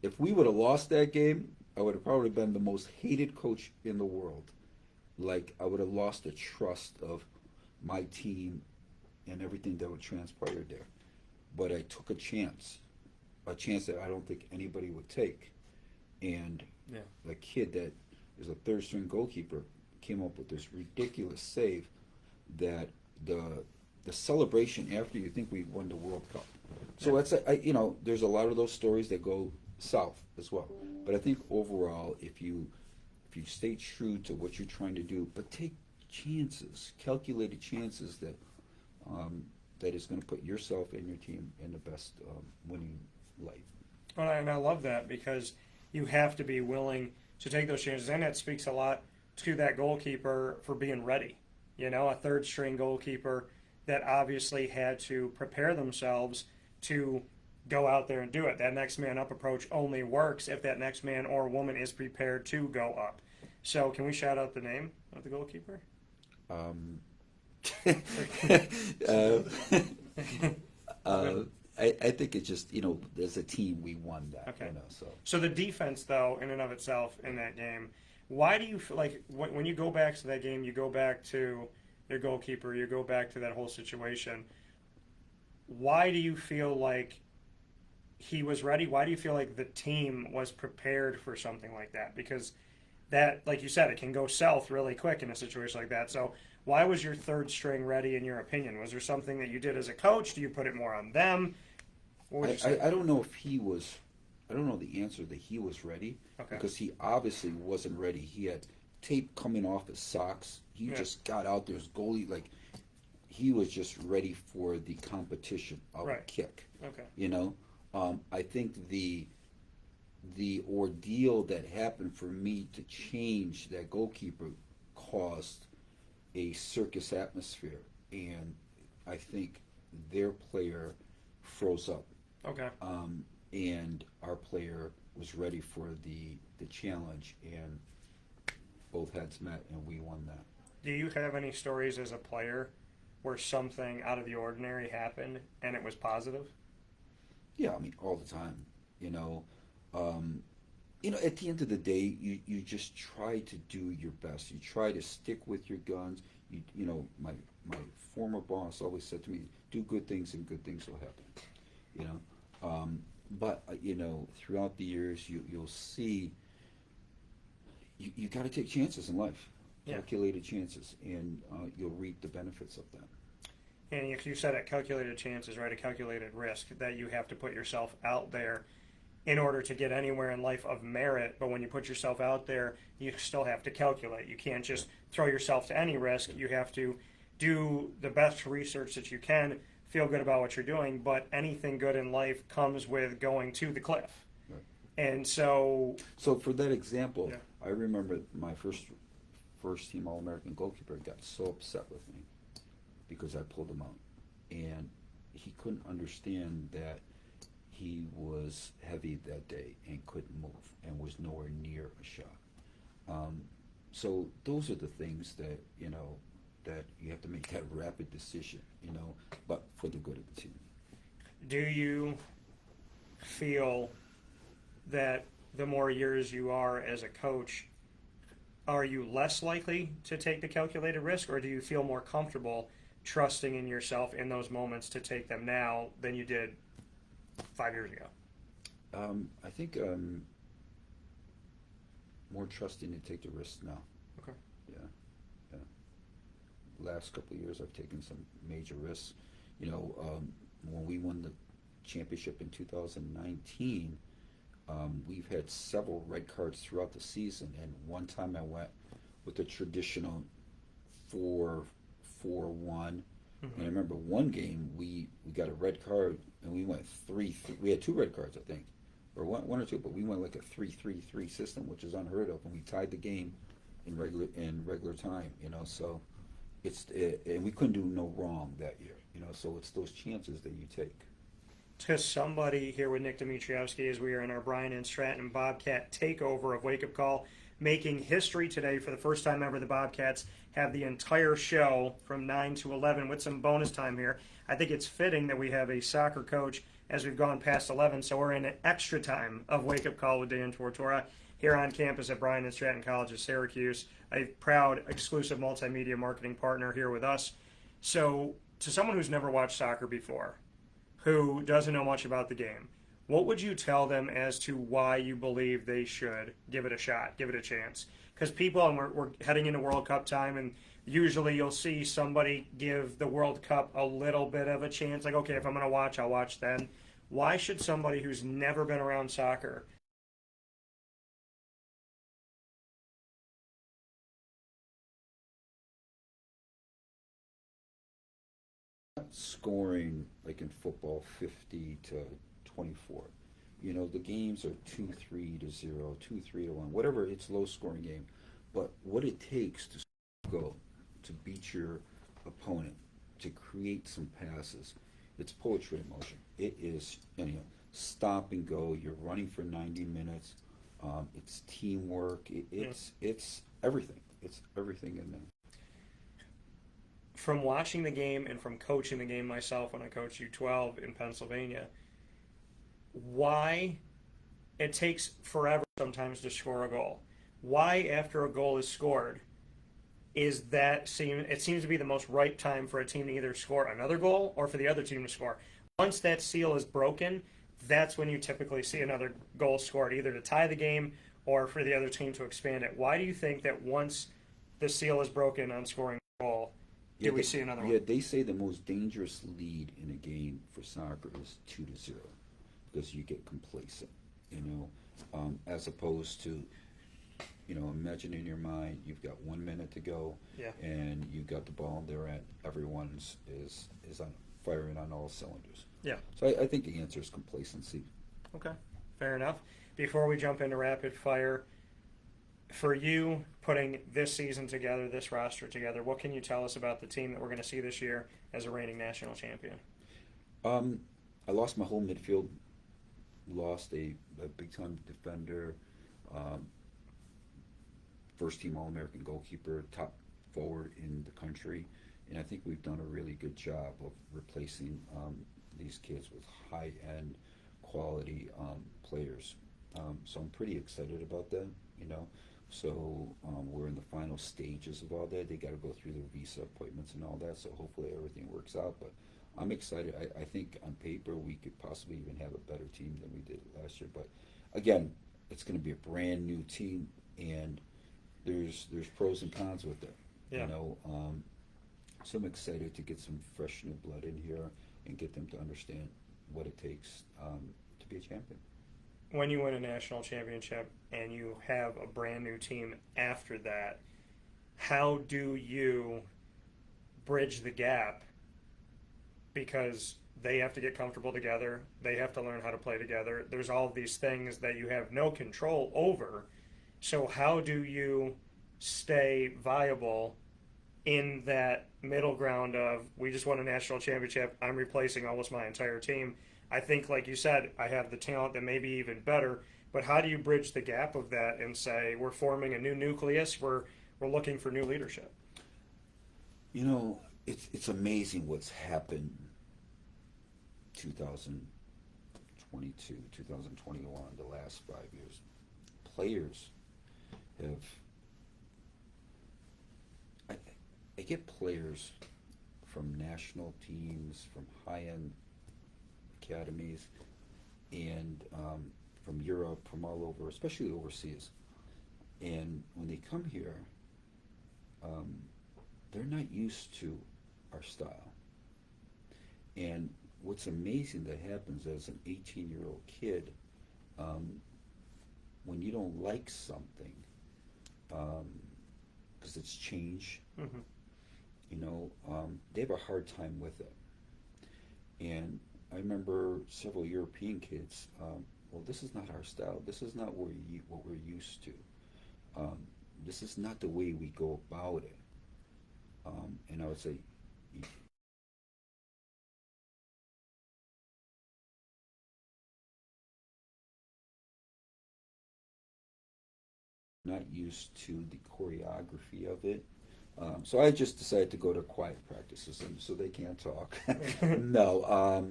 if we would have lost that game, I would have probably been the most hated coach in the world. Like, I would have lost the trust of my team and everything that would transpire there. But I took a chance that I don't think anybody would take. And the kid that is a third string goalkeeper came up with this ridiculous save that the celebration after you think we won the World Cup. So that's there's a lot of those stories that go south as well. But I think overall, if you stay true to what you're trying to do, but take chances, calculated chances that is going to put yourself and your team in the best winning light. Well, and I love that because you have to be willing to take those chances, and that speaks a lot to that goalkeeper for being ready. A third string goalkeeper that obviously had to prepare themselves to go out there and do it. That next man up approach only works if that next man or woman is prepared to go up. So can we shout out the name of the goalkeeper? I think it's just, as a team we won that. Okay. So So the defense, though, in and of itself in that game, why do you feel like when you go back to that game, you go back to your goalkeeper, you go back to that whole situation, why do you feel like he was ready? Why do you feel like the team was prepared for something like that? Because that, like you said, it can go south really quick in a situation like that. So why was your third string ready, in your opinion? Was there something that you did as a coach? Do you put it more on them? What would you say? I don't know if he was. I don't know the answer that he was ready, Okay. because he obviously wasn't ready. He had tape coming off his socks. He just got out there as goalie, like he was just ready for the competition of a kick. Okay. I think the ordeal that happened for me to change that goalkeeper caused a circus atmosphere, and I think their player froze up. Okay. And our player was ready for the challenge, and both heads met, and we won that. Do you have any stories as a player where something out of the ordinary happened and it was positive? Yeah, I mean, all the time. At the end of the day, you just try to do your best. You try to stick with your guns. My former boss always said to me, "Do good things, and good things will happen." But throughout the years, you'll see. You got to take chances in life, calculated chances, and you'll reap the benefits of that. And if you said it, calculated chances, right? A calculated risk that you have to put yourself out there in order to get anywhere in life of merit. But when you put yourself out there, you still have to calculate. You can't just throw yourself to any risk. You have to do the best research that you can, feel good about what you're doing. But anything good in life comes with going to the cliff. Right. And so for that example, I remember my first team All-American goalkeeper got so upset with me because I pulled him out, and he couldn't understand that he was heavy that day and couldn't move and was nowhere near a shot. So those are the things that that you have to make that rapid decision, but for the good of the team. do you feel that the more years you are as a coach, are you less likely to take the calculated risk, or do you feel more comfortable trusting in yourself in those moments to take them now than you did 5 years ago? I think more trusting to take the risk now. Okay. Yeah. Last couple of years, I've taken some major risks. When we won the championship in 2019, we've had several red cards throughout the season, and one time I went with the traditional 4-4-1. And I remember one game we got a red card, and we went 3-3. We had 2 red cards, I think, or one or two, but we went like a 3-3-3 system, which is unheard of, and we tied the game in regular time. So and we couldn't do no wrong that year. So it's those chances that you take. To somebody here with Nick Dimitrievski, as we are in our Bryant Stratton Bobcat takeover of Wake Up Call, making history today for the first time ever. The Bobcats have the entire show from 9 to 11 with some bonus time here. I think it's fitting that we have a soccer coach as we've gone past 11, so we're in an extra time of Wake Up Call with Dan Tortora here on campus at Bryant Stratton College of Syracuse, a proud exclusive multimedia marketing partner here with us. So to someone who's never watched soccer before, who doesn't know much about the game, what would you tell them as to why you believe they should give it a shot, give it a chance? Because people, and we're heading into World Cup time, and usually you'll see somebody give the World Cup a little bit of a chance. Like, okay, if I'm going to watch, I'll watch then. Why should somebody who's never been around soccer scoring like in football 50 to 24? The games are 2-3 to 0, 2-3 to 1, whatever. It's low scoring game, but what it takes to go to beat your opponent, to create some passes, it's poetry in motion. It is stop and go. You're running for 90 minutes. It's teamwork. It's everything. It's everything in there. From watching the game and from coaching the game myself when I coached U12 in Pennsylvania, why it takes forever sometimes to score a goal. Why, after a goal is scored, it seems to be the most right time for a team to either score another goal or for the other team to score. Once that seal is broken, that's when you typically see another goal scored, either to tie the game or for the other team to expand it. Why do you think that once the seal is broken on scoring a goal, we see another one? Yeah, they say the most dangerous lead in a game for soccer is 2-0 because you get complacent, as opposed to, imagine in your mind you've got 1 minute to go, and you got the ball there, and everyone's is on firing on all cylinders. Yeah. So I think the answer is complacency. Okay, fair enough. Before we jump into rapid fire, for you putting this season together, this roster together, what can you tell us about the team that we're going to see this year as a reigning national champion? I lost my whole midfield, lost a big-time defender, first-team All-American goalkeeper, top forward in the country, and I think we've done a really good job of replacing these kids with high-end quality players. So I'm pretty excited about that, So we're in the final stages of all that. They got to go through their visa appointments and all that, so hopefully everything works out. But I'm excited. I think on paper we could possibly even have a better team than we did last year. But again, it's going to be a brand new team, and there's pros and cons with it. Yeah. So I'm excited to get some fresh new blood in here and get them to understand what it takes to be a champion. When you win a national championship and you have a brand new team after that, how do you bridge the gap? Because they have to get comfortable together. They have to learn how to play together. There's all these things that you have no control over. So how do you stay viable in that middle ground of, we just won a national championship, I'm replacing almost my entire team? I think, like you said, I have the talent that may be even better, but how do you bridge the gap of that and say, we're forming a new nucleus, we're looking for new leadership? It's amazing what's happened 2022, 2021, the last 5 years. Players have... I get players from national teams, from high-end academies, and from Europe, from all over, especially overseas. And when they come here, they're not used to our style. And what's amazing that happens as an 18-year-old kid, when you don't like something, because it's change, they have a hard time with it. And I remember several European kids, well, this is not our style. This is not what we're used to. This is not the way we go about it. And I would say, not used to the choreography of it. So I just decided to go to quiet practices, and so they can't talk. No,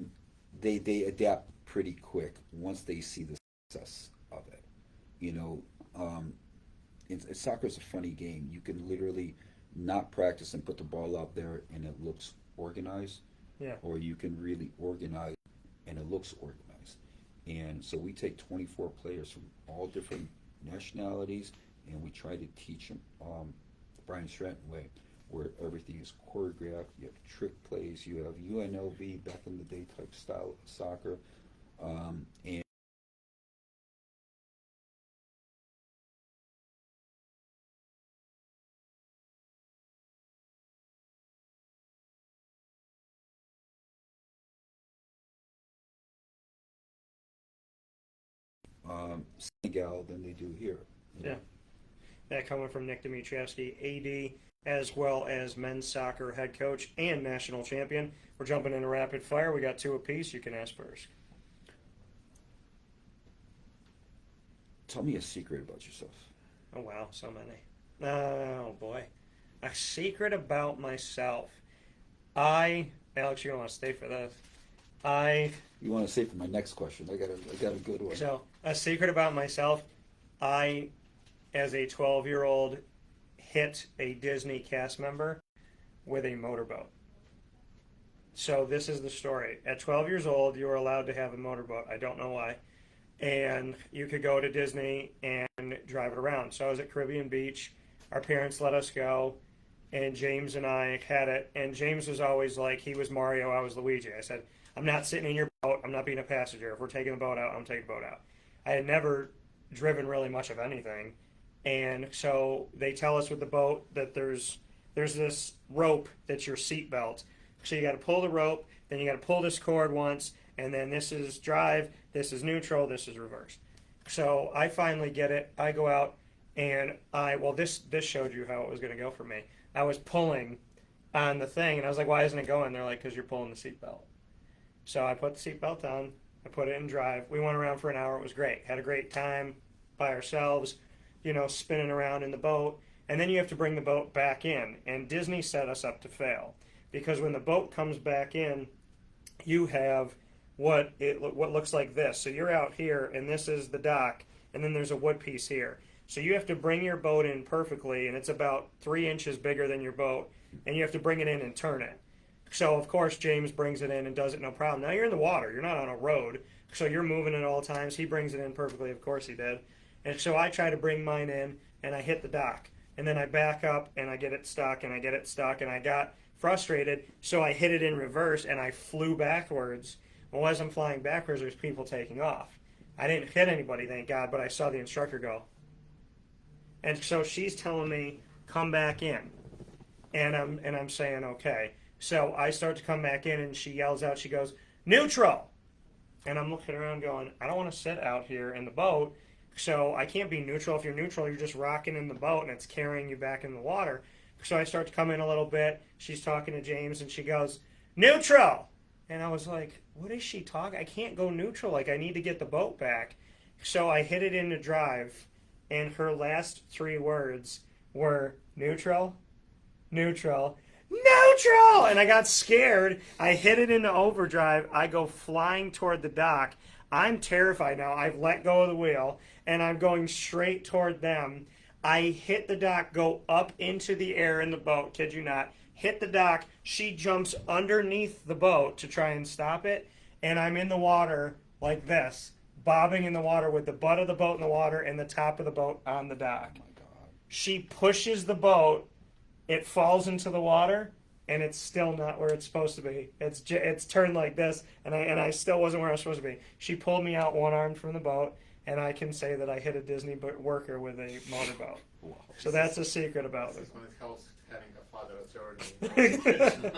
they adapt pretty quick once they see the success of it. Soccer's a funny game. You can literally not practice and put the ball out there and it looks organized, or you can really organize and it looks organized. And so we take 24 players from all different nationalities, and we try to teach them the Bryant Stratton way, where everything is choreographed. You have trick plays, you have UNLV, back in the day type style of soccer, and Senegal than they do here. Yeah. That coming from Nick Dimitrievski, AD, as well as men's soccer head coach and national champion. We're jumping into rapid fire. We got two apiece. You can ask first. Tell me a secret about yourself. Oh, wow, so many. Oh, boy. A secret about myself. Alex, you're going to want to stay for this. You want to say for my next question? I got a good one. So, a secret about myself. I, as a 12-year-old, hit a Disney cast member with a motorboat. So this is the story. At 12 years old, you were allowed to have a motorboat. I don't know why. And you could go to Disney and drive it around. So I was at Caribbean Beach. Our parents let us go. And James and I had it. And James was always like, he was Mario, I was Luigi. I said, I'm not sitting in your boat. I'm not being a passenger. If we're taking the boat out, I'm taking the boat out. I had never driven really much of anything. And so they tell us with the boat that there's this rope that's your seatbelt. So you got to pull the rope, then you got to pull this cord once, and then this is drive, this is neutral, this is reverse. So I finally get it. I go out, and this showed you how it was going to go for me. I was pulling on the thing, and I was like, why isn't it going? They're like, because you're pulling the seatbelt. So I put the seatbelt on, I put it in drive. We went around for an hour. It was great. Had a great time by ourselves, spinning around in the boat. And then you have to bring the boat back in. And Disney set us up to fail. Because when the boat comes back in, you have what looks like this. So you're out here, and this is the dock, and then there's a wood piece here. So you have to bring your boat in perfectly, and it's about 3 inches bigger than your boat, and you have to bring it in and turn it. So, of course, James brings it in and does it no problem. Now you're in the water. You're not on a road, so you're moving at all times. He brings it in perfectly. Of course he did. And so I try to bring mine in, and I hit the dock. And then I back up, and I get it stuck, and I get it stuck, and I got frustrated, so I hit it in reverse, and I flew backwards. Well, as I'm flying backwards, there's people taking off. I didn't hit anybody, thank God, but I saw the instructor go. And so she's telling me, come back in. And I'm saying, okay. So I start to come back in, and she yells out, she goes, neutral! And I'm looking around going, I don't want to sit out here in the boat, so I can't be neutral. If you're neutral, you're just rocking in the boat, and it's carrying you back in the water. So I start to come in a little bit. She's talking to James, and she goes, neutral! And I was like, what is she talking? I can't go neutral. Like, I need to get the boat back. So I hit it into drive, and her last 3 words were neutral, neutral, neutral! And I got scared. I hit it into overdrive. I go flying toward the dock. I'm terrified now. I've let go of the wheel, and I'm going straight toward them. I hit the dock, go up into the air in the boat, kid you not, hit the dock. She jumps underneath the boat to try and stop it, and I'm in the water like this, bobbing in the water with the butt of the boat in the water and the top of the boat on the dock. Oh my God. She pushes the boat, it falls into the water, and it's still not where it's supposed to be. It's turned like this, and I still wasn't where I was supposed to be. She pulled me out one-armed from the boat, and I can say that I hit a Disney worker with a motorboat. Wow. So that's a secret about it. This is when it helps having a father attorney.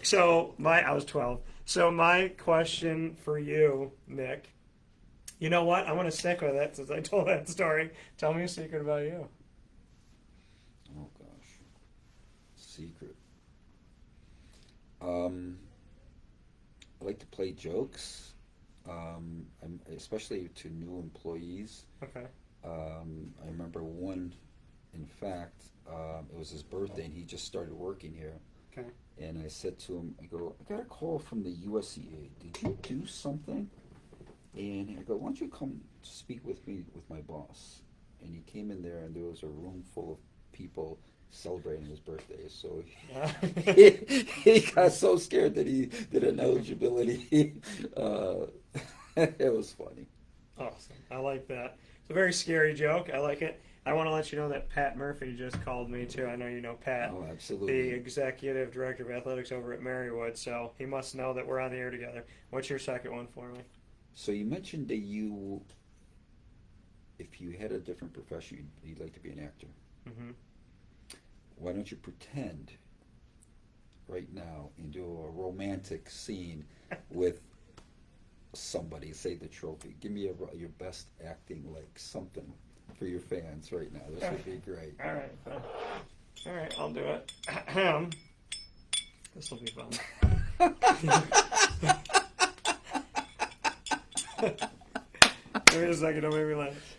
So I was 12. So my question for you, Nick, you know what? I'm going to stick with it since I told that story. Tell me a secret about you. Oh gosh, secret. I like to play jokes. Especially to new employees. Okay. I remember one, in fact, it was his birthday, and he just started working here. Okay. And I said to him, I go, I got a call from the USCA. Did you do something? And I go, why don't you come speak with me with my boss? And he came in there, and there was a room full of people celebrating his birthday. So he got so scared that he did an eligibility. It was funny. Awesome. I like that. It's a very scary joke. I like it. I want to let you know that Pat Murphy just called me, too. I know you know Pat. Oh, absolutely. The executive director of athletics over at Marywood, so he must know that we're on the air together. What's your second one for me? So you mentioned that if you had a different profession, you'd like to be an actor. Mm-hmm. Why don't you pretend right now and do a romantic scene with somebody, say the trophy. Give me your best acting, like something for your fans right now. This would be great. All right. All right, I'll do it. This will be fun. Wait a second, don't make me laugh.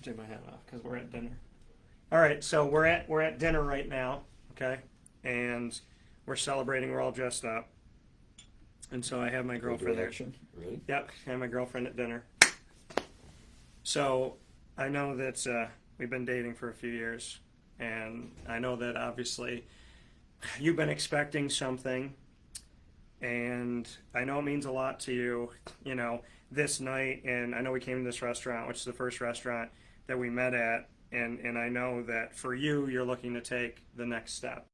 Take my hat off because we're at dinner. All right, so we're at dinner right now, okay, and we're celebrating. We're all dressed up, and so I have my girlfriend there. Really? Yep, I have my girlfriend at dinner. So I know that we've been dating for a few years, and I know that obviously you've been expecting something, and I know it means a lot to you, you know, this night. And I know we came to this restaurant, which is the first restaurant that we met at, and I know that for you, you're looking to take the next step.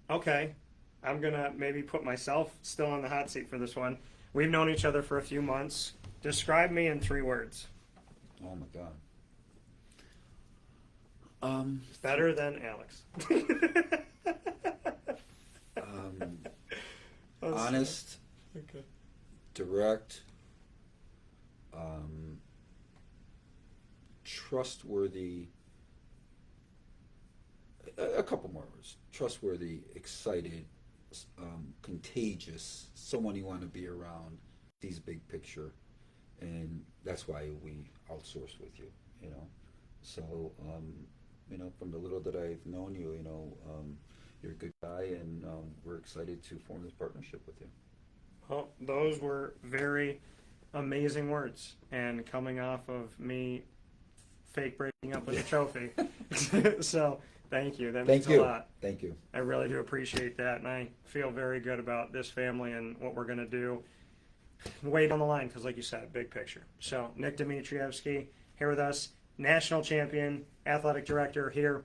Okay, I'm gonna maybe put myself still on the hot seat for this one. We've known each other for a few months. Describe me in 3 words. Oh my God. Better than Alex. Honest, Okay. direct, trustworthy. A couple more words. Trustworthy, excited, contagious, someone you want to be around, sees big picture, and that's why we outsource with you, you know. So, you know, from the little that I've known you, you know, you're a good guy, and we're excited to form this partnership with you. Well, those were very amazing words, and coming off of me fake breaking up with a trophy. So, thank you. That means a lot. Thank you. I really do appreciate that, and I feel very good about this family and what we're going to do. Way down the line, because like you said, big picture. So, Nick Dimitrievski here with us, national champion, athletic director here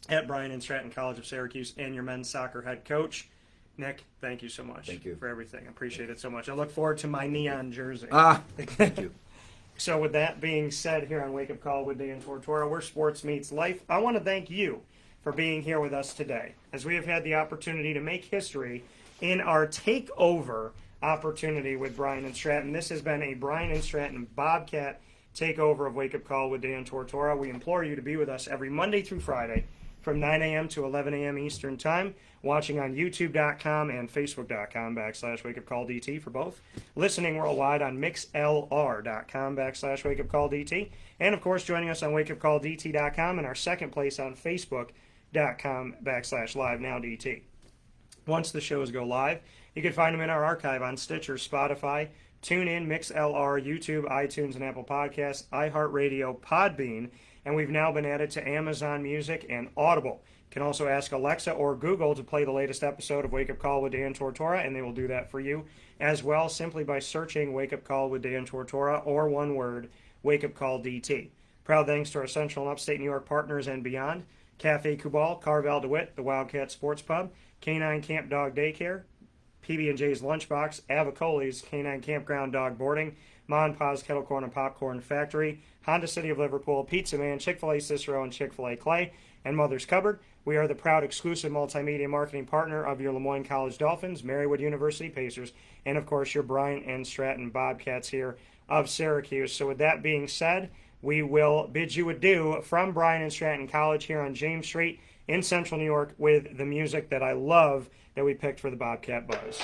at Bryant Stratton College of Syracuse, and your men's soccer head coach. Nick, thank you so much. Thank you. For everything. I appreciate it so much. I look forward to my neon jersey. Thank you. So with that being said, here on Wake Up Call with Dan Tortora, where sports meets life, I want to thank you for being here with us today, as we have had the opportunity to make history in our takeover opportunity with Bryant Stratton. This has been a Bryant Stratton Bobcat takeover of Wake Up Call with Dan Tortora. We implore you to be with us every Monday through Friday from 9 a.m. to 11 a.m. Eastern Time, watching on youtube.com and facebook.com/wakeupcalldt for both, listening worldwide on mixlr.com/wakeupcalldt, and of course joining us on wakeupcalldt.com and our second place on facebook.com/live-now-dt. Once the shows go live, you can find them in our archive on Stitcher, Spotify, TuneIn, MixLR, YouTube, iTunes, and Apple Podcasts, iHeartRadio, Podbean, and we've now been added to Amazon Music and Audible. You can also ask Alexa or Google to play the latest episode of Wake Up Call with Dan Tortora, and they will do that for you as well, simply by searching Wake Up Call with Dan Tortora, or one word, Wake Up Call DT. Proud thanks to our Central and Upstate New York partners and beyond: Cafe Kubal, Carvel DeWitt, the Wildcat Sports Pub, Canine Camp Dog Daycare, PB&J's Lunchbox, Avicoli's Canine Campground Dog Boarding, MON-FRI's Kettle Corn and Popcorn Factory, Honda City of Liverpool, Pizza Man, Chick-fil-A Cicero, and Chick-fil-A Clay, and Mother's Cupboard. We are the proud exclusive multimedia marketing partner of your Lemoyne College Dolphins, Marywood University Pacers, and of course your Bryant Stratton Bobcats here of Syracuse. So with that being said, we will bid you adieu from Bryant Stratton College here on James Street in Central New York with the music that I love that we picked for the Bobcat Buzz.